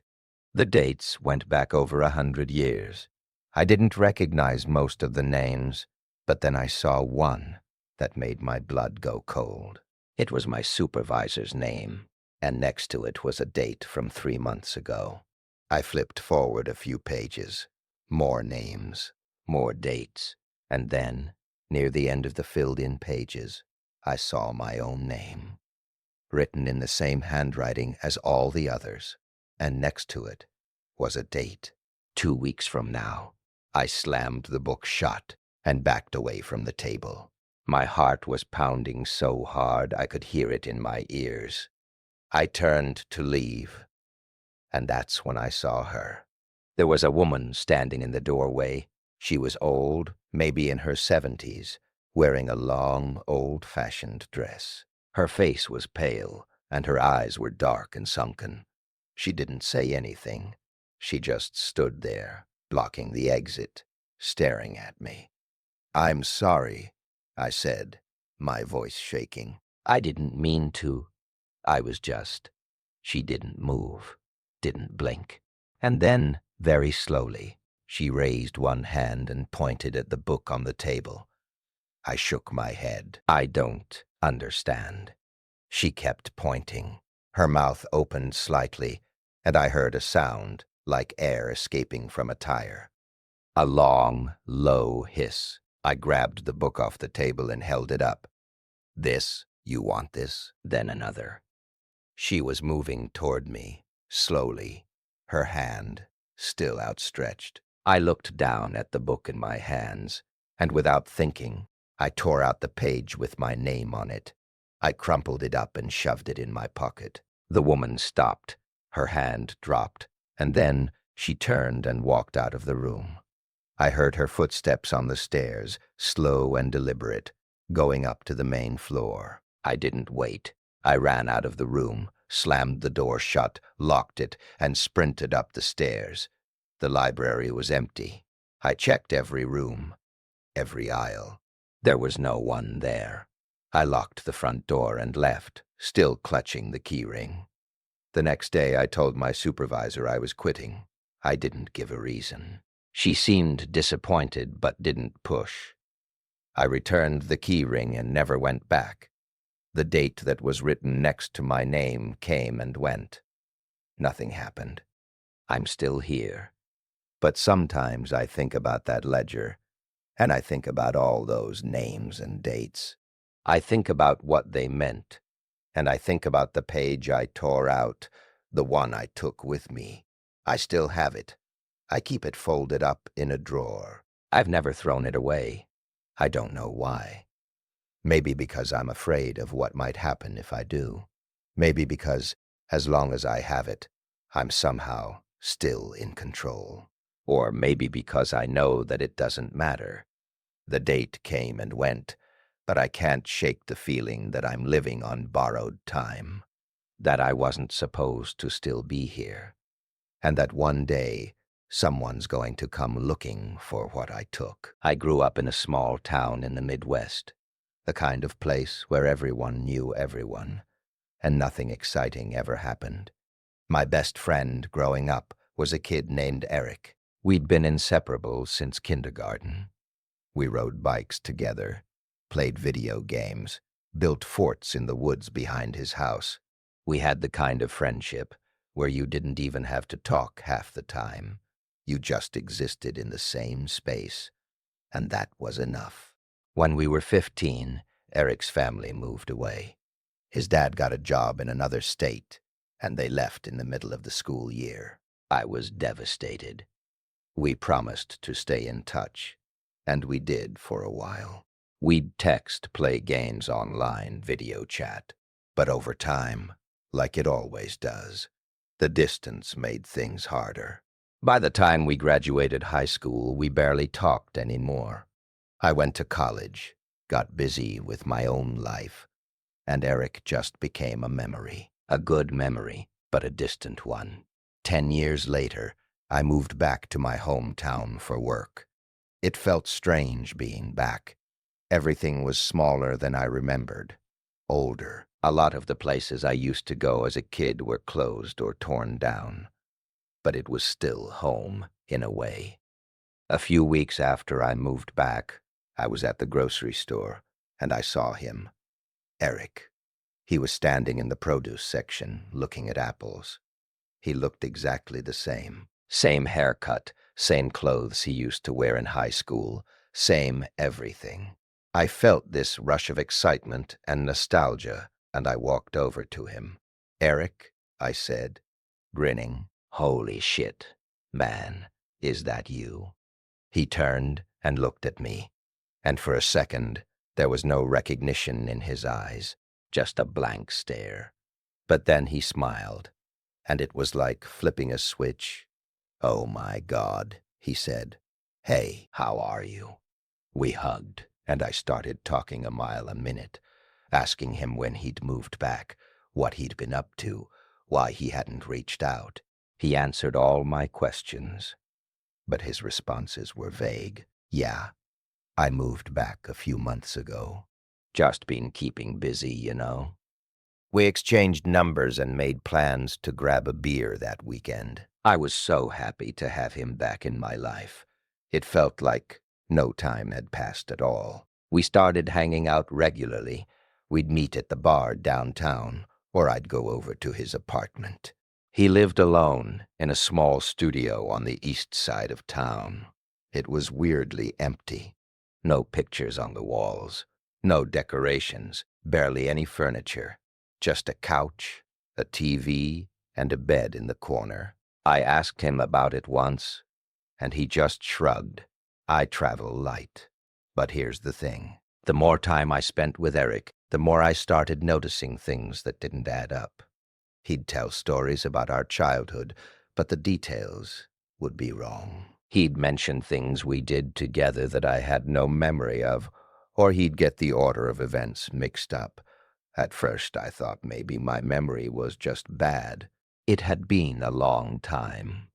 The dates went back over 100 years. I didn't recognize most of the names, but then I saw one that made my blood go cold. It was my supervisor's name, and next to it was a date from 3 months ago. I flipped forward a few pages. More names, more dates, and then, near the end of the filled-in pages, I saw my own name, written in the same handwriting as all the others, and next to it was a date. 2 weeks from now. I slammed the book shut and backed away from the table. My heart was pounding so hard I could hear it in my ears. I turned to leave, and that's when I saw her. There was a woman standing in the doorway. She was old, maybe in her 70s, wearing a long, old-fashioned dress. Her face was pale, and her eyes were dark and sunken. She didn't say anything. She just stood there, blocking the exit, staring at me. "I'm sorry," I said, my voice shaking. "I didn't mean to. I was just—" She didn't move, didn't blink. And then, very slowly, she raised one hand and pointed at the book on the table. I shook my head. "I don't understand." She kept pointing. Her mouth opened slightly, and I heard a sound like air escaping from a tire. A long, low hiss. I grabbed the book off the table and held it up. "This? You want this?" Then another. She was moving toward me, slowly, her hand still outstretched. I looked down at the book in my hands, and without thinking, I tore out the page with my name on it. I crumpled it up and shoved it in my pocket. The woman stopped. Her hand dropped, and then she turned and walked out of the room. I heard her footsteps on the stairs, slow and deliberate, going up to the main floor. I didn't wait. I ran out of the room, slammed the door shut, locked it, and sprinted up the stairs. The library was empty. I checked every room, every aisle. There was no one there. I locked the front door and left, still clutching the key ring. The next day I told my supervisor I was quitting. I didn't give a reason. She seemed disappointed but didn't push. I returned the key ring and never went back. The date that was written next to my name came and went. Nothing happened. I'm still here. But sometimes I think about that ledger, And I think about all those names and dates. I think about what they meant. And I think about the page I tore out, the one I took with me. I still have it. I keep it folded up in a drawer. I've never thrown it away. I don't know why. Maybe because I'm afraid of what might happen if I do. Maybe because, as long as I have it, I'm somehow still in control. Or maybe because I know that it doesn't matter. The date came and went, but I can't shake the feeling that I'm living on borrowed time, that I wasn't supposed to still be here, and that one day someone's going to come looking for what I took. I grew up in a small town in the Midwest, the kind of place where everyone knew everyone, and nothing exciting ever happened. My best friend growing up was a kid named Eric. We'd been inseparable since kindergarten. We rode bikes together, played video games, built forts in the woods behind his house. We had the kind of friendship where you didn't even have to talk half the time. You just existed in the same space, and that was enough. When we were 15, Eric's family moved away. His dad got a job in another state, and they left in the middle of the school year. I was devastated. We promised to stay in touch, and we did for a while. We'd text, play games online, video chat. But over time, like it always does, the distance made things harder. By the time we graduated high school, we barely talked anymore. I went to college, got busy with my own life, and Eric just became a memory. A good memory, but a distant one. 10 years later, I moved back to my hometown for work. It felt strange being back. Everything was smaller than I remembered, older. A lot of the places I used to go as a kid were closed or torn down. But it was still home, in a way. A few weeks after I moved back, I was at the grocery store, and I saw him. Eric. He was standing in the produce section, looking at apples. He looked exactly the same. Same haircut, same clothes he used to wear in high school, same everything. I felt this rush of excitement and nostalgia, and I walked over to him. "Eric," I said, grinning. "Holy shit, man, is that you?" He turned and looked at me, and for a second there was no recognition in his eyes, just a blank stare. But then he smiled, and it was like flipping a switch. "Oh my God," he said. "Hey, how are you?" We hugged, and I started talking a mile a minute, asking him when he'd moved back, what he'd been up to, why he hadn't reached out. He answered all my questions, but his responses were vague. "Yeah, I moved back a few months ago. Just been keeping busy, you know." We exchanged numbers and made plans to grab a beer that weekend. I was so happy to have him back in my life. It felt like no time had passed at all. We started hanging out regularly. We'd meet at the bar downtown, or I'd go over to his apartment. He lived alone in a small studio on the east side of town. It was weirdly empty. No pictures on the walls, no decorations, barely any furniture. Just a couch, a TV, and a bed in the corner. I asked him about it once, and he just shrugged. I travel light. But here's the thing. The more time I spent with Eric, the more I started noticing things that didn't add up. He'd tell stories about our childhood, but the details would be wrong. He'd mention things we did together that I had no memory of, or he'd get the order of events mixed up. At first, I thought maybe my memory was just bad. It had been a long time.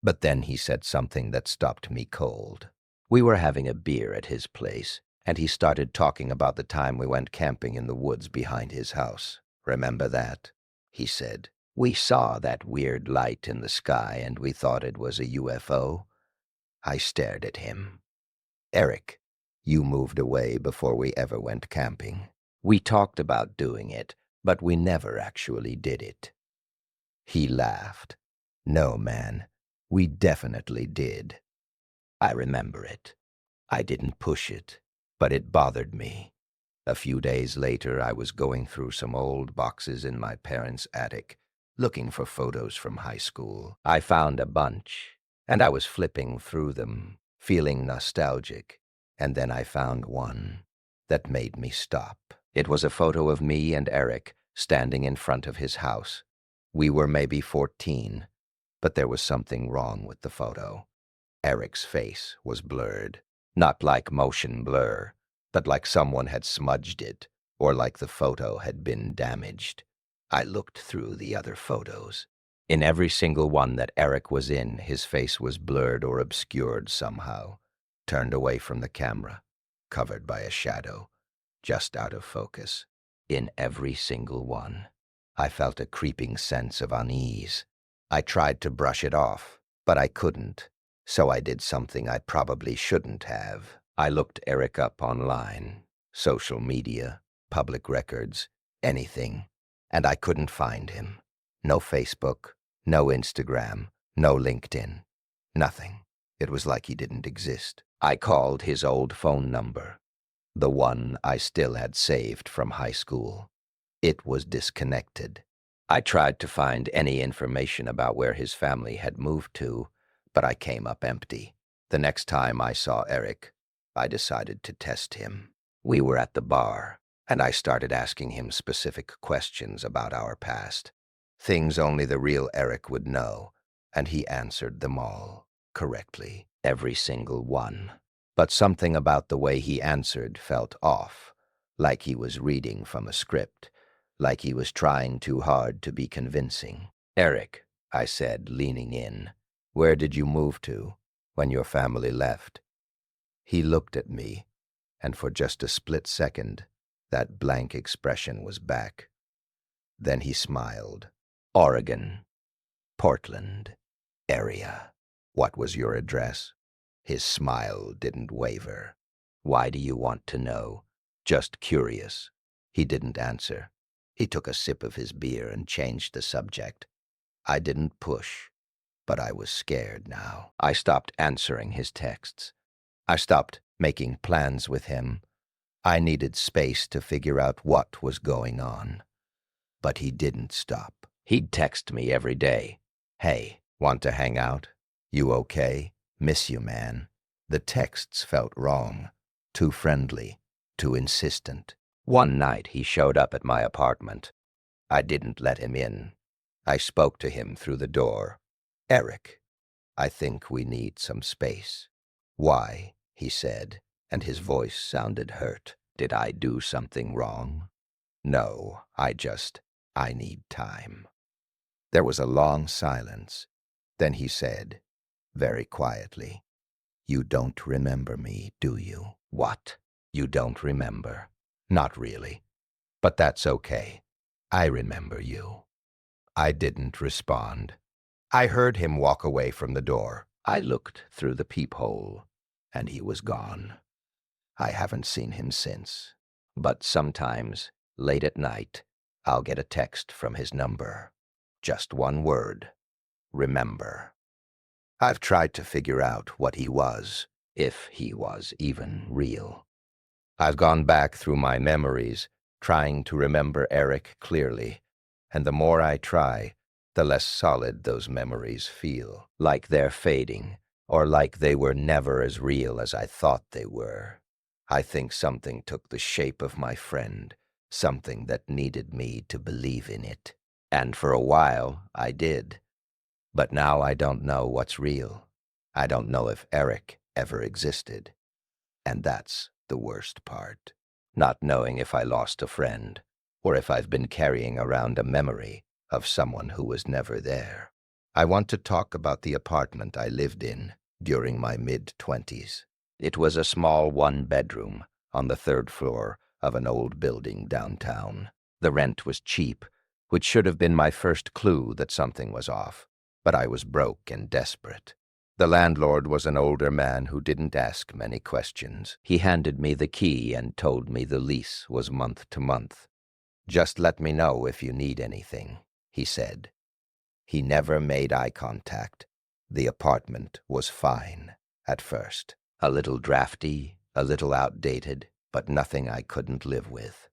But then he said something that stopped me cold. We were having a beer at his place, and he started talking about the time we went camping in the woods behind his house. "Remember that?" he said. "We saw that weird light in the sky, and we thought it was a UFO. I stared at him. "Eric, you moved away before we ever went camping. We talked about doing it, but we never actually did it." He laughed. "No, man, we definitely did. I remember it." I didn't push it, but it bothered me. A few days later, I was going through some old boxes in my parents' attic, looking for photos from high school. I found a bunch, and I was flipping through them, feeling nostalgic. And then I found one that made me stop. It was a photo of me and Eric standing in front of his house. We were maybe 14, but there was something wrong with the photo. Eric's face was blurred, not like motion blur, but like someone had smudged it, or like the photo had been damaged. I looked through the other photos. In every single one that Eric was in, his face was blurred or obscured somehow, turned away from the camera, covered by a shadow, just out of focus. In every single one. I felt a creeping sense of unease. I tried to brush it off, but I couldn't. So I did something I probably shouldn't have. I looked Eric up online, social media, public records, anything, and I couldn't find him. No Facebook, no Instagram, no LinkedIn, nothing. It was like he didn't exist. I called his old phone number, the one I still had saved from high school. It was disconnected. I tried to find any information about where his family had moved to, but I came up empty. The next time I saw Eric, I decided to test him. We were at the bar, and I started asking him specific questions about our past. Things only the real Eric would know, and he answered them all correctly, every single one. But something about the way he answered felt off, like he was reading from a script, like he was trying too hard to be convincing. "Eric," I said, leaning in, "where did you move to when your family left?" He looked at me, and for just a split second, that blank expression was back. Then he smiled. "Oregon, Portland, area. What was your address?" His smile didn't waver. "Why do you want to know?" "Just curious." He didn't answer. He took a sip of his beer and changed the subject. I didn't push, but I was scared now. I stopped answering his texts. I stopped making plans with him. I needed space to figure out what was going on. But he didn't stop. He'd text me every day. "Hey, want to hang out? You okay? Miss you, man." The texts felt wrong, too friendly, too insistent. One night he showed up at my apartment. I didn't let him in. I spoke to him through the door. "Eric, I think we need some space." "Why?" he said, and his voice sounded hurt. "Did I do something wrong?" "No, I need time." There was a long silence. Then he said, very quietly, "You don't remember me, do you?" "What? You don't remember?" "Not really. But that's okay. I remember you." I didn't respond. I heard him walk away from the door. I looked through the peephole, and he was gone. I haven't seen him since. But sometimes, late at night, I'll get a text from his number. Just one word: remember. I've tried to figure out what he was, if he was even real. I've gone back through my memories, trying to remember Eric clearly, and the more I try, the less solid those memories feel, like they're fading, or like they were never as real as I thought they were. I think something took the shape of my friend, something that needed me to believe in it. And for a while, I did. But now I don't know what's real. I don't know if Eric ever existed. And that's the worst part. Not knowing if I lost a friend, or if I've been carrying around a memory of someone who was never there. I want to talk about the apartment I lived in during my mid-20s. It was a small one-bedroom on the third floor of an old building downtown. The rent was cheap, which should have been my first clue that something was off, but I was broke and desperate. The landlord was an older man who didn't ask many questions. He handed me the key and told me the lease was month to month. "Just let me know if you need anything," he said. He never made eye contact. The apartment was fine at first. A little drafty, a little outdated, but nothing I couldn't live with.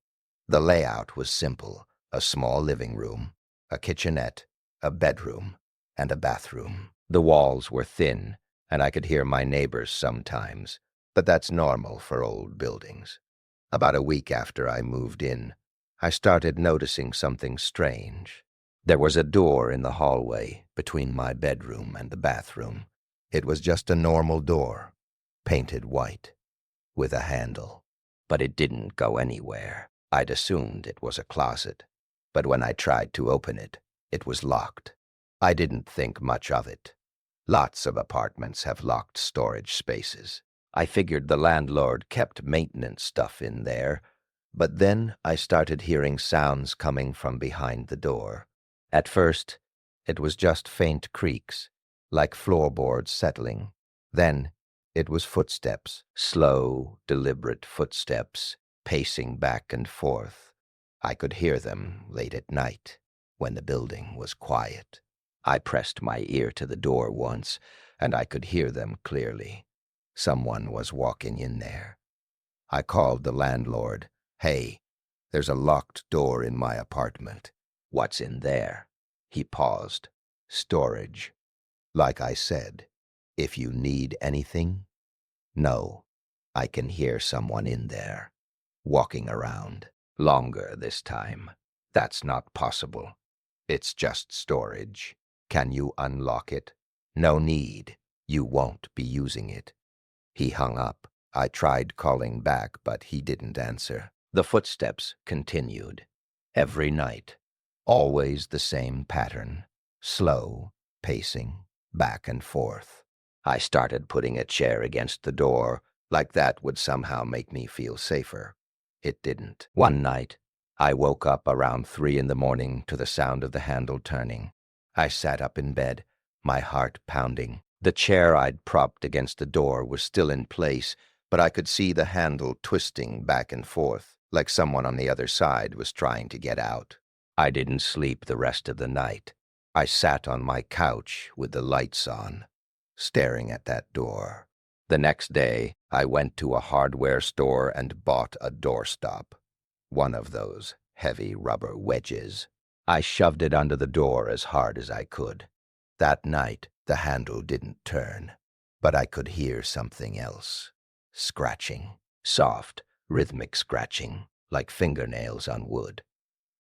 The layout was simple: a small living room, a kitchenette, a bedroom, and a bathroom. The walls were thin, and I could hear my neighbors sometimes, but that's normal for old buildings. About a week after I moved in, I started noticing something strange. There was a door in the hallway between my bedroom and the bathroom. It was just a normal door, painted white, with a handle. But it didn't go anywhere. I'd assumed it was a closet, but when I tried to open it, it was locked. I didn't think much of it. Lots of apartments have locked storage spaces. I figured the landlord kept maintenance stuff in there, but then I started hearing sounds coming from behind the door. At first, it was just faint creaks, like floorboards settling. Then, it was footsteps, slow, deliberate footsteps, pacing back and forth. I could hear them late at night, when the building was quiet. I pressed my ear to the door once, and I could hear them clearly. Someone was walking in there. I called the landlord. "Hey, there's a locked door in my apartment." "What's in there?" He paused. "Storage. Like I said, if you need anything." "No, I can hear someone in there, walking around. Longer this time." "That's not possible. It's just storage. Can you unlock it?" "No need. You won't be using it." He hung up. I tried calling back, but he didn't answer. The footsteps continued. Every night. Always the same pattern. Slow, pacing, back and forth. I started putting a chair against the door, like that would somehow make me feel safer. It didn't. One night, I woke up around 3 in the morning to the sound of the handle turning. I sat up in bed, my heart pounding. The chair I'd propped against the door was still in place, but I could see the handle twisting back and forth, like someone on the other side was trying to get out. I didn't sleep the rest of the night. I sat on my couch with the lights on, staring at that door. The next day, I went to a hardware store and bought a doorstop. One of those heavy rubber wedges. I shoved it under the door as hard as I could. That night, the handle didn't turn, but I could hear something else. Scratching. Soft, rhythmic scratching, like fingernails on wood.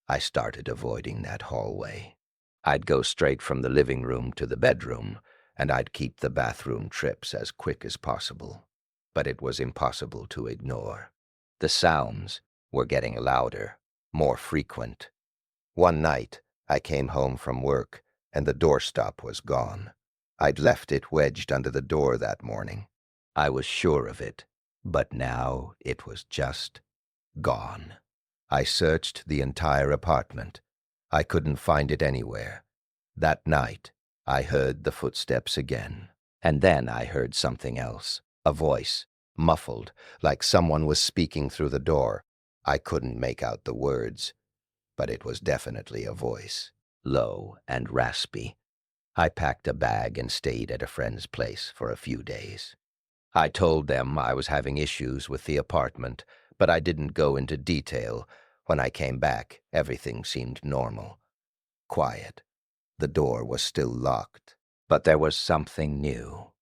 I started avoiding that hallway. I'd go straight from the living room to the bedroom, and I'd keep the bathroom trips as quick as possible. But it was impossible to ignore. The sounds were getting louder, more frequent. One night, I came home from work, and the doorstop was gone. I'd left it wedged under the door that morning. I was sure of it, but now it was just gone. I searched the entire apartment. I couldn't find it anywhere. That night, I heard the footsteps again. And then I heard something else. A voice, muffled, like someone was speaking through the door. I couldn't make out the words, but it was definitely a voice, low and raspy. I packed a bag and stayed at a friend's place for a few days. I told them I was having issues with the apartment, but I didn't go into detail. When I came back, everything seemed normal. Quiet. The door was still locked, but there was something new.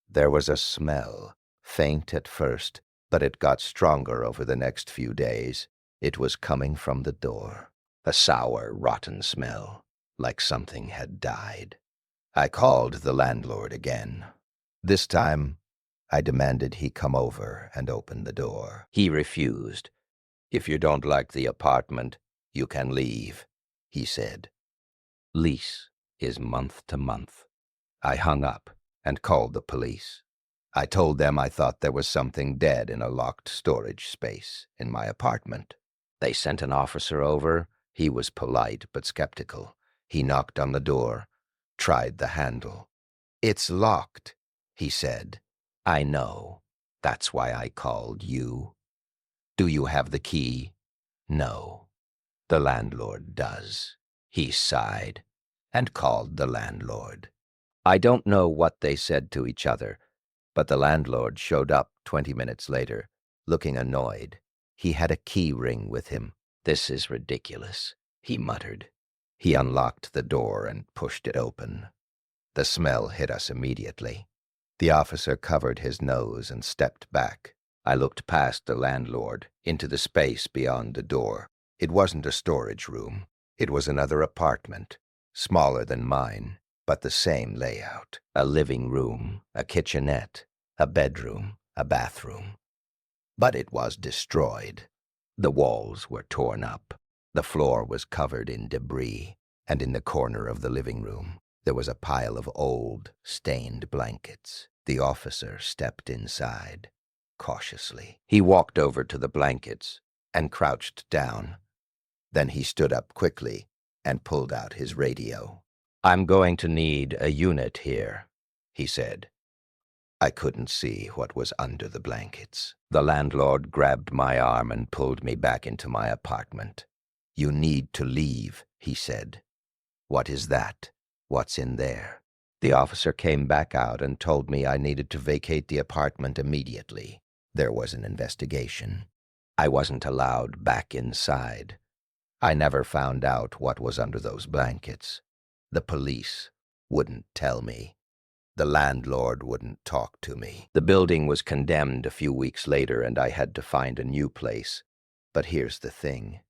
There was a smell, faint at first, but it got stronger over the next few days. It was coming from the door. A sour, rotten smell, like something had died. I called the landlord again. This time, I demanded he come over and open the door. He refused. "If you don't like the apartment, you can leave," he said. "Lease is month to month." I hung up and called the police. I told them I thought there was something dead in a locked storage space in my apartment. They sent an officer over. He was polite but skeptical. He knocked on the door, tried the handle. "It's locked," he said. "I know. That's why I called you." "Do you have the key?" "No. The landlord does." He sighed and called the landlord. I don't know what they said to each other, But the landlord showed up 20 minutes later, looking annoyed. He had a key ring with him. "This is ridiculous," he muttered. He unlocked the door and pushed it open. The smell hit us immediately. The officer covered his nose and stepped back. I looked past the landlord, into the space beyond the door. It wasn't a storage room. It was another apartment, smaller than mine, but the same layout. A living room, a kitchenette, a bedroom, a bathroom. But it was destroyed. The walls were torn up. The floor was covered in debris, and in the corner of the living room, there was a pile of old, stained blankets. The officer stepped inside, cautiously. He walked over to the blankets and crouched down. Then he stood up quickly and pulled out his radio. "I'm going to need a unit here," he said. I couldn't see what was under the blankets. The landlord grabbed my arm and pulled me back into my apartment. "You need to leave," he said. "What is that? What's in there?" The officer came back out and told me I needed to vacate the apartment immediately. There was an investigation. I wasn't allowed back inside. I never found out what was under those blankets. The police wouldn't tell me. The landlord wouldn't talk to me. The building was condemned a few weeks later, and I had to find a new place. But here's the thing.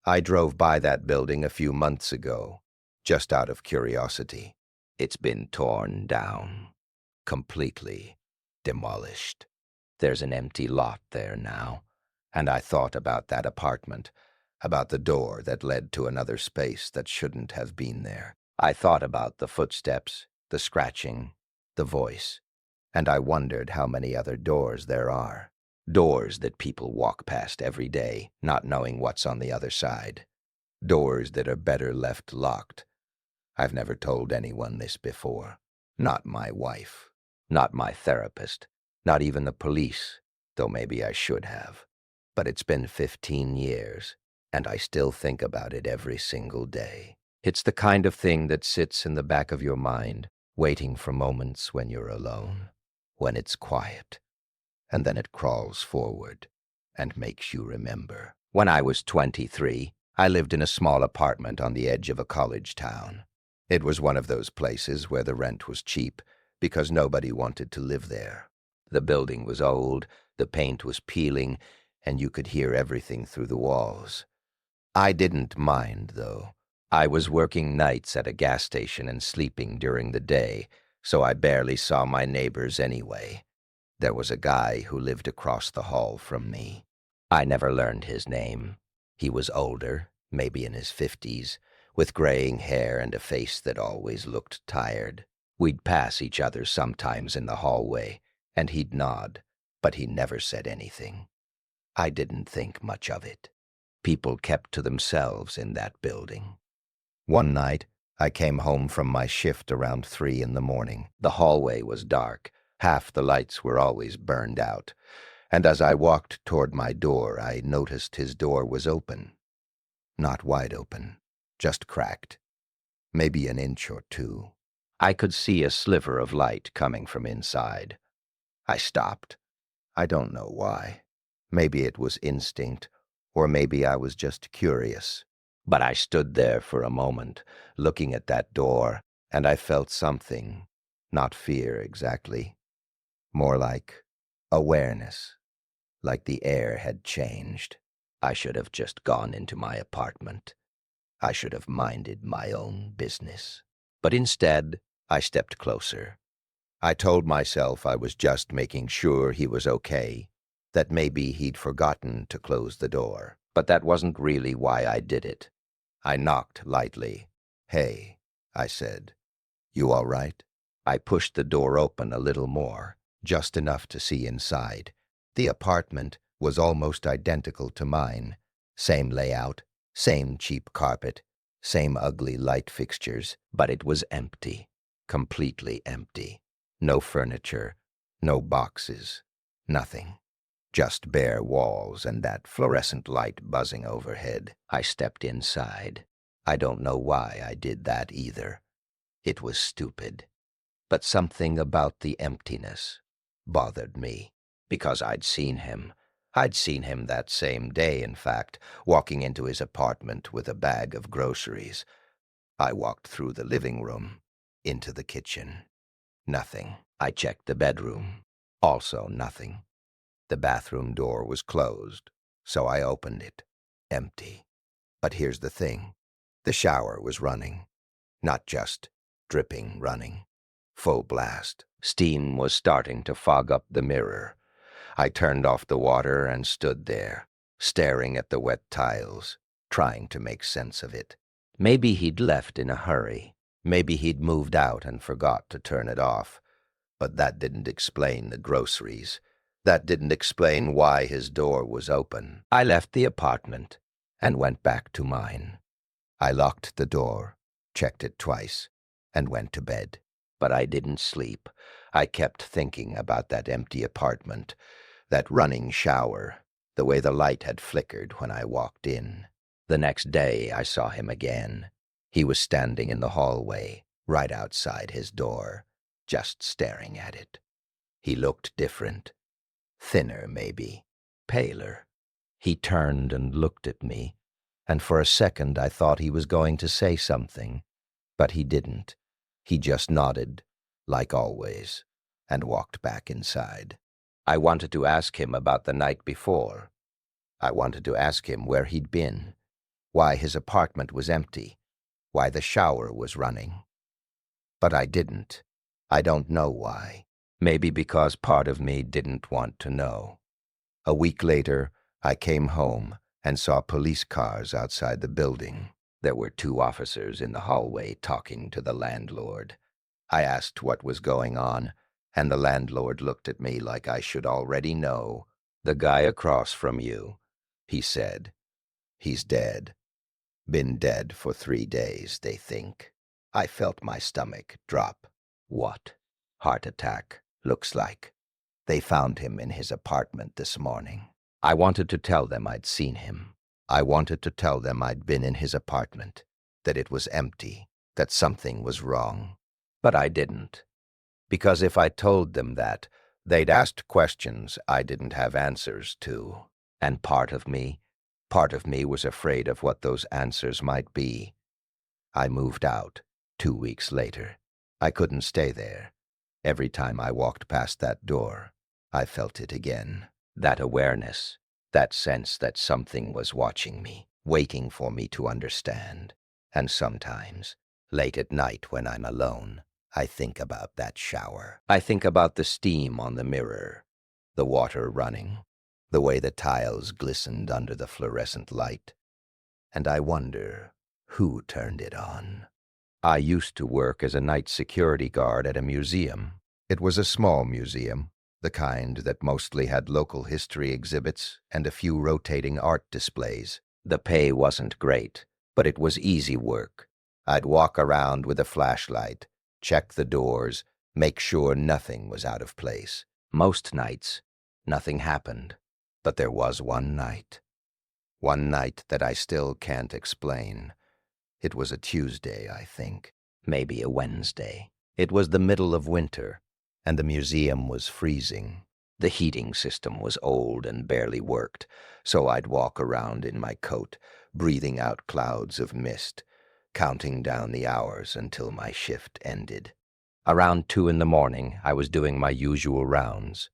I drove by that building a few months ago, just out of curiosity. It's been torn down, completely demolished. There's an empty lot there now, and I thought about that apartment, about the door that led to another space that shouldn't have been there. I thought about the footsteps, the scratching, the voice, and I wondered how many other doors there are. Doors that people walk past every day, not knowing what's on the other side. Doors that are better left locked. I've never told anyone this before. Not my wife. Not my therapist. Not even the police, though maybe I should have. But it's been 15 years, and I still think about it every single day. It's the kind of thing that sits in the back of your mind, waiting for moments when you're alone, when it's quiet, and then it crawls forward and makes you remember. When I was 23, I lived in a small apartment on the edge of a college town. It was one of those places where the rent was cheap because nobody wanted to live there. The building was old, the paint was peeling, and you could hear everything through the walls. I didn't mind, though. I was working nights at a gas station and sleeping during the day, so I barely saw my neighbors anyway. There was a guy who lived across the hall from me. I never learned his name. He was older, maybe in his 50s, with graying hair and a face that always looked tired. We'd pass each other sometimes in the hallway, and he'd nod, but he never said anything. I didn't think much of it. People kept to themselves in that building. One night, I came home from my shift around 3 in the morning. The hallway was dark. Half the lights were always burned out. And as I walked toward my door, I noticed his door was open. Not wide open, just cracked. Maybe an inch or two. I could see a sliver of light coming from inside. I stopped. I don't know why. Maybe it was instinct, or maybe I was just curious. But I stood there for a moment, looking at that door, and I felt something, not fear exactly, more like awareness, like the air had changed. I should have just gone into my apartment. I should have minded my own business. But instead, I stepped closer. I told myself I was just making sure he was okay, that maybe he'd forgotten to close the door. But that wasn't really why I did it. I knocked lightly. "Hey," I said. "You all right?" I pushed the door open a little more, just enough to see inside. The apartment was almost identical to mine. Same layout, same cheap carpet, same ugly light fixtures, but it was empty, completely empty. No furniture, no boxes, nothing. Just bare walls and that fluorescent light buzzing overhead. I stepped inside. I don't know why I did that either. It was stupid. But something about the emptiness, bothered me, because I'd seen him. I'd seen him that same day, in fact, walking into his apartment with a bag of groceries. I walked through the living room, into the kitchen. Nothing. I checked the bedroom. Also nothing. The bathroom door was closed, so I opened it. Empty. But here's the thing. The shower was running. Not just dripping running. Full blast. Steam was starting to fog up the mirror. I turned off the water and stood there, staring at the wet tiles, trying to make sense of it. Maybe he'd left in a hurry. Maybe he'd moved out and forgot to turn it off. But that didn't explain the groceries. That didn't explain why his door was open. I left the apartment and went back to mine. I locked the door, checked it twice, and went to bed. But I didn't sleep. I kept thinking about that empty apartment, that running shower, the way the light had flickered when I walked in. The next day I saw him again. He was standing in the hallway, right outside his door, just staring at it. He looked different. Thinner, maybe. Paler. He turned and looked at me, and for a second I thought he was going to say something, but he didn't. He just nodded, like always, and walked back inside. I wanted to ask him about the night before. I wanted to ask him where he'd been, why his apartment was empty, why the shower was running. But I didn't. I don't know why. Maybe because part of me didn't want to know. A week later, I came home and saw police cars outside the building. There were 2 officers in the hallway talking to the landlord. I asked what was going on, and the landlord looked at me like I should already know. "The guy across from you," he said. "He's dead. Been dead for 3 days, they think." I felt my stomach drop. What? Heart attack, looks like. They found him in his apartment this morning. I wanted to tell them I'd seen him. I wanted to tell them I'd been in his apartment, that it was empty, that something was wrong. But I didn't. Because if I told them that, they'd ask questions I didn't have answers to. And part of me was afraid of what those answers might be. I moved out 2 weeks later. I couldn't stay there. Every time I walked past that door, I felt it again. That awareness, that sense that something was watching me, waiting for me to understand. And sometimes, late at night when I'm alone, I think about that shower. I think about the steam on the mirror, the water running, the way the tiles glistened under the fluorescent light. And I wonder who turned it on. I used to work as a night security guard at a museum. It was a small museum, the kind that mostly had local history exhibits and a few rotating art displays. The pay wasn't great, but it was easy work. I'd walk around with a flashlight, check the doors, make sure nothing was out of place. Most nights, nothing happened. But there was one night that I still can't explain. It was a Tuesday, I think, maybe a Wednesday. It was the middle of winter, and the museum was freezing. The heating system was old and barely worked, so I'd walk around in my coat, breathing out clouds of mist, counting down the hours until my shift ended. Around 2 in the morning, I was doing my usual rounds.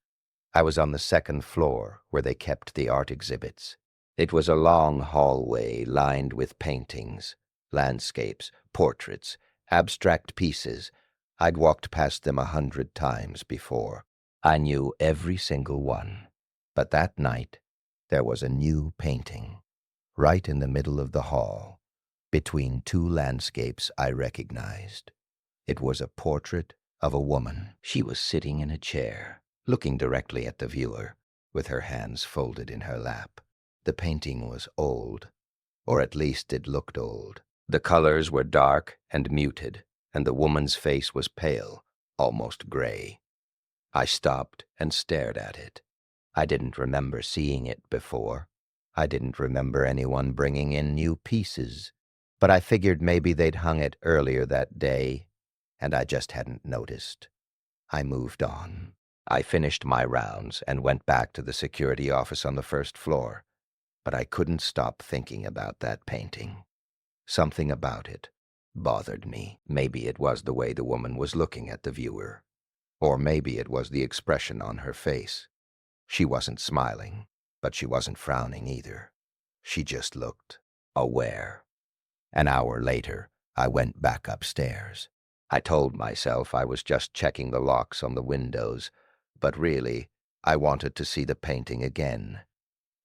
I was on the 2nd floor, where they kept the art exhibits. It was a long hallway lined with paintings, landscapes, portraits, abstract pieces. I'd walked past them 100 times before. I knew every single one. But that night, there was a new painting, right in the middle of the hall, between 2 landscapes I recognized. It was a portrait of a woman. She was sitting in a chair, looking directly at the viewer, with her hands folded in her lap. The painting was old, or at least it looked old. The colors were dark and muted, and the woman's face was pale, almost gray. I stopped and stared at it. I didn't remember seeing it before. I didn't remember anyone bringing in new pieces, but I figured maybe they'd hung it earlier that day, and I just hadn't noticed. I moved on. I finished my rounds and went back to the security office on the first floor, but I couldn't stop thinking about that painting. Something about it bothered me. Maybe it was the way the woman was looking at the viewer, or maybe it was the expression on her face. She wasn't smiling, but she wasn't frowning either. She just looked aware. An hour later, I went back upstairs. I told myself I was just checking the locks on the windows, but really, I wanted to see the painting again.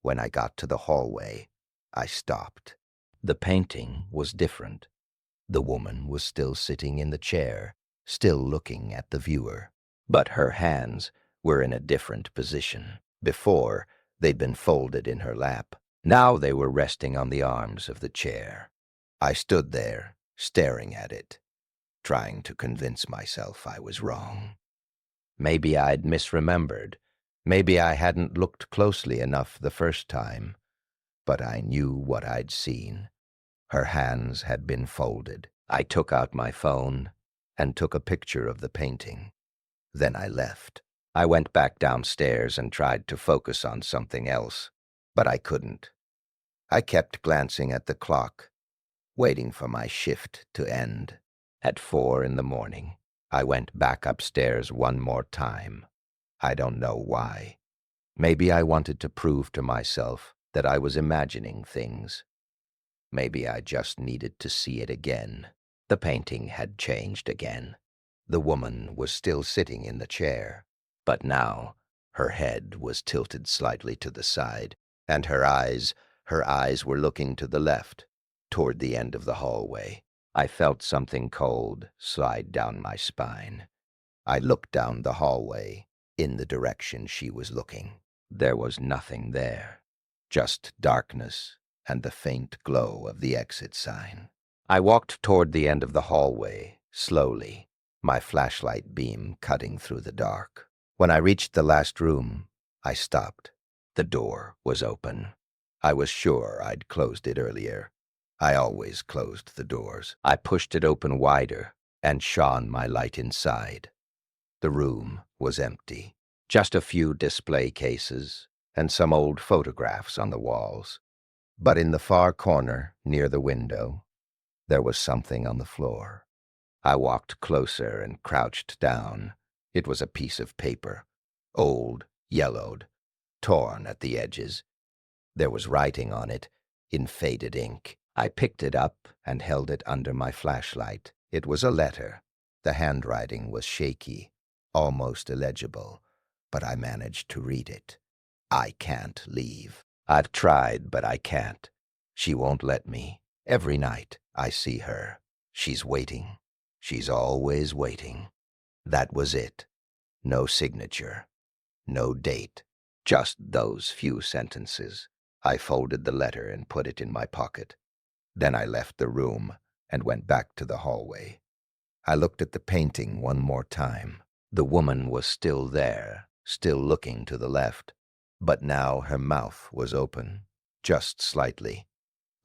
When I got to the hallway, I stopped. The painting was different. The woman was still sitting in the chair, still looking at the viewer, but her hands were in a different position. Before, they'd been folded in her lap. Now they were resting on the arms of the chair. I stood there, staring at it, trying to convince myself I was wrong. Maybe I'd misremembered. Maybe I hadn't looked closely enough the first time. But I knew what I'd seen. Her hands had been folded. I took out my phone and took a picture of the painting. Then I left. I went back downstairs and tried to focus on something else, but I couldn't. I kept glancing at the clock, waiting for my shift to end. At 4 in the morning, I went back upstairs one more time. I don't know why. Maybe I wanted to prove to myself that I was imagining things. Maybe I just needed to see it again. The painting had changed again. The woman was still sitting in the chair, but now her head was tilted slightly to the side, and her eyes were looking to the left, toward the end of the hallway. I felt something cold slide down my spine. I looked down the hallway, in the direction she was looking. There was nothing there, just darkness and the faint glow of the exit sign. I walked toward the end of the hallway, slowly, my flashlight beam cutting through the dark. When I reached the last room, I stopped. The door was open. I was sure I'd closed it earlier. I always closed the doors. I pushed it open wider and shone my light inside. The room was empty. Just a few display cases and some old photographs on the walls. But in the far corner, near the window, there was something on the floor. I walked closer and crouched down. It was a piece of paper, old, yellowed, torn at the edges. There was writing on it, in faded ink. I picked it up and held it under my flashlight. It was a letter. The handwriting was shaky, almost illegible, but I managed to read it. I can't leave. I've tried, but I can't. She won't let me. Every night I see her. She's waiting. She's always waiting. That was it. No signature. No date. Just those few sentences. I folded the letter and put it in my pocket. Then I left the room and went back to the hallway. I looked at the painting one more time. The woman was still there, still looking to the left. But now her mouth was open, just slightly,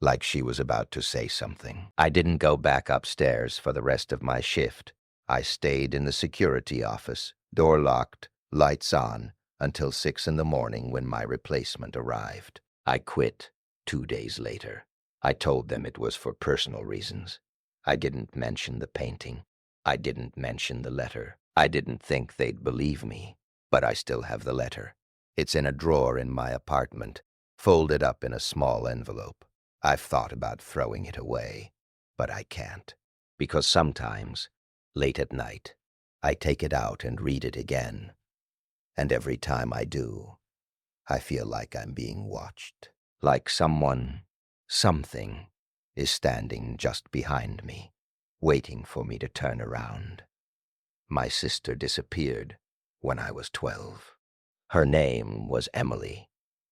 like she was about to say something. I didn't go back upstairs for the rest of my shift. I stayed in the security office, door locked, lights on, until 6 in the morning when my replacement arrived. I quit 2 days later. I told them it was for personal reasons. I didn't mention the painting. I didn't mention the letter. I didn't think they'd believe me, but I still have the letter. It's in a drawer in my apartment, folded up in a small envelope. I've thought about throwing it away, but I can't, because sometimes, late at night, I take it out and read it again. And every time I do, I feel like I'm being watched, like something is standing just behind me, waiting for me to turn around. My sister disappeared when I was 12. Her name was Emily.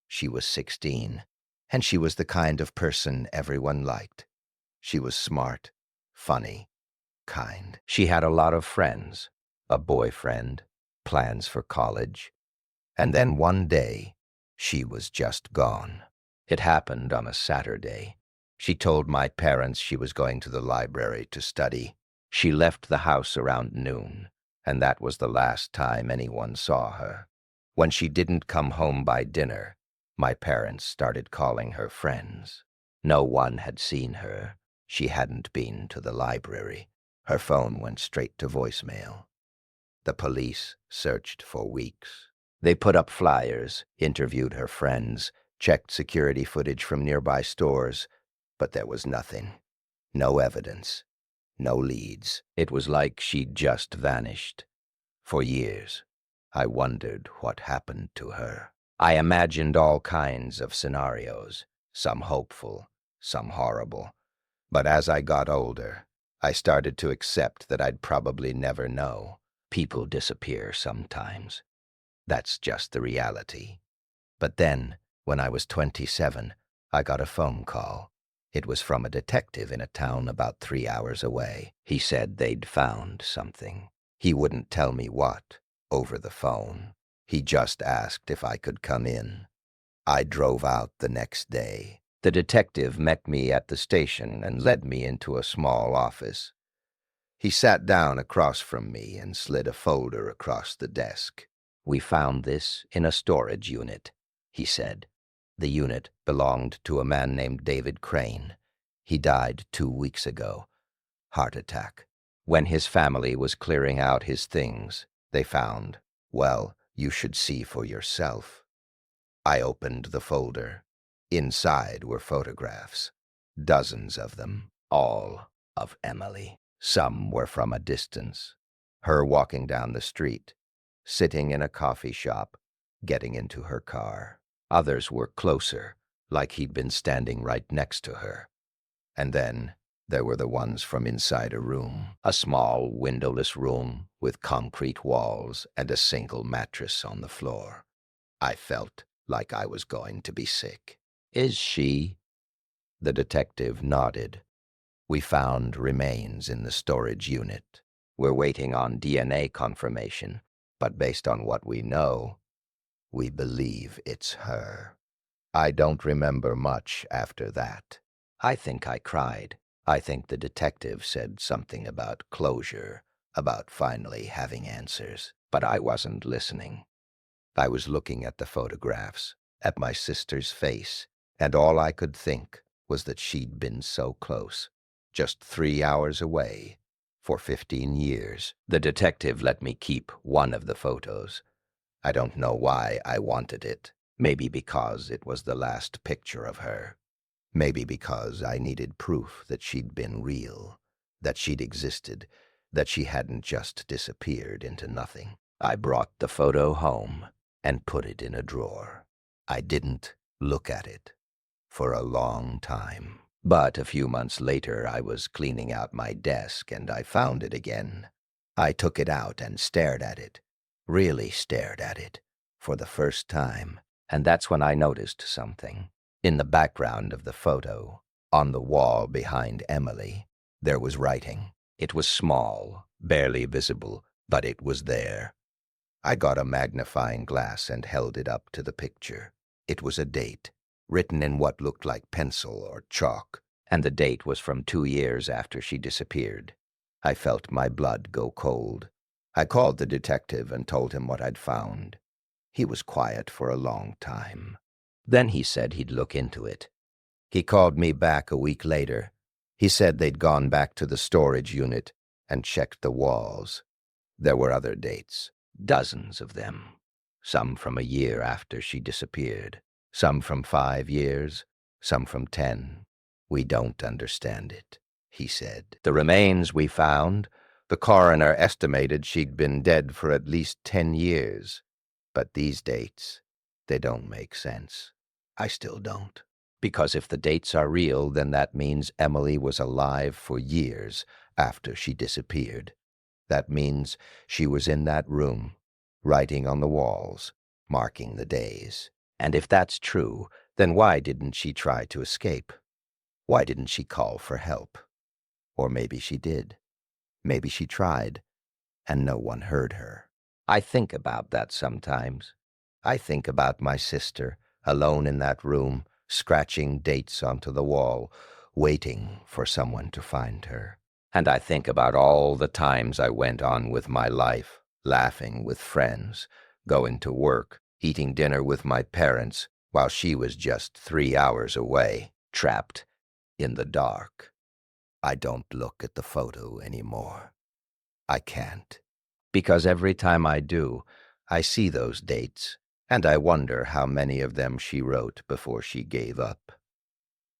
She was 16, and she was the kind of person everyone liked. She was smart, funny, kind. She had a lot of friends, a boyfriend, plans for college. And then one day, she was just gone. It happened on a Saturday. She told my parents she was going to the library to study. She left the house around noon, and that was the last time anyone saw her. When she didn't come home by dinner, my parents started calling her friends. No one had seen her. She hadn't been to the library. Her phone went straight to voicemail. The police searched for weeks. They put up flyers, interviewed her friends, checked security footage from nearby stores, but there was nothing. No evidence. No leads. It was like she'd just vanished. For years, I wondered what happened to her. I imagined all kinds of scenarios, some hopeful, some horrible. But as I got older, I started to accept that I'd probably never know. People disappear sometimes. That's just the reality. But then, when I was 27, I got a phone call. It was from a detective in a town about 3 hours away. He said they'd found something. He wouldn't tell me what, over the phone. He just asked if I could come in. I drove out the next day. The detective met me at the station and led me into a small office. He sat down across from me and slid a folder across the desk. "We found this in a storage unit," he said. The unit belonged to a man named David Crane. He died 2 weeks ago. Heart attack. When his family was clearing out his things, they found, well, you should see for yourself. I opened the folder. Inside were photographs. Dozens of them, all of Emily. Some were from a distance. Her walking down the street, sitting in a coffee shop, getting into her car. Others were closer, like he'd been standing right next to her. And then there were the ones from inside a room, a small windowless room with concrete walls and a single mattress on the floor. I felt like I was going to be sick. "Is she?" The detective nodded. "We found remains in the storage unit. We're waiting on DNA confirmation, but based on what we know, we believe it's her." I don't remember much after that. I think I cried. I think the detective said something about closure, about finally having answers, but I wasn't listening. I was looking at the photographs, at my sister's face, and all I could think was that she'd been so close, just 3 hours away, for 15 years. The detective let me keep one of the photos. I don't know why I wanted it. Maybe because it was the last picture of her. Maybe because I needed proof that she'd been real, that she'd existed, that she hadn't just disappeared into nothing. I brought the photo home and put it in a drawer. I didn't look at it for a long time. But a few months later, I was cleaning out my desk and I found it again. I took it out and stared at it, really stared at it, for the first time. And that's when I noticed something. In the background of the photo, on the wall behind Emily, there was writing. It was small, barely visible, but it was there. I got a magnifying glass and held it up to the picture. It was a date, written in what looked like pencil or chalk, and the date was from 2 years after she disappeared. I felt my blood go cold. I called the detective and told him what I'd found. He was quiet for a long time. Then he said he'd look into it. He called me back a week later. He said they'd gone back to the storage unit and checked the walls. There were other dates, dozens of them. Some from a year after she disappeared, some from 5 years, some from 10. "We don't understand it," he said. "The remains we found, the coroner estimated she'd been dead for at least 10 years. But these dates, they don't make sense. I still don't. Because if the dates are real, then that means Emily was alive for years after she disappeared. That means she was in that room, writing on the walls, marking the days. And if that's true, then why didn't she try to escape? Why didn't she call for help? Or maybe she did. Maybe she tried, and no one heard her. I think about that sometimes. I think about my sister, alone in that room, scratching dates onto the wall, waiting for someone to find her. And I think about all the times I went on with my life, laughing with friends, going to work, eating dinner with my parents, while she was just 3 hours away, trapped in the dark. I don't look at the photo anymore. I can't. Because every time I do, I see those dates, and I wonder how many of them she wrote before she gave up.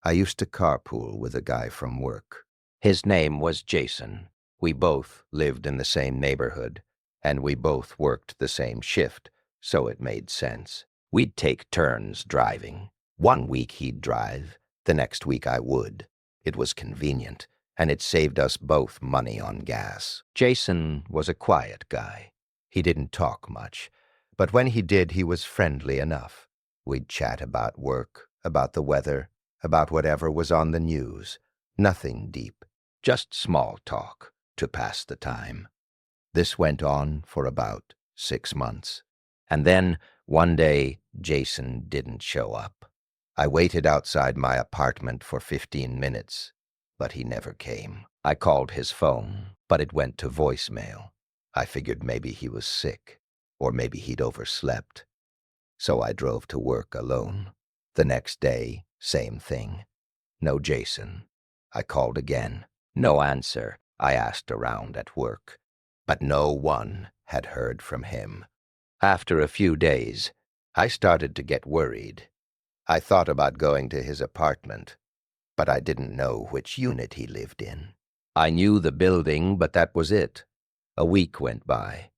I used to carpool with a guy from work. His name was Jason. We both lived in the same neighborhood, and we both worked the same shift, so it made sense. We'd take turns driving. One week he'd drive, the next week I would. It was convenient, and it saved us both money on gas. Jason was a quiet guy. He didn't talk much, but when he did, he was friendly enough. We'd chat about work, about the weather, about whatever was on the news. Nothing deep, just small talk to pass the time. This went on for about 6 months. And then, one day, Jason didn't show up. I waited outside my apartment for 15 minutes, but he never came. I called his phone, but it went to voicemail. I figured maybe he was sick, or maybe he'd overslept. So I drove to work alone. The next day, same thing. No Jason. I called again. No answer. I asked around at work, but no one had heard from him. After a few days, I started to get worried. I thought about going to his apartment, but I didn't know which unit he lived in. I knew the building, but that was it. A week went by.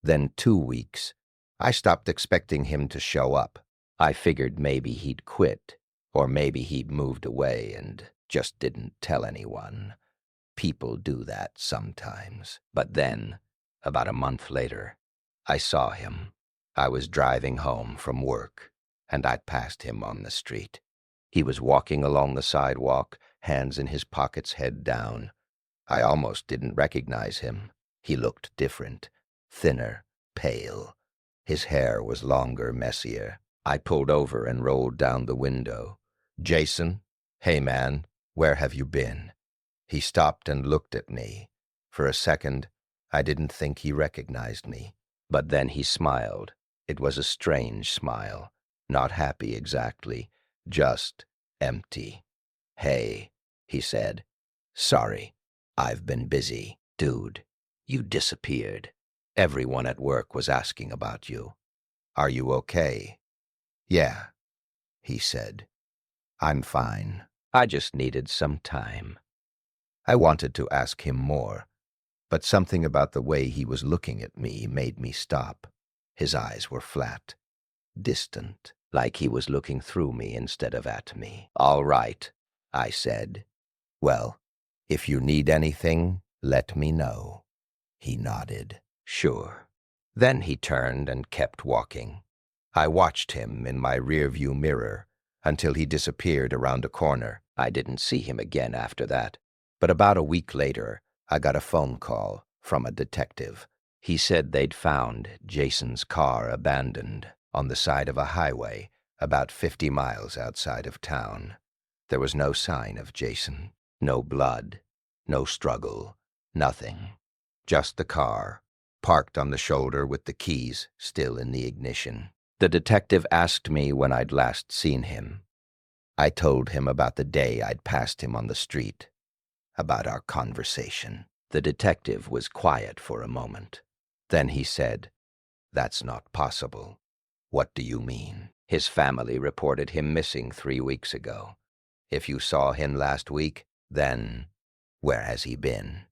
Then 2 weeks. I stopped expecting him to show up. I figured maybe he'd quit, or maybe he'd moved away and just didn't tell anyone. People do that sometimes. But then, about a month later, I saw him. I was driving home from work, and I'd passed him on the street. He was walking along the sidewalk, hands in his pockets, head down. I almost didn't recognize him. He looked different, thinner, pale. His hair was longer, messier. I pulled over and rolled down the window. "Jason? Hey, man, where have you been?" He stopped and looked at me. For a second, I didn't think he recognized me. But then he smiled. It was a strange smile. Not happy exactly, just empty. "Hey," he said. "Sorry, I've been busy. Dude, you disappeared. Everyone at work was asking about you. Are you okay?" "Yeah," he said. "I'm fine. I just needed some time." I wanted to ask him more, but something about the way he was looking at me made me stop. His eyes were flat, distant, like he was looking through me instead of at me. "All right," I said. "Well, if you need anything, let me know." He nodded. "Sure." Then he turned and kept walking. I watched him in my rearview mirror until he disappeared around a corner. I didn't see him again after that. But about a week later, I got a phone call from a detective. He said they'd found Jason's car abandoned on the side of a highway about 50 miles outside of town. There was no sign of Jason, no blood, no struggle, nothing. Just the car, parked on the shoulder with the keys still in the ignition. The detective asked me when I'd last seen him. I told him about the day I'd passed him on the street, about our conversation. The detective was quiet for a moment. Then he said, "That's not possible." "What do you mean?" "His family reported him missing 3 weeks ago. If you saw him last week, then where has he been?"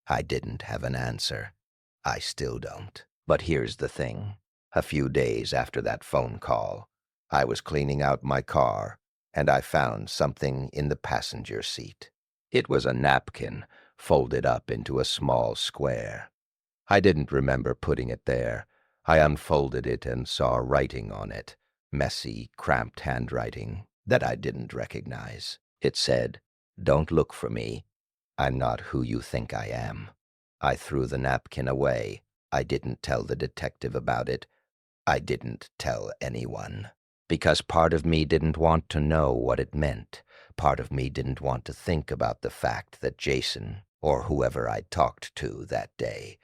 I didn't have an answer. I still don't. But here's the thing. A few days after that phone call, I was cleaning out my car, and I found something in the passenger seat. It was a napkin folded up into a small square. I didn't remember putting it there. I unfolded it and saw writing on it, messy, cramped handwriting that I didn't recognize. It said, "Don't look for me. I'm not who you think I am." I threw the napkin away. I didn't tell the detective about it. I didn't tell anyone. Because part of me didn't want to know what it meant. Part of me didn't want to think about the fact that Jason, or whoever I talked to that day,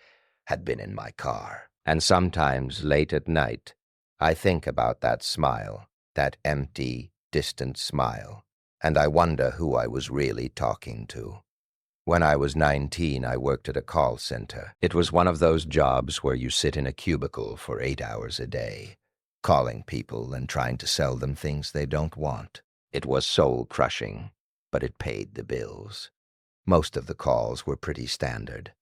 had been in my car. And sometimes, late at night, I think about that smile, that empty, distant smile, and I wonder who I was really talking to. When I was 19, I worked at a call center. It was one of those jobs where you sit in a cubicle for 8 hours a day, calling people and trying to sell them things they don't want. It was soul-crushing, but it paid the bills. Most of the calls were pretty standard.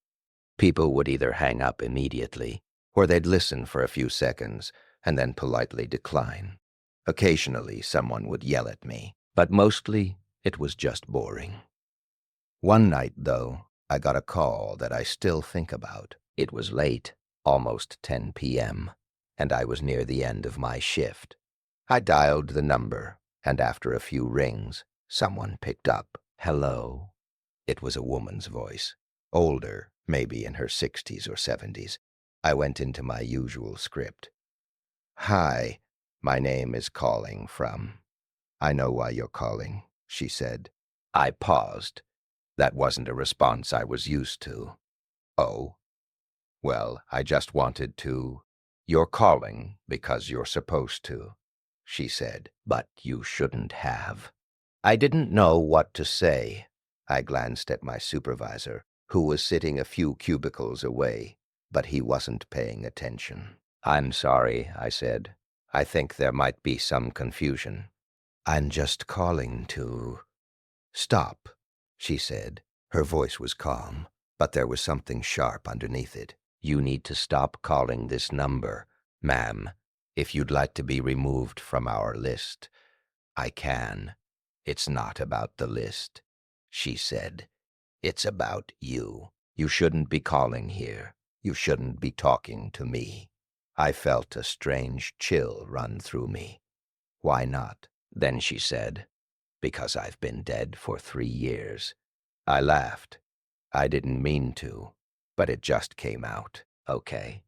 People would either hang up immediately, or they'd listen for a few seconds and then politely decline. Occasionally, someone would yell at me, but mostly it was just boring. One night, though, I got a call that I still think about. It was late, almost 10 p.m., and I was near the end of my shift. I dialed the number, and after a few rings, someone picked up. "Hello." It was a woman's voice, older, maybe in her 60s or 70s. I went into my usual script. "Hi, my name is calling from." "I know why you're calling," she said. I paused. That wasn't a response I was used to. "Oh? Well, I just wanted to—" "You're calling because you're supposed to," she said, "but you shouldn't have." I didn't know what to say. I glanced at my supervisor, who was sitting a few cubicles away, but he wasn't paying attention. "I'm sorry," I said. "I think there might be some confusion." "I'm just calling to—" "Stop," she said. Her voice was calm, but there was something sharp underneath it. "You need to stop calling this number, ma'am. If you'd like to be removed from our list, I can." "It's not about the list," she said. "It's about you. You shouldn't be calling here. You shouldn't be talking to me." I felt a strange chill run through me. "Why not?" Then she said, "Because I've been dead for 3 years." I laughed. I didn't mean to, but it just came out. "Okay.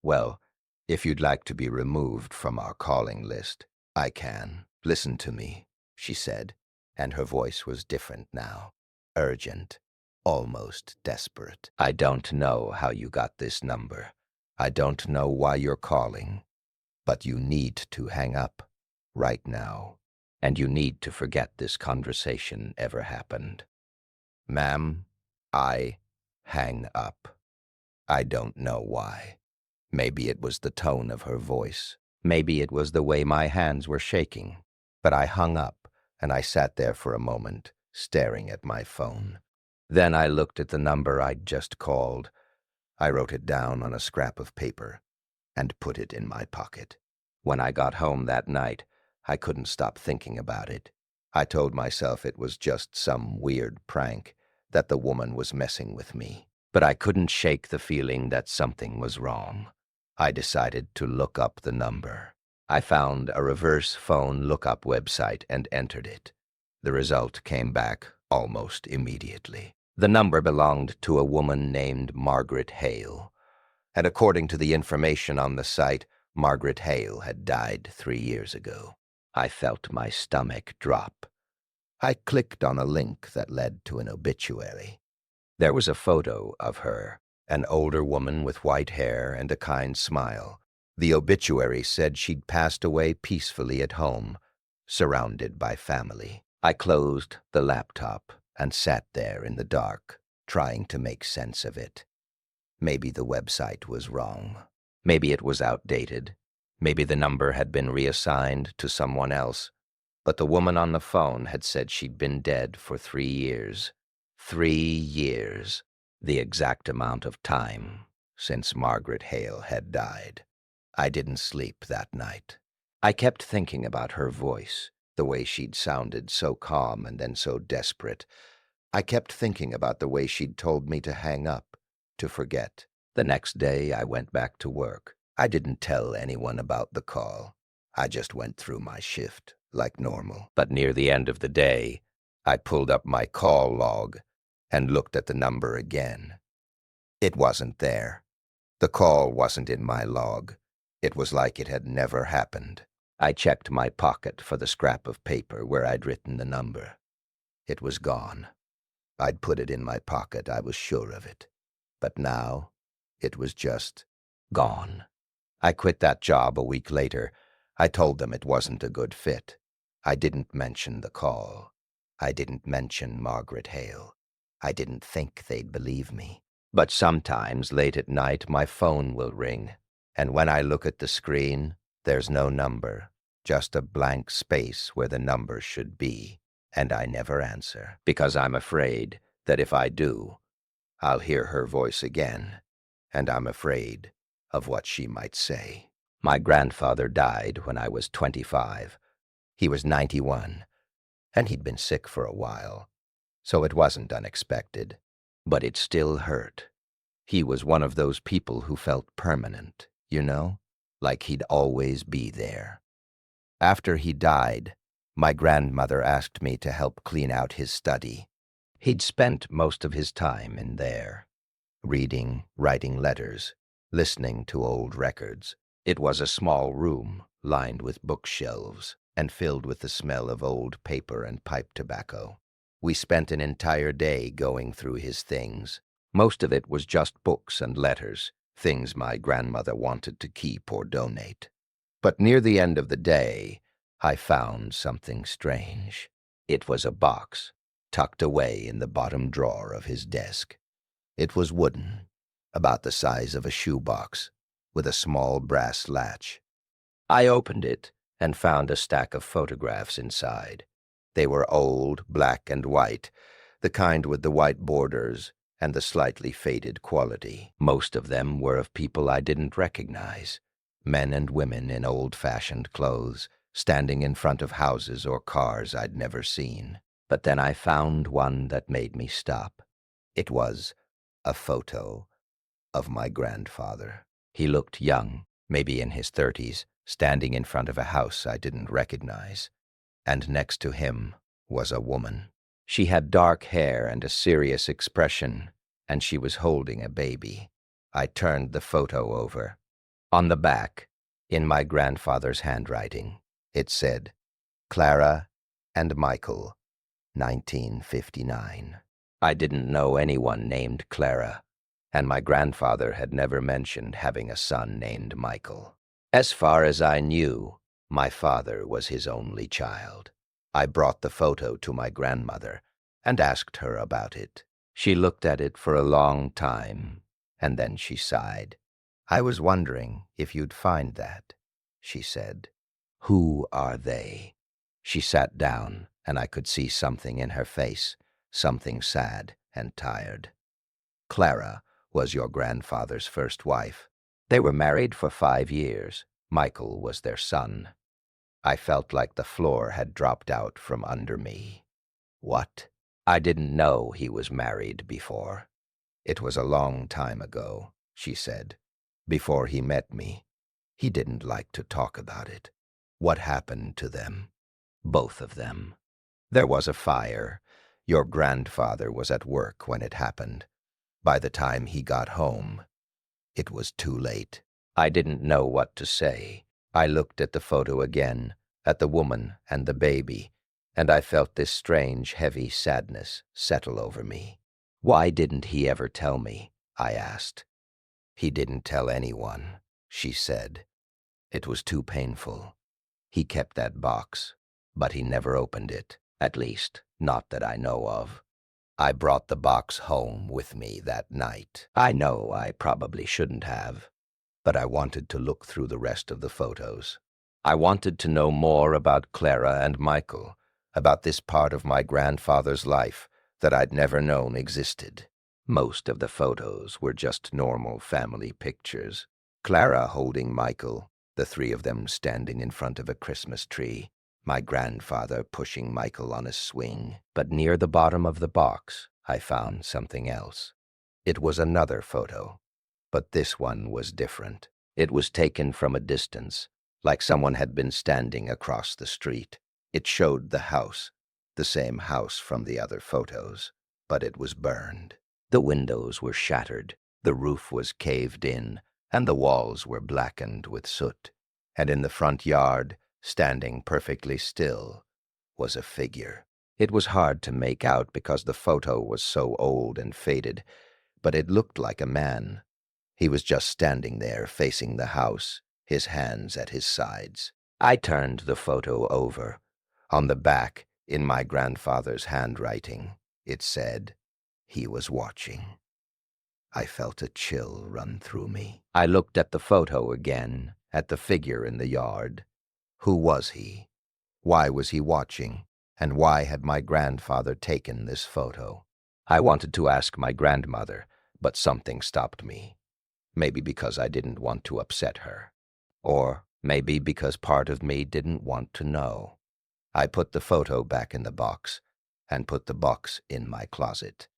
Well, if you'd like to be removed from our calling list, I can." "Listen to me," she said, and her voice was different now. Urgent, almost desperate. "I don't know how you got this number. I don't know why you're calling, but you need to hang up right now, and you need to forget this conversation ever happened." "Ma'am, I hang up." I don't know why. Maybe it was the tone of her voice. Maybe it was the way my hands were shaking. But I hung up, and I sat there for a moment, staring at my phone. Then I looked at the number I'd just called. I wrote it down on a scrap of paper and put it in my pocket. When I got home that night, I couldn't stop thinking about it. I told myself it was just some weird prank, that the woman was messing with me. But I couldn't shake the feeling that something was wrong. I decided to look up the number. I found a reverse phone lookup website and entered it. The result came back almost immediately. The number belonged to a woman named Margaret Hale. And according to the information on the site, Margaret Hale had died 3 years ago. I felt my stomach drop. I clicked on a link that led to an obituary. There was a photo of her, an older woman with white hair and a kind smile. The obituary said she'd passed away peacefully at home, surrounded by family. I closed the laptop and sat there in the dark, trying to make sense of it. Maybe the website was wrong. Maybe it was outdated. Maybe the number had been reassigned to someone else. But the woman on the phone had said she'd been dead for 3 years. 3 years. The exact amount of time since Margaret Hale had died. I didn't sleep that night. I kept thinking about her voice, the way she'd sounded so calm and then so desperate. I kept thinking about the way she'd told me to hang up, to forget. The next day, I went back to work. I didn't tell anyone about the call. I just went through my shift, like normal. But near the end of the day, I pulled up my call log and looked at the number again. It wasn't there. The call wasn't in my log. It was like it had never happened. I checked my pocket for the scrap of paper where I'd written the number. It was gone. I'd put it in my pocket, I was sure of it. But now, It was just gone. I quit that job a week later. I told them it wasn't a good fit. I didn't mention the call. I didn't mention Margaret Hale. I didn't think they'd believe me. But sometimes, late at night, my phone will ring, and when I look at the screen, there's no number, just a blank space where the number should be, and I never answer, because I'm afraid that if I do, I'll hear her voice again, and I'm afraid of what she might say. My grandfather died when I was 25. He was 91, and he'd been sick for a while, so it wasn't unexpected. But it still hurt. He was one of those people who felt permanent, you know, like he'd always be there. After he died, my grandmother asked me to help clean out his study. He'd spent most of his time in there, reading, writing letters, listening to old records. It was a small room lined with bookshelves and filled with the smell of old paper and pipe tobacco. We spent an entire day going through his things. Most of it was just books and letters, things my grandmother wanted to keep or donate. But near the end of the day, I found something strange. It was a box, tucked away in the bottom drawer of his desk. It was wooden, about the size of a shoebox, with a small brass latch. I opened it and found a stack of photographs inside. They were old, black and white, the kind with the white borders and the slightly faded quality. Most of them were of people I didn't recognize, men and women in old-fashioned clothes, standing in front of houses or cars I'd never seen. But then I found one that made me stop. It was a photo of my grandfather. He looked young, maybe in his 30s, standing in front of a house I didn't recognize. And next to him was a woman. She had dark hair and a serious expression, and she was holding a baby. I turned the photo over. On the back, in my grandfather's handwriting, it said, "Clara and Michael, 1959. I didn't know anyone named Clara, and my grandfather had never mentioned having a son named Michael. As far as I knew, my father was his only child. I brought the photo to my grandmother and asked her about it. She looked at it for a long time, and then she sighed. "I was wondering if you'd find that," she said. "Who are they?" She sat down, and I could see something in her face, something sad and tired. "Clara was your grandfather's first wife. They were married for 5 years. Michael was their son." I felt like the floor had dropped out from under me. What? I didn't know he was married before. "It was a long time ago," she said. "Before he met me. He didn't like to talk about it." "What happened to them?" "Both of them. There was a fire. Your grandfather was at work when it happened. By the time he got home, it was too late." I didn't know what to say. I looked at the photo again, at the woman and the baby, and I felt this strange, heavy sadness settle over me. "Why didn't he ever tell me?" I asked. "He didn't tell anyone," she said. "It was too painful. He kept that box, but he never opened it, at least, not that I know of. I brought the box home with me that night. I know I probably shouldn't have, but I wanted to look through the rest of the photos. I wanted to know more about Clara and Michael, about this part of my grandfather's life that I'd never known existed. Most of the photos were just normal family pictures. Clara holding Michael, the 3 of them standing in front of a Christmas tree, my grandfather pushing Michael on a swing. But near the bottom of the box, I found something else. It was another photo, but this one was different. It was taken from a distance, like someone had been standing across the street. It showed the house, the same house from the other photos, but it was burned. The windows were shattered, the roof was caved in, and the walls were blackened with soot. And in the front yard, standing perfectly still, was a figure. It was hard to make out because the photo was so old and faded, but it looked like a man. He was just standing there facing the house, his hands at his sides. I turned the photo over. On the back, in my grandfather's handwriting, it said, "He was watching." I felt a chill run through me. I looked at the photo again, at the figure in the yard. Who was he? Why was he watching? And why had my grandfather taken this photo? I wanted to ask my grandmother, but something stopped me. Maybe because I didn't want to upset her. Or maybe because part of me didn't want to know. I put the photo back in the box and put the box in my closet.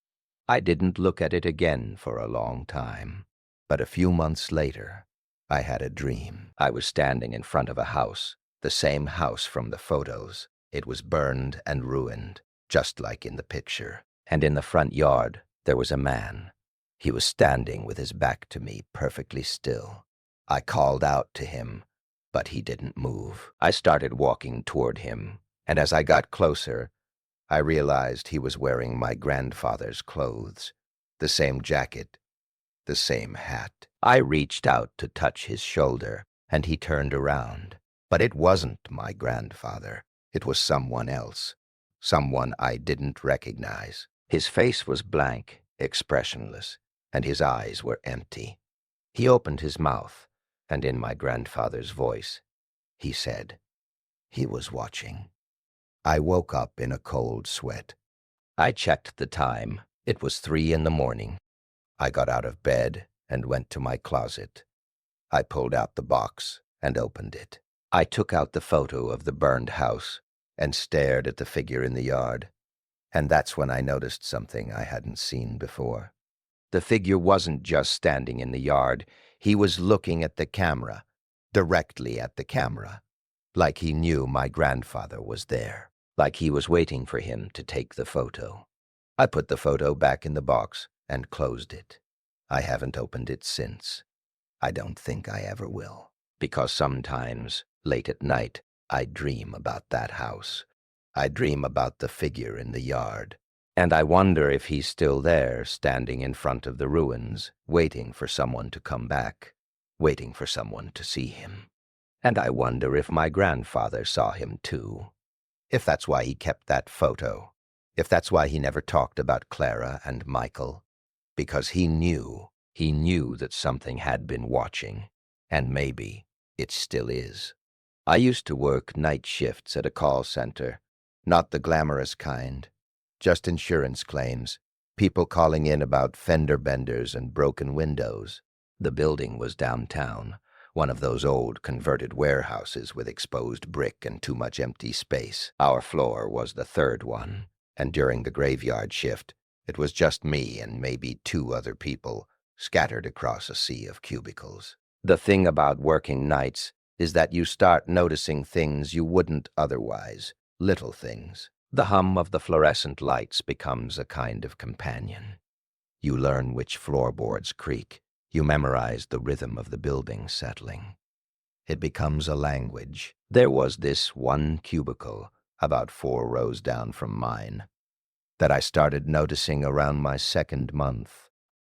I didn't look at it again for a long time. But a few months later, I had a dream. I was standing in front of a house, the same house from the photos. It was burned and ruined, just like in the picture. And in the front yard, there was a man. He was standing with his back to me, perfectly still. I called out to him, but he didn't move. I started walking toward him, and as I got closer, I realized he was wearing my grandfather's clothes, the same jacket, the same hat. I reached out to touch his shoulder, and he turned around. But it wasn't my grandfather. It was someone else, someone I didn't recognize. His face was blank, expressionless, and his eyes were empty. He opened his mouth, and in my grandfather's voice, he said, "He was watching." I woke up in a cold sweat. I checked the time. It was 3 in the morning. I got out of bed and went to my closet. I pulled out the box and opened it. I took out the photo of the burned house and stared at the figure in the yard. And that's when I noticed something I hadn't seen before. The figure wasn't just standing in the yard. He was looking at the camera, directly at the camera, like he knew my grandfather was there, like he was waiting for him to take the photo. I put the photo back in the box and closed it. I haven't opened it since. I don't think I ever will, because sometimes, late at night, I dream about that house. I dream about the figure in the yard, and I wonder if he's still there, standing in front of the ruins, waiting for someone to come back, waiting for someone to see him. And I wonder if my grandfather saw him too, if that's why he kept that photo, if that's why he never talked about Clara and Michael, because he knew that something had been watching, and maybe it still is. I used to work night shifts at a call center, not the glamorous kind, just insurance claims, people calling in about fender benders and broken windows. The building was downtown, one of those old converted warehouses with exposed brick and too much empty space. Our floor was the third one, and during the graveyard shift, it was just me and maybe 2 other people scattered across a sea of cubicles. The thing about working nights is that you start noticing things you wouldn't otherwise, little things. The hum of the fluorescent lights becomes a kind of companion. You learn which floorboards creak. You memorize the rhythm of the building settling. It becomes a language. There was this one cubicle, about 4 rows down from mine, that I started noticing around my 2nd month.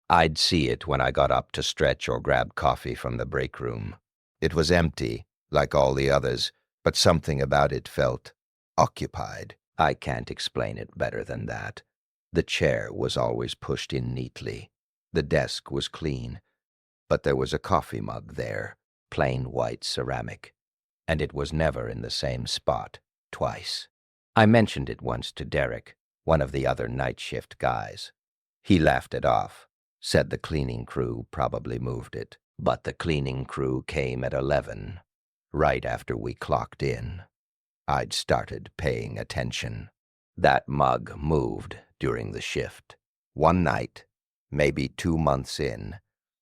I'd see it when I got up to stretch or grab coffee from the break room. It was empty, like all the others, but something about it felt occupied. I can't explain it better than that. The chair was always pushed in neatly. The desk was clean, but there was a coffee mug there, plain white ceramic, and it was never in the same spot, twice. I mentioned it once to Derek, one of the other night shift guys. He laughed it off, said the cleaning crew probably moved it, but the cleaning crew came at 11, right after we clocked in. I'd started paying attention. That mug moved during the shift. One night, maybe 2 months in,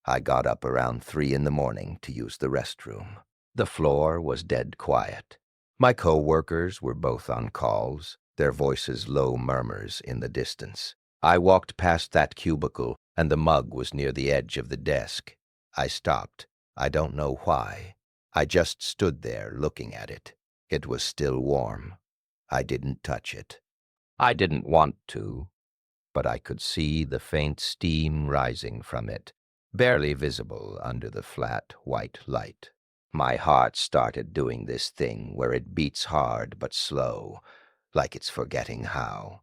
I got up around 3 in the morning to use the restroom. The floor was dead quiet. My co-workers were both on calls, their voices low murmurs in the distance. I walked past that cubicle, and the mug was near the edge of the desk. I stopped. I don't know why. I just stood there looking at it. It was still warm. I didn't touch it. I didn't want to, but I could see the faint steam rising from it, barely visible under the flat, white light. My heart started doing this thing where it beats hard but slow, like it's forgetting how.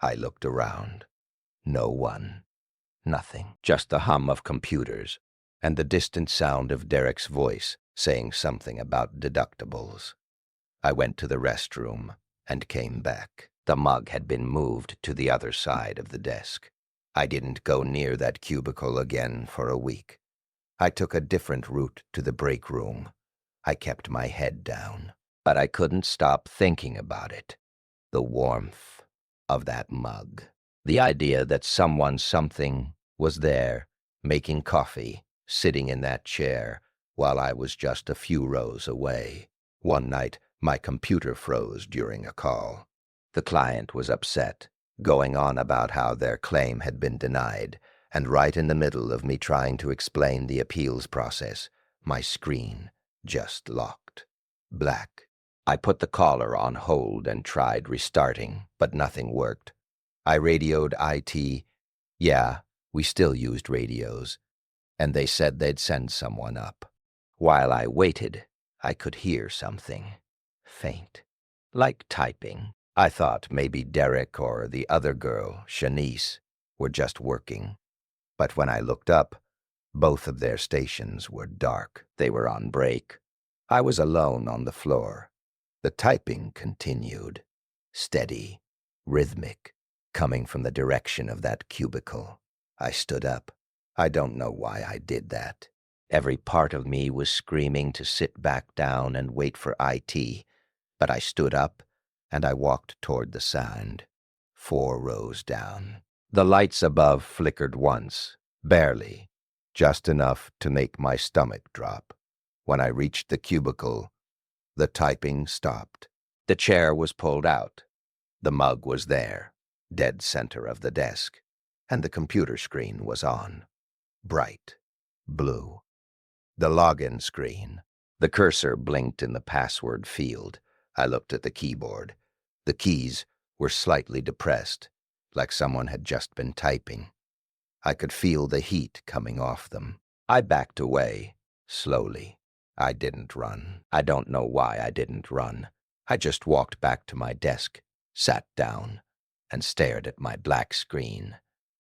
I looked around. No one. Nothing. Just the hum of computers and the distant sound of Derek's voice saying something about deductibles. I went to the restroom and came back. The mug had been moved to the other side of the desk. I didn't go near that cubicle again for a week. I took a different route to the break room. I kept my head down, but I couldn't stop thinking about it. The warmth of that mug. The idea that something was there, making coffee, sitting in that chair, while I was just a few rows away. One night, my computer froze during a call. The client was upset, going on about how their claim had been denied, and right in the middle of me trying to explain the appeals process, my screen just locked. Black. I put the caller on hold and tried restarting, but nothing worked. I radioed IT. Yeah, we still used radios, and they said they'd send someone up. While I waited, I could hear something. Faint. Like typing. I thought maybe Derek or the other girl, Shanice, were just working. But when I looked up, both of their stations were dark. They were on break. I was alone on the floor. The typing continued. Steady, rhythmic, coming from the direction of that cubicle. I stood up. I don't know why I did that. Every part of me was screaming to sit back down and wait for IT, but I stood up and I walked toward the sound. 4 rows down. The lights above flickered once, barely, just enough to make my stomach drop. When I reached the cubicle, the typing stopped. The chair was pulled out. The mug was there, dead center of the desk, and the computer screen was on. Bright, blue. The login screen. The cursor blinked in the password field. I looked at the keyboard. The keys were slightly depressed, like someone had just been typing. I could feel the heat coming off them. I backed away, slowly. I didn't run. I don't know why I didn't run. I just walked back to my desk, sat down, and stared at my black screen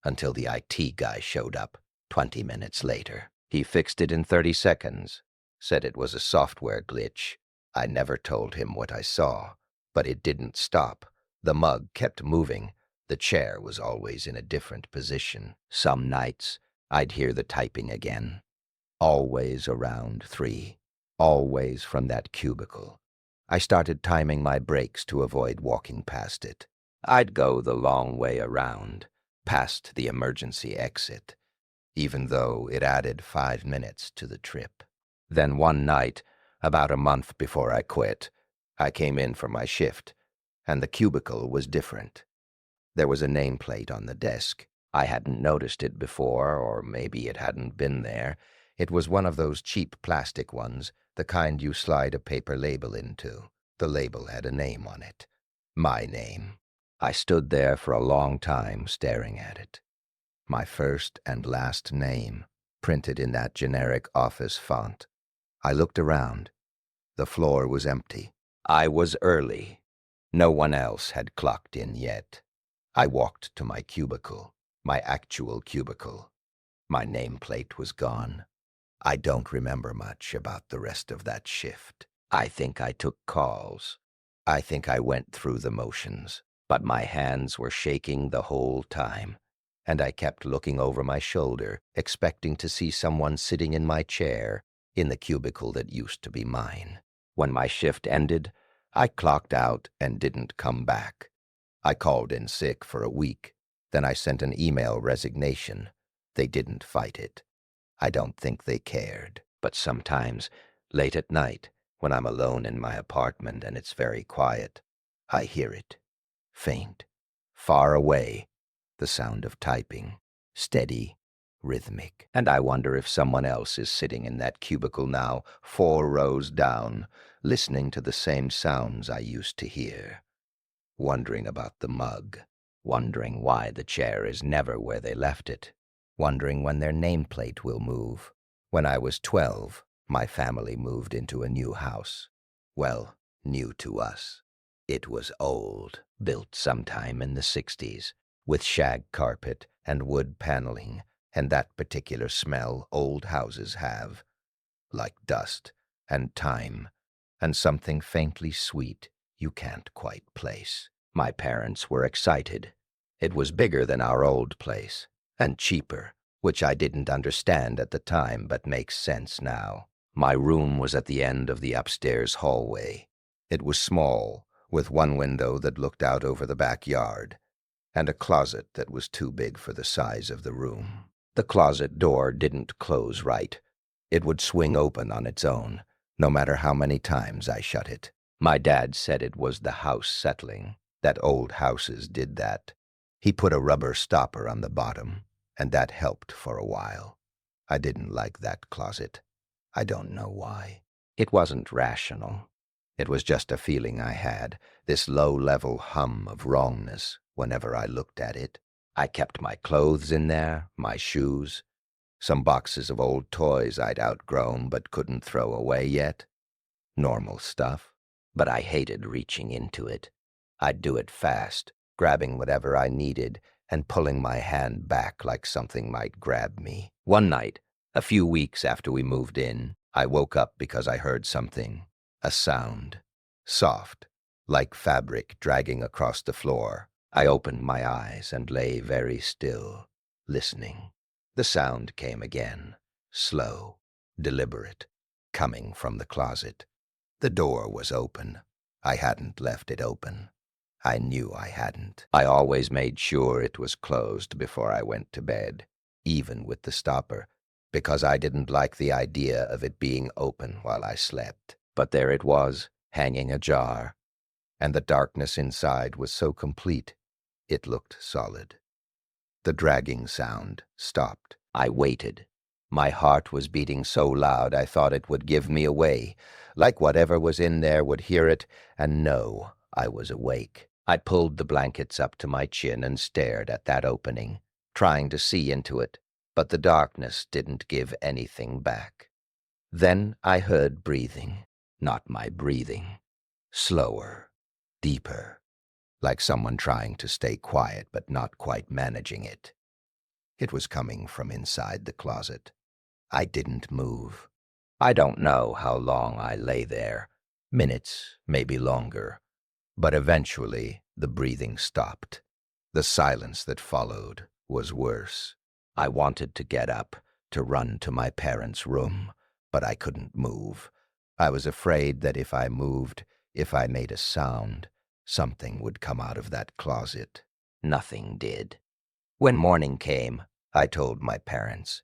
until the IT guy showed up 20 minutes later. He fixed it in 30 seconds, said it was a software glitch. I never told him what I saw, but it didn't stop. The mug kept moving. The chair was always in a different position. Some nights, I'd hear the typing again. Always around 3. Always from that cubicle. I started timing my breaks to avoid walking past it. I'd go the long way around, past the emergency exit, even though it added 5 minutes to the trip. Then one night, about a month before I quit, I came in for my shift, and the cubicle was different. There was a nameplate on the desk. I hadn't noticed it before, or maybe it hadn't been there. It was one of those cheap plastic ones, the kind you slide a paper label into. The label had a name on it. My name. I stood there for a long time staring at it. My first and last name, printed in that generic office font. I looked around. The floor was empty. I was early. No one else had clocked in yet. I walked to my cubicle, my actual cubicle. My nameplate was gone. I don't remember much about the rest of that shift. I think I took calls. I think I went through the motions, but my hands were shaking the whole time, and I kept looking over my shoulder, expecting to see someone sitting in my chair in the cubicle that used to be mine. When my shift ended, I clocked out and didn't come back. I called in sick for a week. Then I sent an email resignation. They didn't fight it. I don't think they cared. But sometimes, late at night, when I'm alone in my apartment and it's very quiet, I hear it. Faint. Far away. The sound of typing. Steady. Rhythmic. And I wonder if someone else is sitting in that cubicle now, 4 rows down, listening to the same sounds I used to hear. Wondering about the mug. Wondering why the chair is never where they left it. wondering when their nameplate will move. When I was 12, my family moved into a new house. Well, new to us. It was old, built sometime in the 60s, with shag carpet and wood paneling, and that particular smell old houses have, like dust and time, and something faintly sweet you can't quite place. My parents were excited. It was bigger than our old place, and cheaper, which I didn't understand at the time but makes sense now. My room was at the end of the upstairs hallway. It was small, with one window that looked out over the backyard, and a closet that was too big for the size of the room. The closet door didn't close right. It would swing open on its own, no matter how many times I shut it. My dad said it was the house settling, that old houses did that. He put a rubber stopper on the bottom, and that helped for a while. I didn't like that closet. I don't know why. It wasn't rational. It was just a feeling I had, this low-level hum of wrongness whenever I looked at it. I kept my clothes in there, my shoes, some boxes of old toys I'd outgrown but couldn't throw away yet. Normal stuff. But I hated reaching into it. I'd do it fast, grabbing whatever I needed and pulling my hand back like something might grab me. One night, a few weeks after we moved in, I woke up because I heard something. A sound. Soft, like fabric dragging across the floor. I opened my eyes and lay very still, listening. The sound came again, slow, deliberate, coming from the closet. The door was open. I hadn't left it open. I knew I hadn't. I always made sure it was closed before I went to bed, even with the stopper, because I didn't like the idea of it being open while I slept. But there it was, hanging ajar, and the darkness inside was so complete, it looked solid. The dragging sound stopped. I waited. My heart was beating so loud I thought it would give me away, like whatever was in there would hear it and know I was awake. I pulled the blankets up to my chin and stared at that opening, trying to see into it, but the darkness didn't give anything back. Then I heard breathing, not my breathing, slower, deeper, like someone trying to stay quiet but not quite managing it. It was coming from inside the closet. I didn't move. I don't know how long I lay there, minutes, maybe longer, but eventually the breathing stopped. The silence that followed was worse. I wanted to get up, to run to my parents' room, but I couldn't move. I was afraid that if I moved, if I made a sound, something would come out of that closet. Nothing did. When morning came, I told my parents.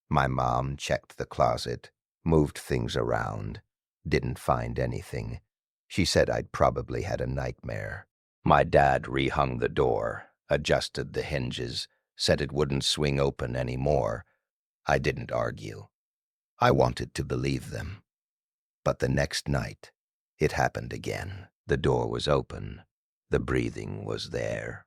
My mom checked the closet, moved things around, didn't find anything. She said I'd probably had a nightmare. My dad rehung the door, adjusted the hinges, said it wouldn't swing open anymore. I didn't argue. I wanted to believe them. But the next night, it happened again. The door was open. The breathing was there.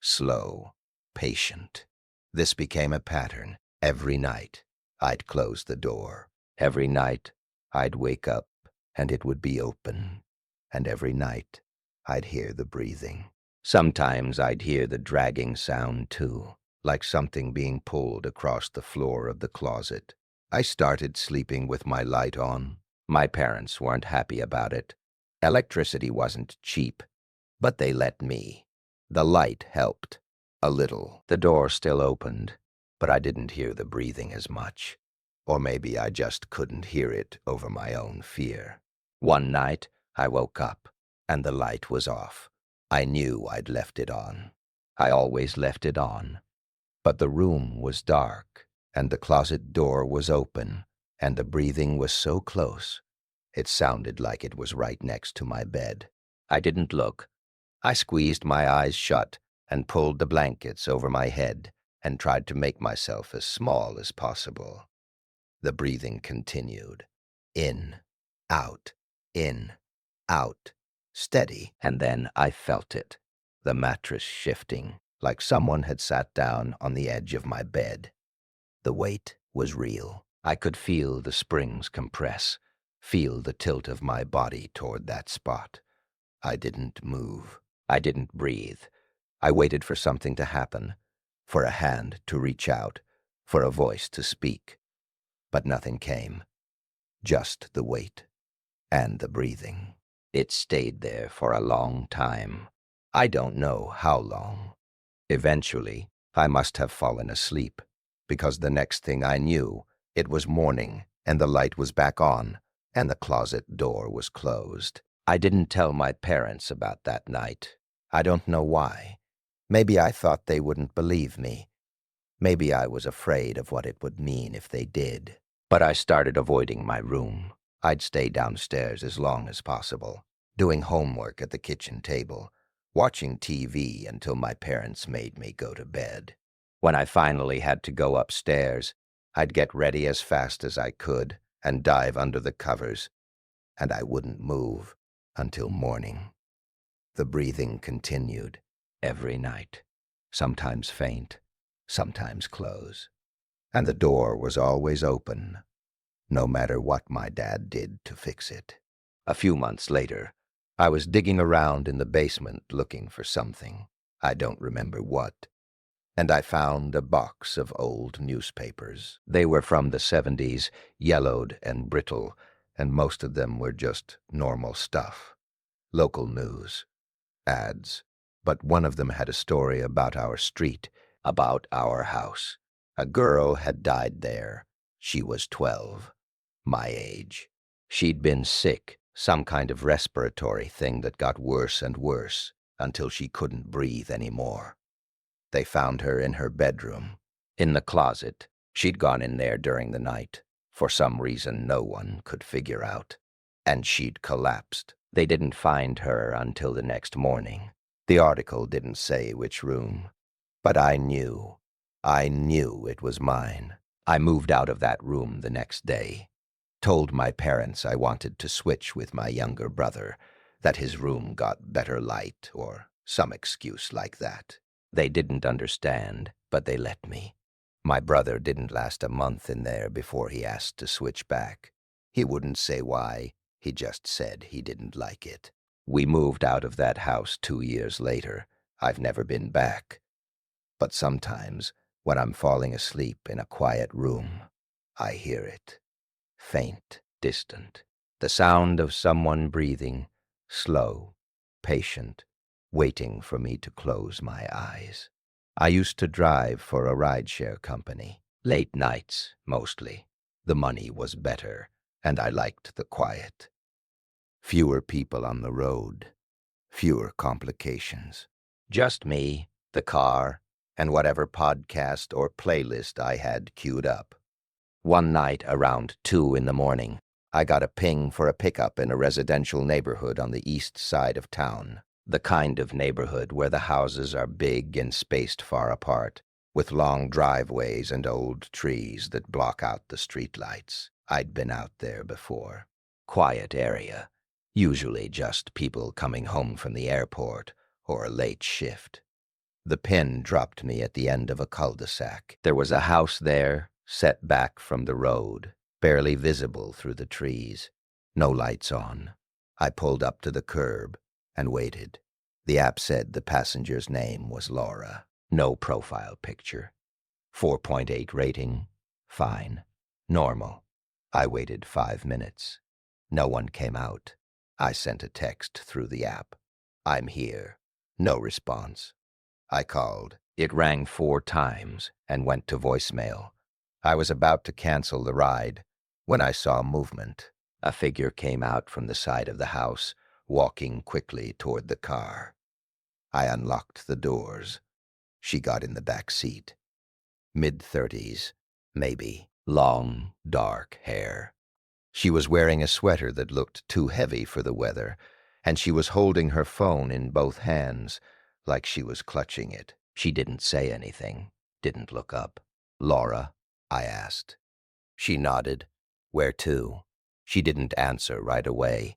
Slow, patient. This became a pattern. Every night, I'd close the door. Every night, I'd wake up, and it would be open. And every night, I'd hear the breathing. Sometimes I'd hear the dragging sound, too, like something being pulled across the floor of the closet. I started sleeping with my light on. My parents weren't happy about it. Electricity wasn't cheap, but they let me. The light helped. A little. The door still opened, but I didn't hear the breathing as much. Or maybe I just couldn't hear it over my own fear. One night, I woke up, and the light was off. I knew I'd left it on. I always left it on. But the room was dark, and the closet door was open, and the breathing was so close. It sounded like it was right next to my bed. I didn't look. I squeezed my eyes shut and pulled the blankets over my head and tried to make myself as small as possible. The breathing continued. In, out, steady. And then I felt it, the mattress shifting. like someone had sat down on the edge of my bed. The weight was real. I could feel the springs compress, feel the tilt of my body toward that spot. I didn't move. I didn't breathe. I waited for something to happen, for a hand to reach out, for a voice to speak. But nothing came, just the weight and the breathing. It stayed there for a long time. I don't know how long. Eventually, I must have fallen asleep, because the next thing I knew, it was morning, and the light was back on, and the closet door was closed. I didn't tell my parents about that night. I don't know why. Maybe I thought they wouldn't believe me. Maybe I was afraid of what it would mean if they did. But I started avoiding my room. I'd stay downstairs as long as possible, doing homework at the kitchen table, watching TV until my parents made me go to bed. When I finally had to go upstairs, I'd get ready as fast as I could and dive under the covers, and I wouldn't move until morning. The breathing continued every night, sometimes faint, sometimes close, and the door was always open, no matter what my dad did to fix it. A few months later, I was digging around in the basement looking for something. I don't remember what. And I found a box of old newspapers. They were from the 70s, yellowed and brittle, and most of them were just normal stuff. Local news, ads. But one of them had a story about our street, about our house. A girl had died there. She was 12, my age. She'd been sick, some kind of respiratory thing that got worse and worse until she couldn't breathe anymore. They found her in her bedroom, in the closet. She'd gone in there during the night, for some reason no one could figure out. And she'd collapsed. They didn't find her until the next morning. The article didn't say which room, but I knew it was mine. I moved out of that room the next day. Told my parents I wanted to switch with my younger brother, that his room got better light or some excuse like that. They didn't understand, but they let me. My brother didn't last a month in there before he asked to switch back. He wouldn't say why, he just said he didn't like it. We moved out of that house 2 years later. I've never been back. But sometimes, when I'm falling asleep in a quiet room, I hear it. Faint, distant. The sound of someone breathing, slow, patient, waiting for me to close my eyes. I used to drive for a rideshare company. Late nights, mostly. The money was better, and I liked the quiet. Fewer people on the road. Fewer complications. Just me, the car, and whatever podcast or playlist I had queued up. One night around 2 in the morning, I got a ping for a pickup in a residential neighborhood on the east side of town. The kind of neighborhood where the houses are big and spaced far apart, with long driveways and old trees that block out the streetlights. I'd been out there before. Quiet area, usually just people coming home from the airport or a late shift. The pin dropped me at the end of a cul-de-sac. There was a house there, set back from the road, barely visible through the trees. No lights on. I pulled up to the curb and waited. The app said the passenger's name was Laura. No profile picture. 4.8 rating. Fine. Normal. I waited 5 minutes. No one came out. I sent a text through the app. I'm here. No response. I called. It rang 4 times and went to voicemail. I was about to cancel the ride when I saw movement. A figure came out from the side of the house, walking quickly toward the car. I unlocked the doors. She got in the back seat. Mid-30s, maybe. Long, dark hair. She was wearing a sweater that looked too heavy for the weather, and she was holding her phone in both hands, like she was clutching it. She didn't say anything, didn't look up. "Laura?" I asked. She nodded. "Where to?" She didn't answer right away.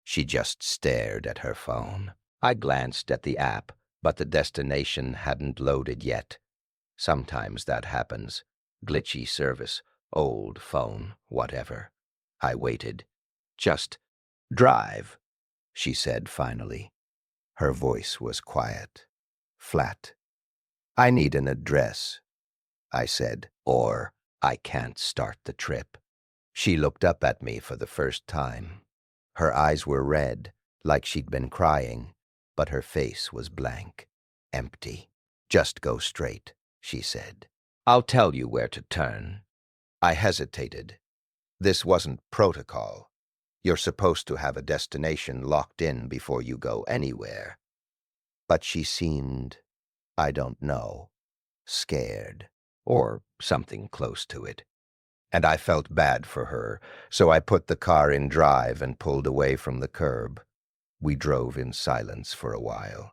She just stared at her phone. I glanced at the app, but the destination hadn't loaded yet. Sometimes that happens. Glitchy service, old phone, whatever. I waited. Just drive, she said finally. Her voice was quiet, flat. I need an address, I said, or I can't start the trip. She looked up at me for the first time. Her eyes were red, like she'd been crying, but her face was blank, empty. Just go straight, she said. I'll tell you where to turn. I hesitated. This wasn't protocol. You're supposed to have a destination locked in before you go anywhere. But she seemed, I don't know, scared, or something close to it. And I felt bad for her, so I put the car in drive and pulled away from the curb. We drove in silence for a while.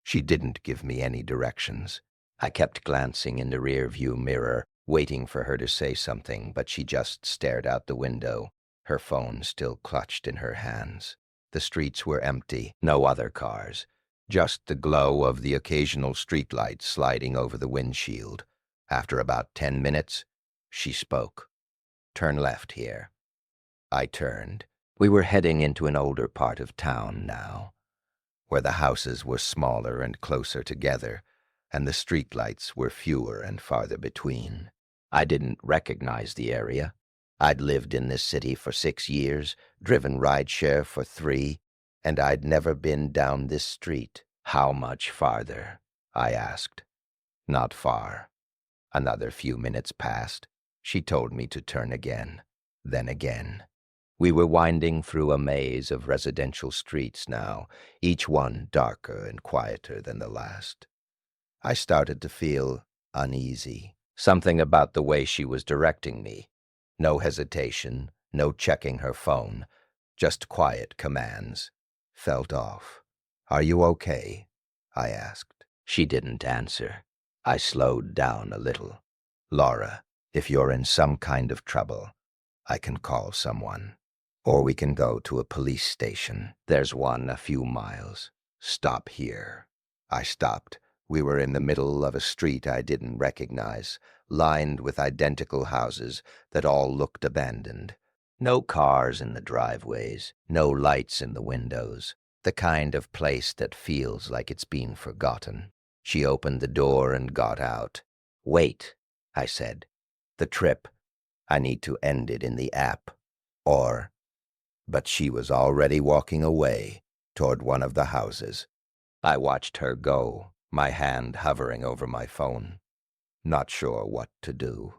She didn't give me any directions. I kept glancing in the rear-view mirror, waiting for her to say something, but she just stared out the window, her phone still clutched in her hands. The streets were empty, no other cars, just the glow of the occasional streetlight sliding over the windshield. After about 10 minutes, she spoke. Turn left here. I turned. We were heading into an older part of town now, where the houses were smaller and closer together, and the streetlights were fewer and farther between. I didn't recognize the area. I'd lived in this city for 6 years, driven rideshare for 3, and I'd never been down this street. How much farther? I asked. Not far. Another few minutes passed. She told me to turn again, then again. We were winding through a maze of residential streets now, each one darker and quieter than the last. I started to feel uneasy. Something about the way she was directing me. No hesitation, no checking her phone, just quiet commands. Felt off. Are you okay? I asked. She didn't answer. I slowed down a little. Laura, if you're in some kind of trouble, I can call someone. Or we can go to a police station. There's one a few miles. Stop here. I stopped. We were in the middle of a street I didn't recognize, lined with identical houses that all looked abandoned. No cars in the driveways, no lights in the windows, the kind of place that feels like it's been forgotten. She opened the door and got out. Wait, I said. The trip. I need to end it in the app. But she was already walking away toward one of the houses. I watched her go, my hand hovering over my phone, not sure what to do.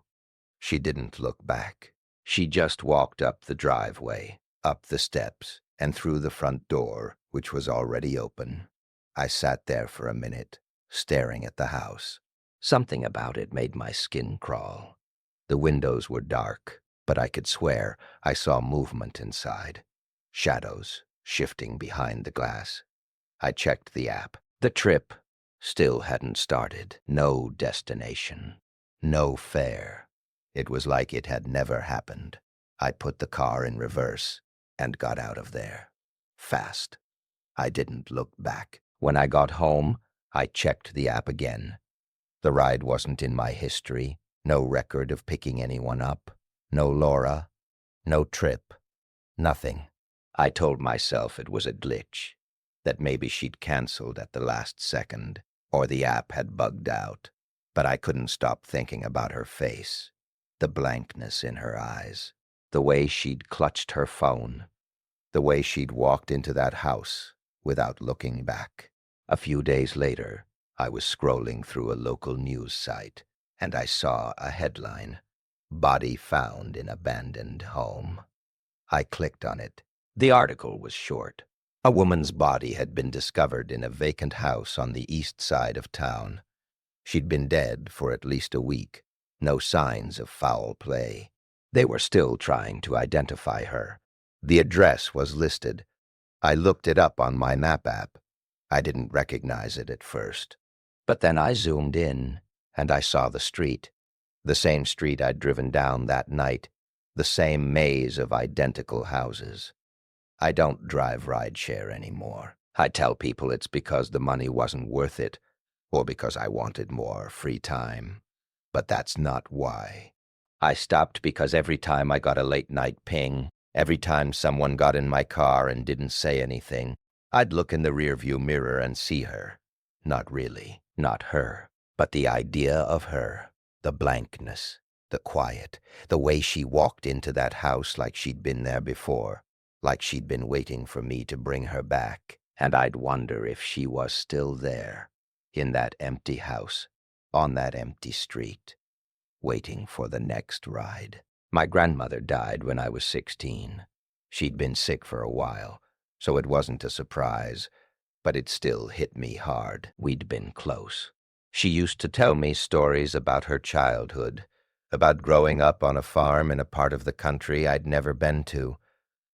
She didn't look back. She just walked up the driveway, up the steps, and through the front door, which was already open. I sat there for a minute, staring at the house. Something about it made my skin crawl. The windows were dark, but I could swear I saw movement inside. Shadows shifting behind the glass. I checked the app. The trip still hadn't started. No destination. No fare. It was like it had never happened. I put the car in reverse and got out of there. Fast. I didn't look back. When I got home, I checked the app again. The ride wasn't in my history. No record of picking anyone up. No Laura. No trip. Nothing. I told myself it was a glitch, that maybe she'd canceled at the last second, or the app had bugged out. But I couldn't stop thinking about her face, the blankness in her eyes, the way she'd clutched her phone, the way she'd walked into that house without looking back. A few days later, I was scrolling through a local news site, and I saw a headline, "Body Found in Abandoned Home." I clicked on it. The article was short. A woman's body had been discovered in a vacant house on the east side of town. She'd been dead for at least a week. No signs of foul play. They were still trying to identify her. The address was listed. I looked it up on my map app. I didn't recognize it at first. But then I zoomed in, and I saw the street. The same street I'd driven down that night. The same maze of identical houses. I don't drive rideshare anymore. I tell people it's because the money wasn't worth it, or because I wanted more free time. But that's not why. I stopped because every time I got a late-night ping, every time someone got in my car and didn't say anything, I'd look in the rearview mirror and see her. Not really, not her, but the idea of her, the blankness, the quiet, the way she walked into that house like she'd been there before, like she'd been waiting for me to bring her back, and I'd wonder if she was still there, in that empty house, on that empty street, waiting for the next ride. My grandmother died when I was 16. She'd been sick for a while, so it wasn't a surprise, but it still hit me hard. We'd been close. She used to tell me stories about her childhood, about growing up on a farm in a part of the country I'd never been to,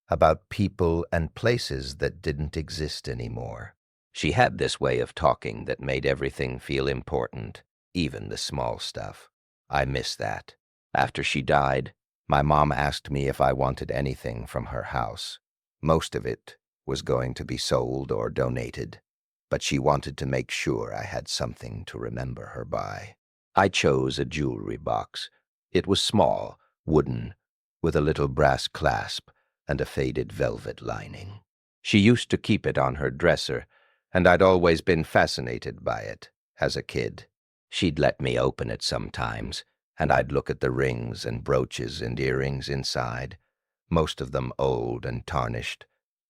about people and places that didn't exist anymore. She had this way of talking that made everything feel important, even the small stuff. I miss that. After she died, my mom asked me if I wanted anything from her house. Most of it was going to be sold or donated, but she wanted to make sure I had something to remember her by. I chose a jewelry box. It was small, wooden, with a little brass clasp and a faded velvet lining. She used to keep it on her dresser, and I'd always been fascinated by it as a kid. She'd let me open it sometimes, and I'd look at the rings and brooches and earrings inside, most of them old and tarnished,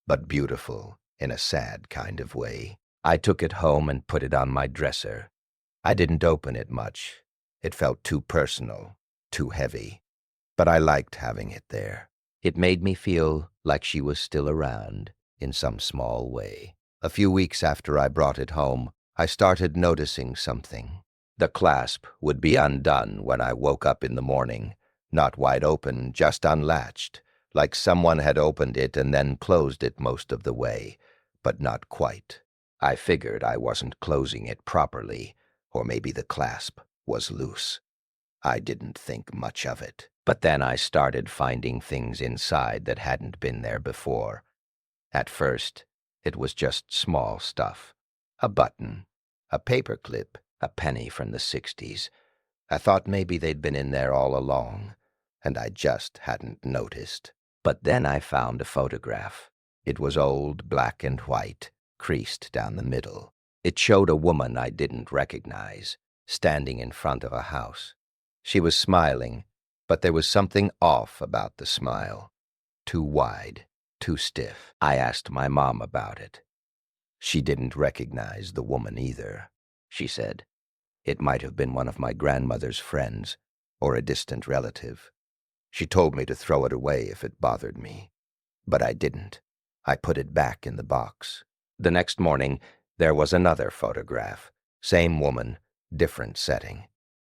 but beautiful in a sad kind of way. I took it home and put it on my dresser. I didn't open it much. It felt too personal, too heavy, but I liked having it there. It made me feel like she was still around in some small way. A few weeks after I brought it home, I started noticing something. The clasp would be undone when I woke up in the morning, not wide open, just unlatched, like someone had opened it and then closed it most of the way, but not quite. I figured I wasn't closing it properly, or maybe the clasp was loose. I didn't think much of it. But then I started finding things inside that hadn't been there before. At first, it was just small stuff. A button, a paperclip, a penny from the 60s. I thought maybe they'd been in there all along, and I just hadn't noticed. But then I found a photograph. It was old, black and white, creased down the middle. It showed a woman I didn't recognize, standing in front of a house. She was smiling, but there was something off about the smile. Too wide, too stiff. I asked my mom about it. She didn't recognize the woman either. She said, it might have been one of my grandmother's friends, or a distant relative. She told me to throw it away if it bothered me. But I didn't. I put it back in the box. The next morning, there was another photograph. Same woman, different setting.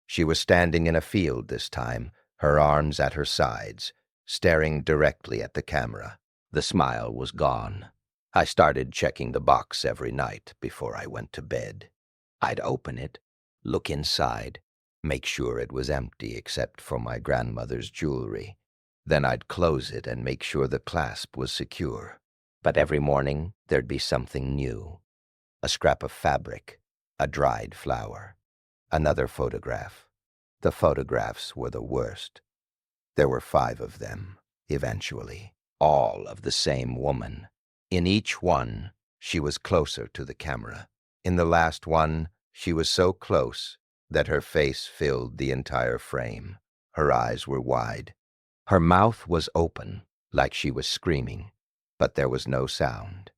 She was standing in a field this time, her arms at her sides, staring directly at the camera. The smile was gone. I started checking the box every night before I went to bed. I'd open it, look inside, make sure it was empty except for my grandmother's jewelry. Then I'd close it and make sure the clasp was secure. But every morning, there'd be something new. A scrap of fabric, a dried flower, another photograph. The photographs were the worst. There were 5 of them, eventually, all of the same woman. In each one, she was closer to the camera. In the last one, she was so close that her face filled the entire frame. Her eyes were wide. Her mouth was open, like she was screaming, but there was no sound,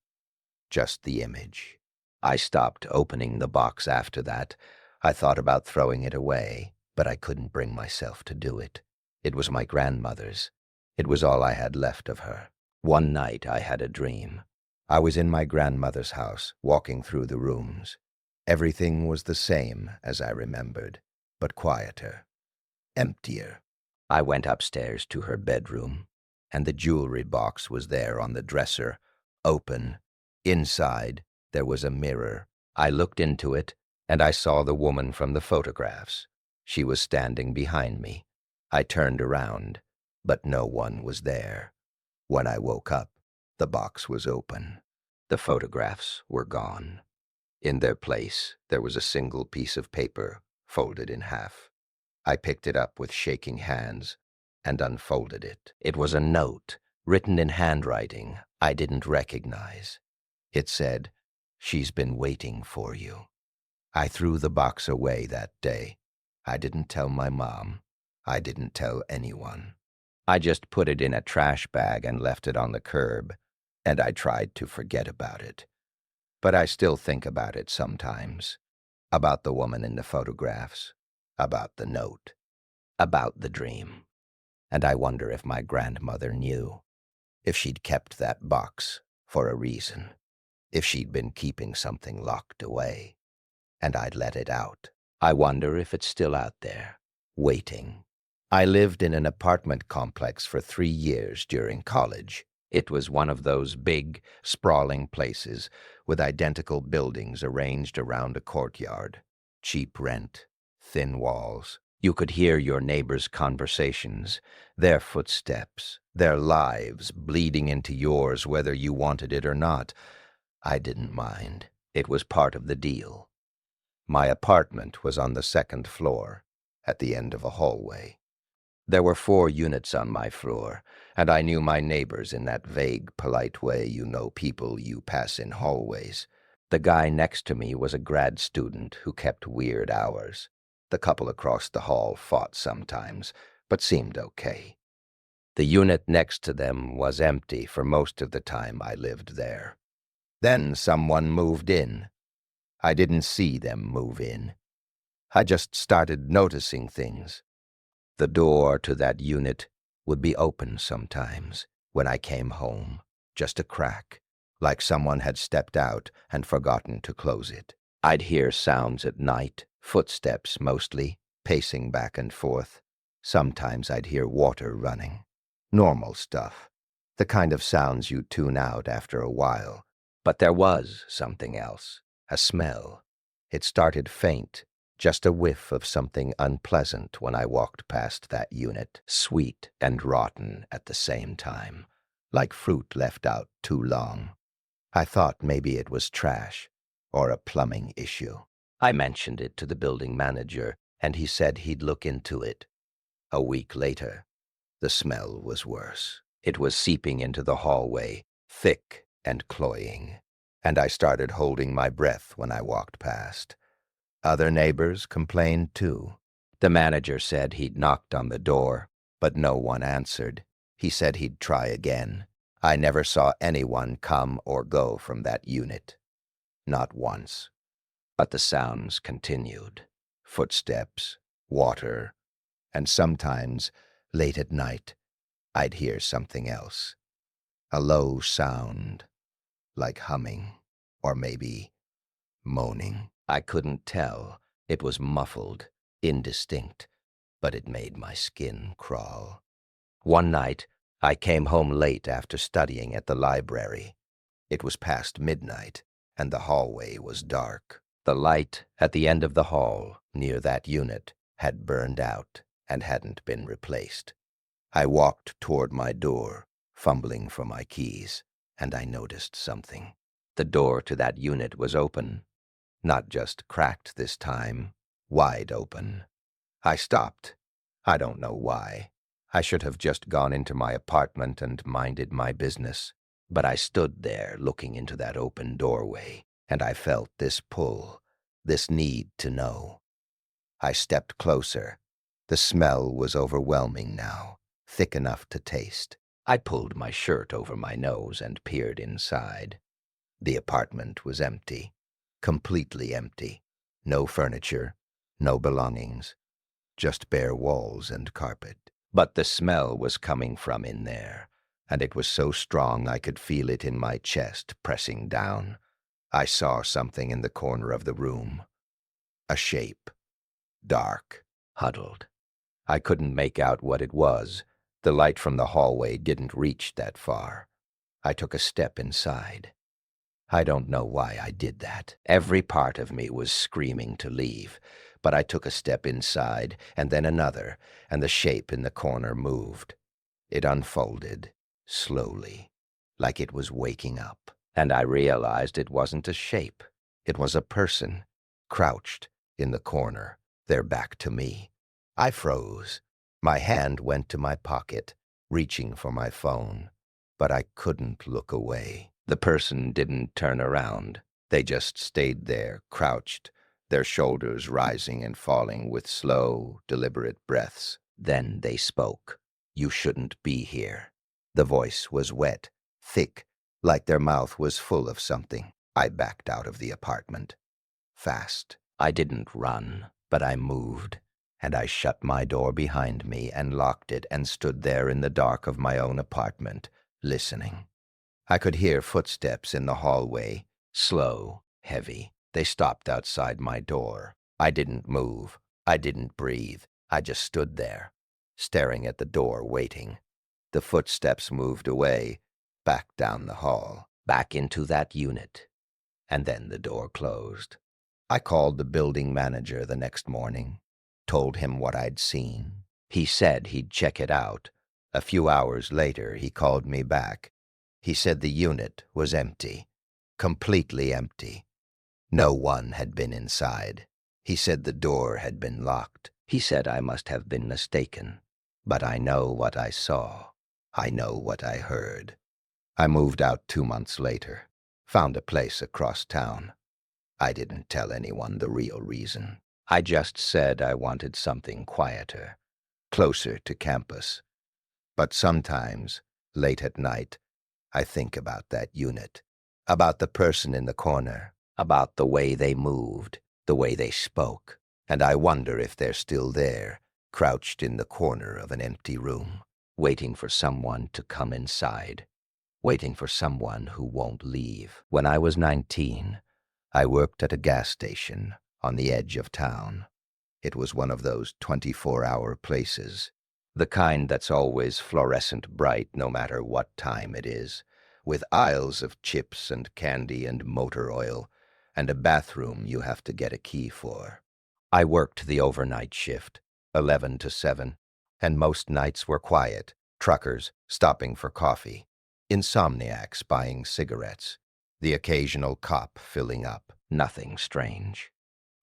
just the image. I stopped opening the box after that. I thought about throwing it away, but I couldn't bring myself to do it. It was my grandmother's. It was all I had left of her. One night I had a dream. I was in my grandmother's house, walking through the rooms. Everything was the same as I remembered, but quieter, emptier. I went upstairs to her bedroom, and the jewelry box was there on the dresser, open. Inside, there was a mirror. I looked into it, and I saw the woman from the photographs. She was standing behind me. I turned around, but no one was there. When I woke up, the box was open. The photographs were gone. In their place, there was a single piece of paper, folded in half. I picked it up with shaking hands and unfolded it. It was a note, written in handwriting I didn't recognize. It said, "She's been waiting for you." I threw the box away that day. I didn't tell my mom. I didn't tell anyone. I just put it in a trash bag and left it on the curb, and I tried to forget about it. But I still think about it sometimes. About the woman in the photographs. About the note. About the dream. And I wonder if my grandmother knew. If she'd kept that box for a reason. If she'd been keeping something locked away. And I'd let it out. I wonder if it's still out there, waiting. I lived in an apartment complex for 3 years during college. It was one of those big, sprawling places with identical buildings arranged around a courtyard. Cheap rent, thin walls. You could hear your neighbors' conversations, their footsteps, their lives bleeding into yours whether you wanted it or not. I didn't mind. It was part of the deal. My apartment was on the 2nd floor, at the end of a hallway. There were 4 units on my floor, and I knew my neighbors in that vague, polite way you know people you pass in hallways. The guy next to me was a grad student who kept weird hours. The couple across the hall fought sometimes, but seemed okay. The unit next to them was empty for most of the time I lived there. Then someone moved in. I didn't see them move in. I just started noticing things. The door to that unit would be open sometimes when I came home, just a crack, like someone had stepped out and forgotten to close it. I'd hear sounds at night, footsteps mostly, pacing back and forth. Sometimes I'd hear water running. Normal stuff, the kind of sounds you tune out after a while. But there was something else, a smell. It started faint, just a whiff of something unpleasant when I walked past that unit, sweet and rotten at the same time, like fruit left out too long. I thought maybe it was trash or a plumbing issue. I mentioned it to the building manager, and he said he'd look into it. A week later, the smell was worse. It was seeping into the hallway, thick and cloying, and I started holding my breath when I walked past. Other neighbors complained too. The manager said he'd knocked on the door, but no one answered. He said he'd try again. I never saw anyone come or go from that unit. Not once. But the sounds continued. Footsteps, water, and sometimes, late at night, I'd hear something else. A low sound, like humming, or maybe moaning. I couldn't tell. It was muffled, indistinct, but it made my skin crawl. One night, I came home late after studying at the library. It was past midnight, and the hallway was dark. The light at the end of the hall, near that unit, had burned out and hadn't been replaced. I walked toward my door, fumbling for my keys, and I noticed something. The door to that unit was open. Not just cracked this time, wide open. I stopped. I don't know why. I should have just gone into my apartment and minded my business. But I stood there looking into that open doorway, and I felt this pull, this need to know. I stepped closer. The smell was overwhelming now, thick enough to taste. I pulled my shirt over my nose and peered inside. The apartment was empty, completely empty. No furniture, no belongings, just bare walls and carpet. But the smell was coming from in there, and it was so strong I could feel it in my chest pressing down. I saw something in the corner of the room. A shape. Dark. Huddled. I couldn't make out what it was. The light from the hallway didn't reach that far. I took a step inside. I don't know why I did that. Every part of me was screaming to leave, but I took a step inside, and then another, and the shape in the corner moved. It unfolded, slowly, like it was waking up. and I realized it wasn't a shape. It was a person, crouched in the corner, their back to me. I froze. My hand went to my pocket, reaching for my phone, but I couldn't look away. The person didn't turn around. They just stayed there, crouched, their shoulders rising and falling with slow, deliberate breaths. Then they spoke. "You shouldn't be here." The voice was wet, thick, like their mouth was full of something. I backed out of the apartment. Fast. I didn't run, but I moved, and I shut my door behind me and locked it and stood there in the dark of my own apartment, listening. I could hear footsteps in the hallway, slow, heavy. They stopped outside my door. I didn't move. I didn't breathe. I just stood there, staring at the door, waiting. The footsteps moved away, back down the hall, back into that unit, and then the door closed. I called the building manager the next morning, told him what I'd seen. He said he'd check it out. A few hours later, he called me back. He said the unit was empty, completely empty. No one had been inside. He said the door had been locked. He said I must have been mistaken. But I know what I saw. I know what I heard. I moved out 2 months later, found a place across town. I didn't tell anyone the real reason. I just said I wanted something quieter, closer to campus. But sometimes, late at night, I think about that unit, about the person in the corner, about the way they moved, the way they spoke, and I wonder if they're still there, crouched in the corner of an empty room, waiting for someone to come inside, waiting for someone who won't leave. When I was 19, I worked at a gas station on the edge of town. It was one of those 24-hour places, the kind that's always fluorescent bright no matter what time it is, with aisles of chips and candy and motor oil, and a bathroom you have to get a key for. I worked the overnight shift, 11 to 7, and most nights were quiet, truckers stopping for coffee, insomniacs buying cigarettes, the occasional cop filling up. Nothing strange.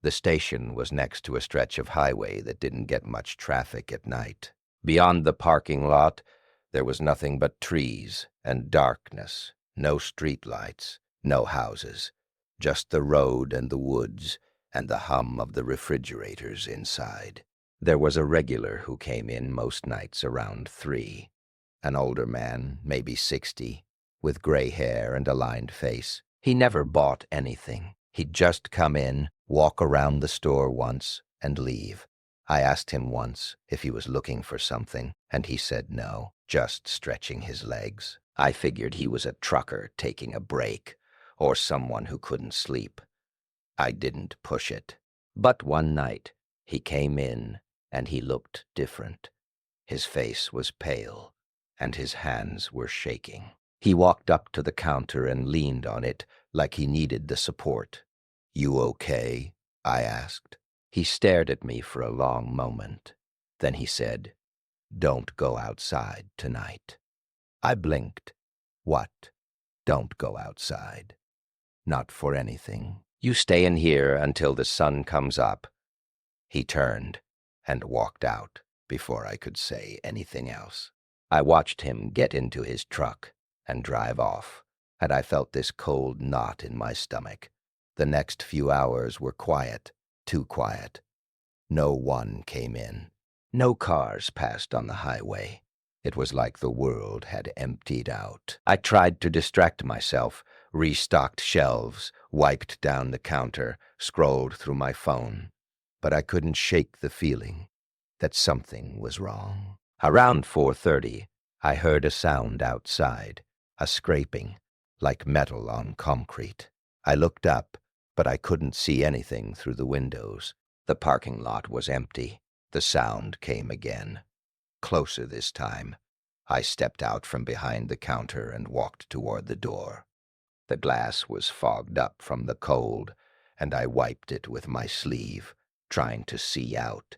The station was next to a stretch of highway that didn't get much traffic at night. Beyond the parking lot, there was nothing but trees and darkness, no streetlights, no houses, just the road and the woods and the hum of the refrigerators inside. There was a regular who came in most nights around 3. An older man, maybe 60, with gray hair and a lined face. He never bought anything. He'd just come in, walk around the store once, and leave. I asked him once if he was looking for something, and he said no, just stretching his legs. I figured he was a trucker taking a break, or someone who couldn't sleep. I didn't push it. But one night, he came in, and he looked different. His face was pale, and his hands were shaking. He walked up to the counter and leaned on it like he needed the support. "You okay?" I asked. He stared at me for a long moment. Then he said, "Don't go outside tonight." I blinked. "What? Don't go outside?" "Not for anything. You stay in here until the sun comes up." He turned and walked out before I could say anything else. I watched him get into his truck and drive off, and I felt this cold knot in my stomach. The next few hours were quiet, too quiet. No one came in. No cars passed on the highway. It was like the world had emptied out. I tried to distract myself, restocked shelves, wiped down the counter, scrolled through my phone. But I couldn't shake the feeling that something was wrong. Around 4:30, I heard a sound outside, a scraping, like metal on concrete. I looked up, but I couldn't see anything through the windows. The parking lot was empty. The sound came again. Closer this time. I stepped out from behind the counter and walked toward the door. The glass was fogged up from the cold, and I wiped it with my sleeve, trying to see out.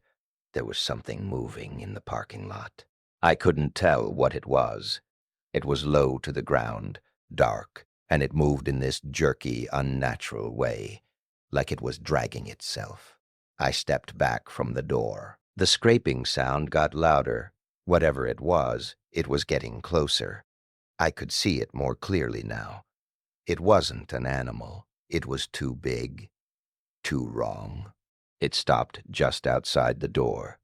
There was something moving in the parking lot. I couldn't tell what it was. It was low to the ground, dark, and it moved in this jerky, unnatural way, like it was dragging itself. I stepped back from the door. The scraping sound got louder. Whatever it was getting closer. I could see it more clearly now. It wasn't an animal. It was too big, too wrong. It stopped just outside the door,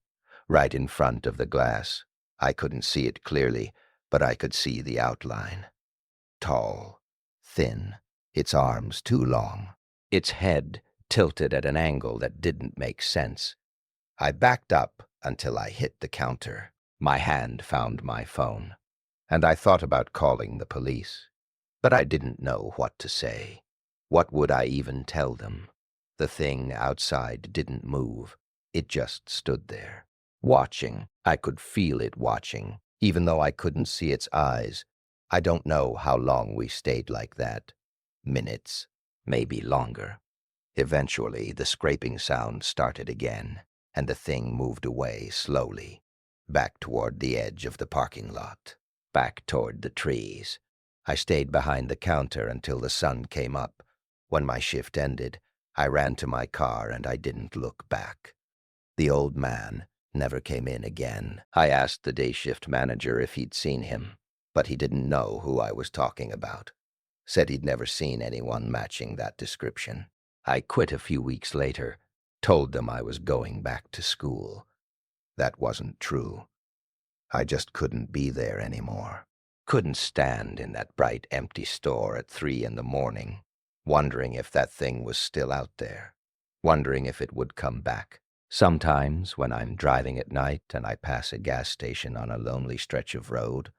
right in front of the glass. I couldn't see it clearly, but I could see the outline. Tall, thin, its arms too long, its head tilted at an angle that didn't make sense. I backed up until I hit the counter. My hand found my phone, and I thought about calling the police. But I didn't know what to say. What would I even tell them? The thing outside didn't move. It just stood there, watching. I could feel it watching, even though I couldn't see its eyes. I don't know how long we stayed like that. Minutes, maybe longer. Eventually, the scraping sound started again, and the thing moved away slowly, back toward the edge of the parking lot, back toward the trees. I stayed behind the counter until the sun came up. When my shift ended, I ran to my car and I didn't look back. The old man never came in again. I asked the day shift manager if he'd seen him, but he didn't know who I was talking about. Said he'd never seen anyone matching that description. I quit a few weeks later, told them I was going back to school. That wasn't true. I just couldn't be there anymore. Couldn't stand in that bright, empty store at 3 in the morning, wondering if that thing was still out there, wondering if it would come back. Sometimes, when I'm driving at night and I pass a gas station on a lonely stretch of road,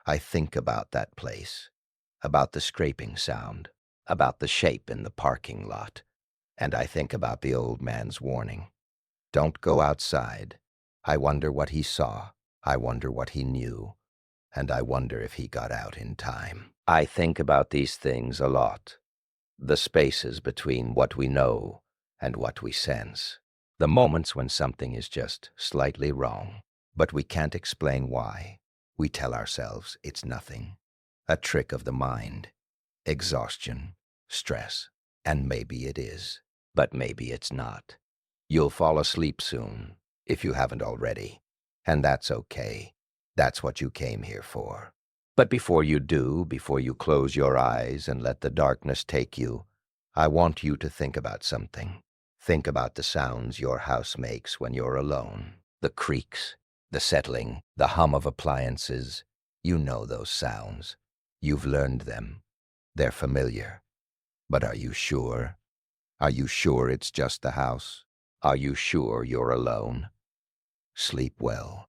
I think about that place, about the scraping sound, about the shape in the parking lot, and I think about the old man's warning. Don't go outside. I wonder what he saw. I wonder what he knew. And I wonder if he got out in time. I think about these things a lot. The spaces between what we know and what we sense. The moments when something is just slightly wrong, but we can't explain why. We tell ourselves it's nothing. A trick of the mind. Exhaustion, stress, and maybe it is, but maybe it's not. You'll fall asleep soon, if you haven't already, and that's okay. That's what you came here for. But before you do, before you close your eyes and let the darkness take you, I want you to think about something. Think about the sounds your house makes when you're alone. The creaks, the settling, the hum of appliances. You know those sounds. You've learned them. They're familiar. But are you sure? Are you sure it's just the house? Are you sure you're alone? Sleep well.